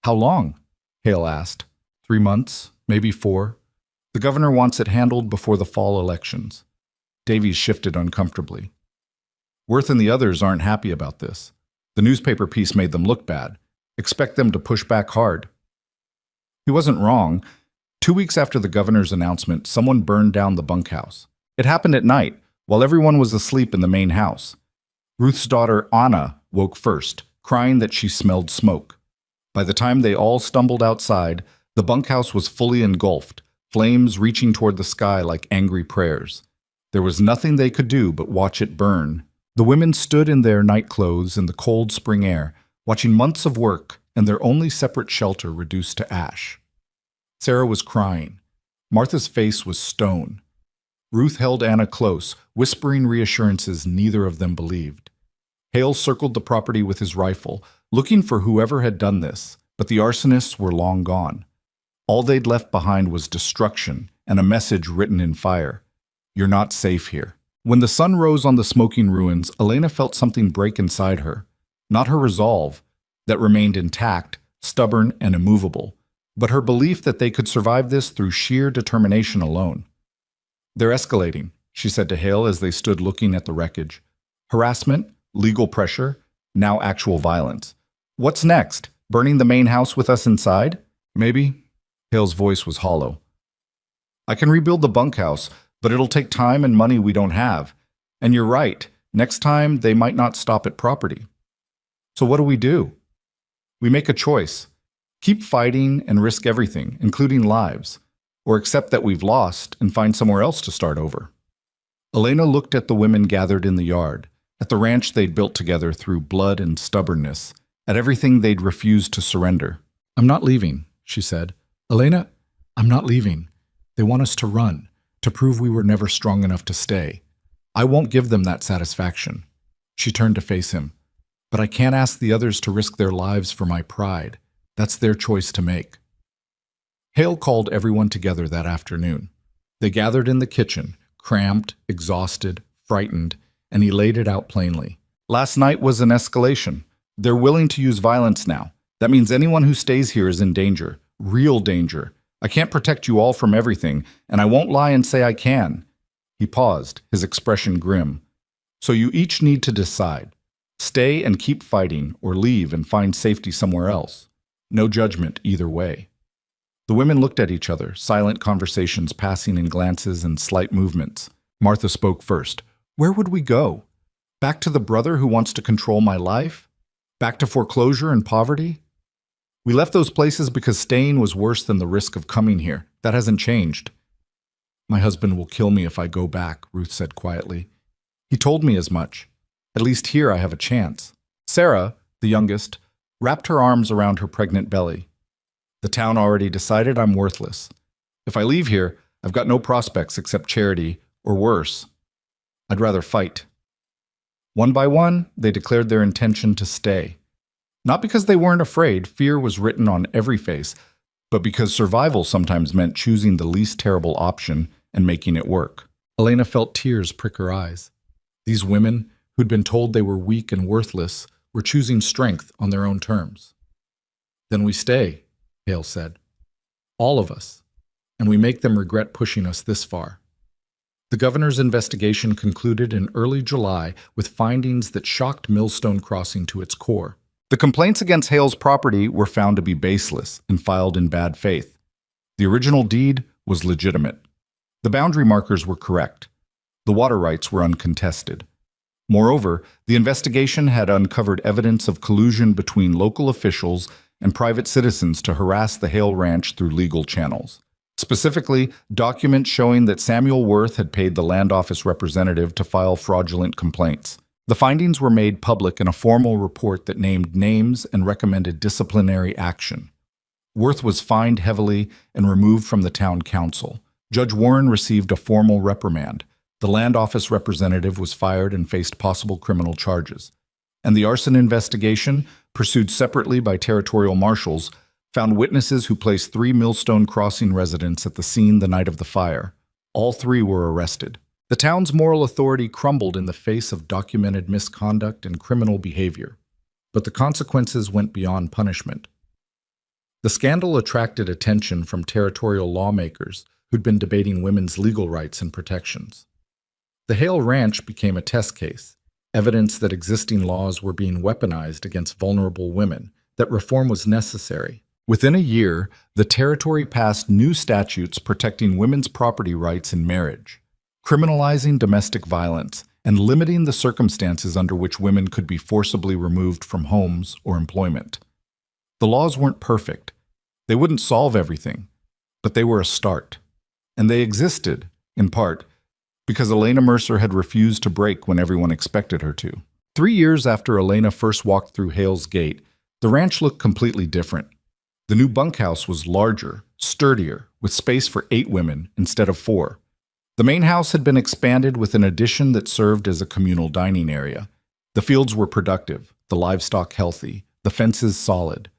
"How long?" Hale asked. 3 months, maybe 4. The governor wants it handled before the fall elections. Davies shifted uncomfortably. "Worth and the others aren't happy about this. The newspaper piece made them look bad. Expect them to push back hard." He wasn't wrong. 2 weeks after the governor's announcement, someone burned down the bunkhouse. It happened at night, while everyone was asleep in the main house. Ruth's daughter, Anna, woke first, crying that she smelled smoke. By the time they all stumbled outside, the bunkhouse was fully engulfed, flames reaching toward the sky like angry prayers. There was nothing they could do but watch it burn. The women stood in their nightclothes in the cold spring air, watching months of work and their only separate shelter reduced to ash. Sarah was crying. Martha's face was stone. Ruth held Anna close, whispering reassurances neither of them believed. Hale circled the property with his rifle, looking for whoever had done this, but the arsonists were long gone. All they'd left behind was destruction and a message written in fire. "You're not safe here." When the sun rose on the smoking ruins, Elena felt something break inside her. Not her resolve, that remained intact, stubborn and immovable, but her belief that they could survive this through sheer determination alone. "They're escalating," she said to Hale as they stood looking at the wreckage. "Harassment, legal pressure, now actual violence. What's next? Burning the main house with us inside? Maybe?" Hale's voice was hollow. "I can rebuild the bunkhouse, but it'll take time and money we don't have. And you're right, next time they might not stop at property. So what do? We make a choice. Keep fighting and risk everything, including lives, or accept that we've lost and find somewhere else to start over." Elena looked at the women gathered in the yard, at the ranch they'd built together through blood and stubbornness, at everything they'd refused to surrender. "I'm not leaving," she said. "Elena, I'm not leaving. They want us to run, to prove we were never strong enough to stay. I won't give them that satisfaction." She turned to face him. "But I can't ask the others to risk their lives for my pride. That's their choice to make." Hale called everyone together that afternoon. They gathered in the kitchen, cramped, exhausted, frightened, and he laid it out plainly. "Last night was an escalation. They're willing to use violence now. That means anyone who stays here is in danger. Real danger. I can't protect you all from everything, and I won't lie and say I can." He paused, his expression grim. "So you each need to decide. Stay and keep fighting, or leave and find safety somewhere else. No judgment either way." The women looked at each other, silent conversations passing in glances and slight movements. Martha spoke first. "Where would we go? Back to the brother who wants to control my life? Back to foreclosure and poverty? We left those places because staying was worse than the risk of coming here. That hasn't changed." "My husband will kill me if I go back," Ruth said quietly. "He told me as much. At least here I have a chance." Sarah, the youngest, wrapped her arms around her pregnant belly. "The town already decided I'm worthless. If I leave here, I've got no prospects except charity, or worse. I'd rather fight." One by one, they declared their intention to stay. Not because they weren't afraid, fear was written on every face, but because survival sometimes meant choosing the least terrible option and making it work. Elena felt tears prick her eyes. These women, who'd been told they were weak and worthless, were choosing strength on their own terms. "Then we stay," Hale said. "All of us. And we make them regret pushing us this far." The governor's investigation concluded in early July with findings that shocked Millstone Crossing to its core. The complaints against Hale's property were found to be baseless and filed in bad faith. The original deed was legitimate. The boundary markers were correct. The water rights were uncontested. Moreover, the investigation had uncovered evidence of collusion between local officials and private citizens to harass the Hale Ranch through legal channels. Specifically, documents showing that Samuel Worth had paid the land office representative to file fraudulent complaints. The findings were made public in a formal report that named names and recommended disciplinary action. Worth was fined heavily and removed from the town council. Judge Warren received a formal reprimand. The land office representative was fired and faced possible criminal charges. And the arson investigation, pursued separately by territorial marshals, found witnesses who placed 3 Millstone Crossing residents at the scene the night of the fire. All 3 were arrested. The town's moral authority crumbled in the face of documented misconduct and criminal behavior. But the consequences went beyond punishment. The scandal attracted attention from territorial lawmakers who'd been debating women's legal rights and protections. The Hale Ranch became a test case, evidence that existing laws were being weaponized against vulnerable women, that reform was necessary. Within a year, the territory passed new statutes protecting women's property rights in marriage, criminalizing domestic violence, and limiting the circumstances under which women could be forcibly removed from homes or employment. The laws weren't perfect. They wouldn't solve everything, but they were a start. And they existed, in part, because Elena Mercer had refused to break when everyone expected her to. 3 years after Elena first walked through Hale's gate, the ranch looked completely different. The new bunkhouse was larger, sturdier, with space for 8 women instead of 4. The main house had been expanded with an addition that served as a communal dining area. The fields were productive, the livestock healthy, the fences solid.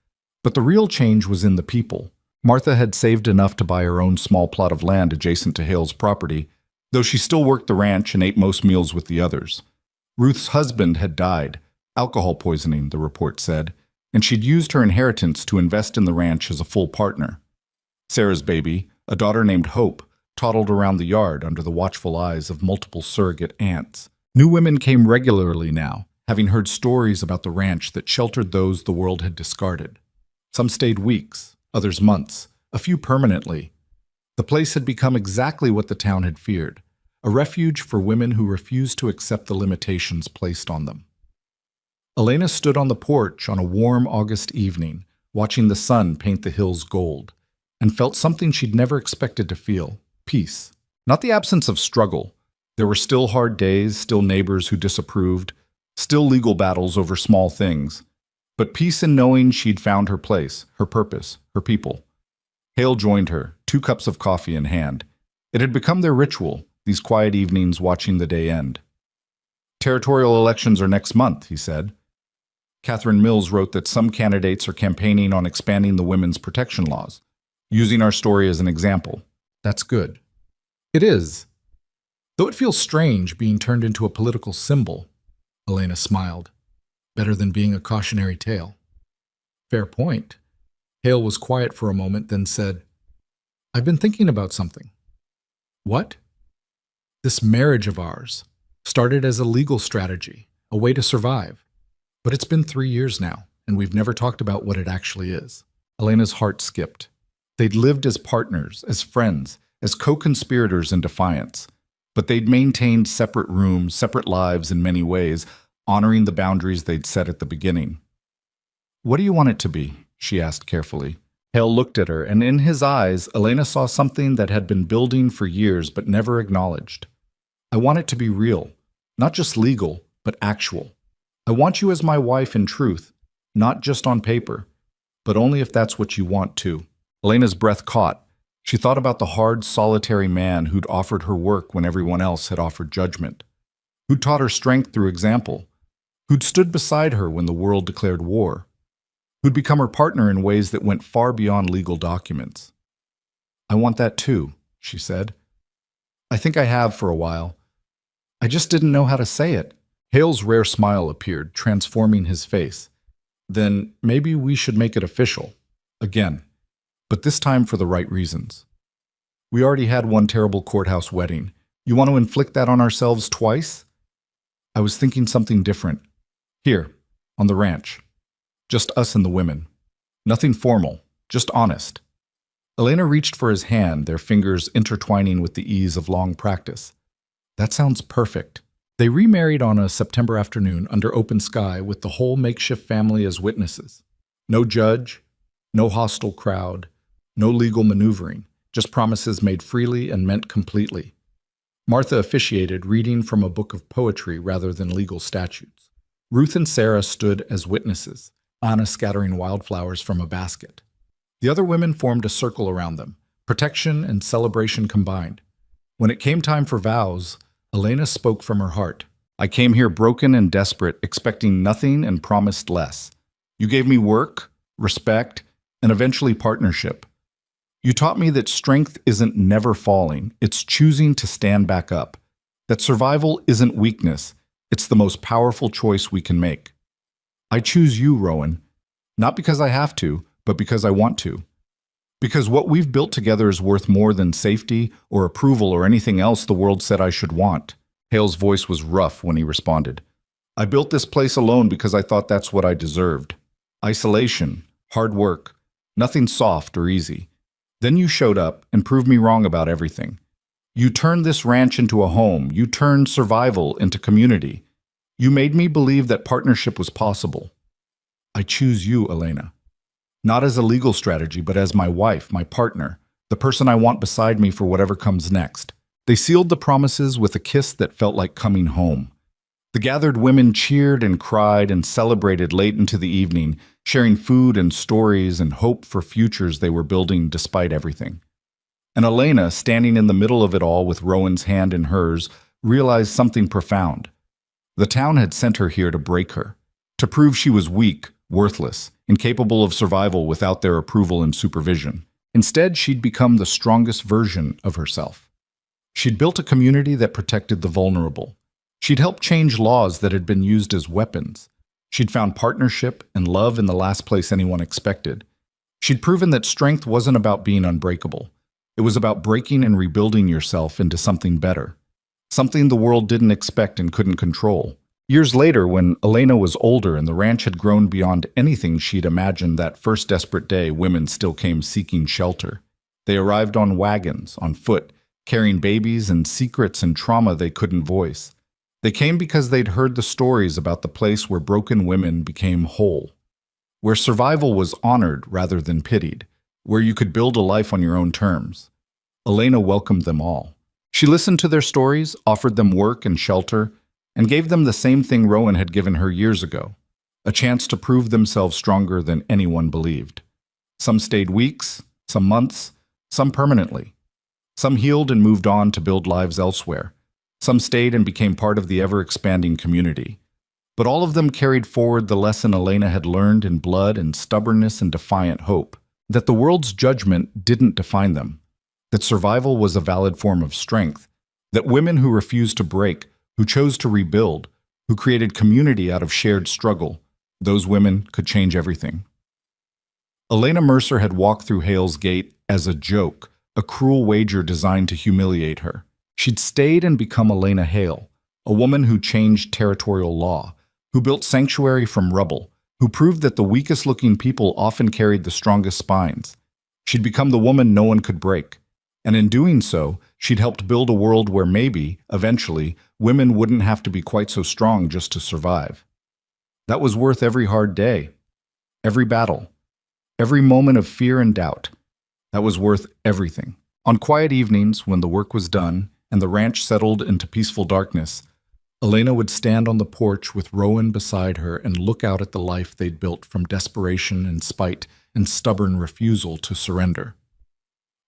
But the real change was in the people. Martha had saved enough to buy her own small plot of land adjacent to Hale's property, though she still worked the ranch and ate most meals with the others. Ruth's husband had died, alcohol poisoning, the report said, and she'd used her inheritance to invest in the ranch as a full partner. Sarah's baby, a daughter named Hope, toddled around the yard under the watchful eyes of multiple surrogate aunts. New women came regularly now, having heard stories about the ranch that sheltered those the world had discarded. Some stayed weeks, others months, a few permanently. The place had become exactly what the town had feared, a refuge for women who refused to accept the limitations placed on them. Elena stood on the porch on a warm August evening, watching the sun paint the hills gold, and felt something she'd never expected to feel: peace. Not the absence of struggle. There were still hard days, still neighbors who disapproved, still legal battles over small things, but peace in knowing she'd found her place, her purpose, her people. Hale joined her, 2 cups of coffee in hand. It had become their ritual, these quiet evenings watching the day end. "Territorial elections are next month," he said. Catherine Mills wrote that some candidates are campaigning on expanding the women's protection laws, using our story as an example. That's good. It is. Though it feels strange being turned into a political symbol, Elena smiled. better than being a cautionary tale. Fair point. Hale was quiet for a moment, then said, I've been thinking about something. What? This marriage of ours started as a legal strategy, a way to survive. But it's been 3 years now, and we've never talked about what it actually is. Elena's heart skipped. They'd lived as partners, as friends, as co-conspirators in defiance. But they'd maintained separate rooms, separate lives in many ways, honoring the boundaries they'd set at the beginning. What do you want it to be? She asked carefully. Hale looked at her, and in his eyes, Elena saw something that had been building for years but never acknowledged. I want it to be real, not just legal, but actual. I want you as my wife in truth, not just on paper, but only if that's what you want too. Elena's breath caught. She thought about the hard, solitary man who'd offered her work when everyone else had offered judgment, who'd taught her strength through example, who'd stood beside her when the world declared war, who'd become her partner in ways that went far beyond legal documents. I want that too, she said. I think I have for a while. I just didn't know how to say it. Hale's rare smile appeared, transforming his face. Then maybe we should make it official. Again. But this time for the right reasons. We already had one terrible courthouse wedding. You want to inflict that on ourselves twice? I was thinking something different. Here, on the ranch. Just us and the women. Nothing formal, just honest. Elena reached for his hand, their fingers intertwining with the ease of long practice. That sounds perfect. They remarried on a September afternoon under open sky with the whole makeshift family as witnesses. No judge, no hostile crowd, no legal maneuvering, just promises made freely and meant completely. Martha officiated, reading from a book of poetry rather than legal statutes. Ruth and Sarah stood as witnesses, Anna scattering wildflowers from a basket. The other women formed a circle around them, protection and celebration combined. When it came time for vows, Elena spoke from her heart. I came here broken and desperate, expecting nothing and promised less. You gave me work, respect, and eventually partnership. You taught me that strength isn't never falling, it's choosing to stand back up. That survival isn't weakness, it's the most powerful choice we can make. I choose you, Rowan, not because I have to, but because I want to. Because what we've built together is worth more than safety or approval or anything else the world said I should want. Hale's voice was rough when he responded. I built this place alone because I thought that's what I deserved. Isolation, hard work, nothing soft or easy. Then you showed up and proved me wrong about everything. You turned this ranch into a home. You turned survival into community. You made me believe that partnership was possible. I choose you, Elena. Not as a legal strategy, but as my wife, my partner, the person I want beside me for whatever comes next. They sealed the promises with a kiss that felt like coming home. The gathered women cheered and cried and celebrated late into the evening, sharing food and stories and hope for futures they were building despite everything. And Elena, standing in the middle of it all with Rowan's hand in hers, realized something profound. The town had sent her here to break her, to prove she was weak, worthless, incapable of survival without their approval and supervision. Instead, she'd become the strongest version of herself. She'd built a community that protected the vulnerable. She'd helped change laws that had been used as weapons. She'd found partnership and love in the last place anyone expected. She'd proven that strength wasn't about being unbreakable. It was about breaking and rebuilding yourself into something better, something the world didn't expect and couldn't control. Years later, when Elena was older and the ranch had grown beyond anything she'd imagined, that first desperate day, women still came seeking shelter. They arrived on wagons, on foot, carrying babies and secrets and trauma they couldn't voice. They came because they'd heard the stories about the place where broken women became whole, where survival was honored rather than pitied, where you could build a life on your own terms. Elena welcomed them all. She listened to their stories, offered them work and shelter, and gave them the same thing Rowan had given her years ago, a chance to prove themselves stronger than anyone believed. Some stayed weeks, some months, some permanently. Some healed and moved on to build lives elsewhere. Some stayed and became part of the ever-expanding community. But all of them carried forward the lesson Elena had learned in blood and stubbornness and defiant hope, that the world's judgment didn't define them, that survival was a valid form of strength, that women who refused to break, who chose to rebuild, who created community out of shared struggle, Those women could change everything. Elena Mercer had walked through Hale's Gate as a joke, a cruel wager designed to humiliate her. She'd stayed and become Elena Hale, a woman who changed territorial law, who built sanctuary from rubble, who proved that the weakest-looking people often carried the strongest spines. She'd become the woman no one could break. And in doing so, she'd helped build a world where maybe, eventually, women wouldn't have to be quite so strong just to survive. That was worth every hard day, every battle, every moment of fear and doubt. That was worth everything. On quiet evenings, when the work was done and the ranch settled into peaceful darkness, Elena would stand on the porch with Rowan beside her and look out at the life they'd built from desperation and spite and stubborn refusal to surrender.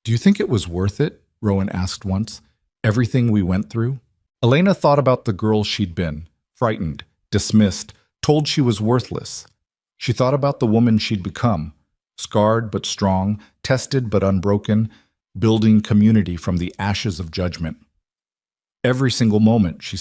"Do you think it was worth it?" Rowan asked once. "Everything we went through?" Elena thought about the girl she'd been, frightened, dismissed, told she was worthless. She thought about the woman she'd become, scarred but strong, tested but unbroken, building community from the ashes of judgment. "Every single moment," she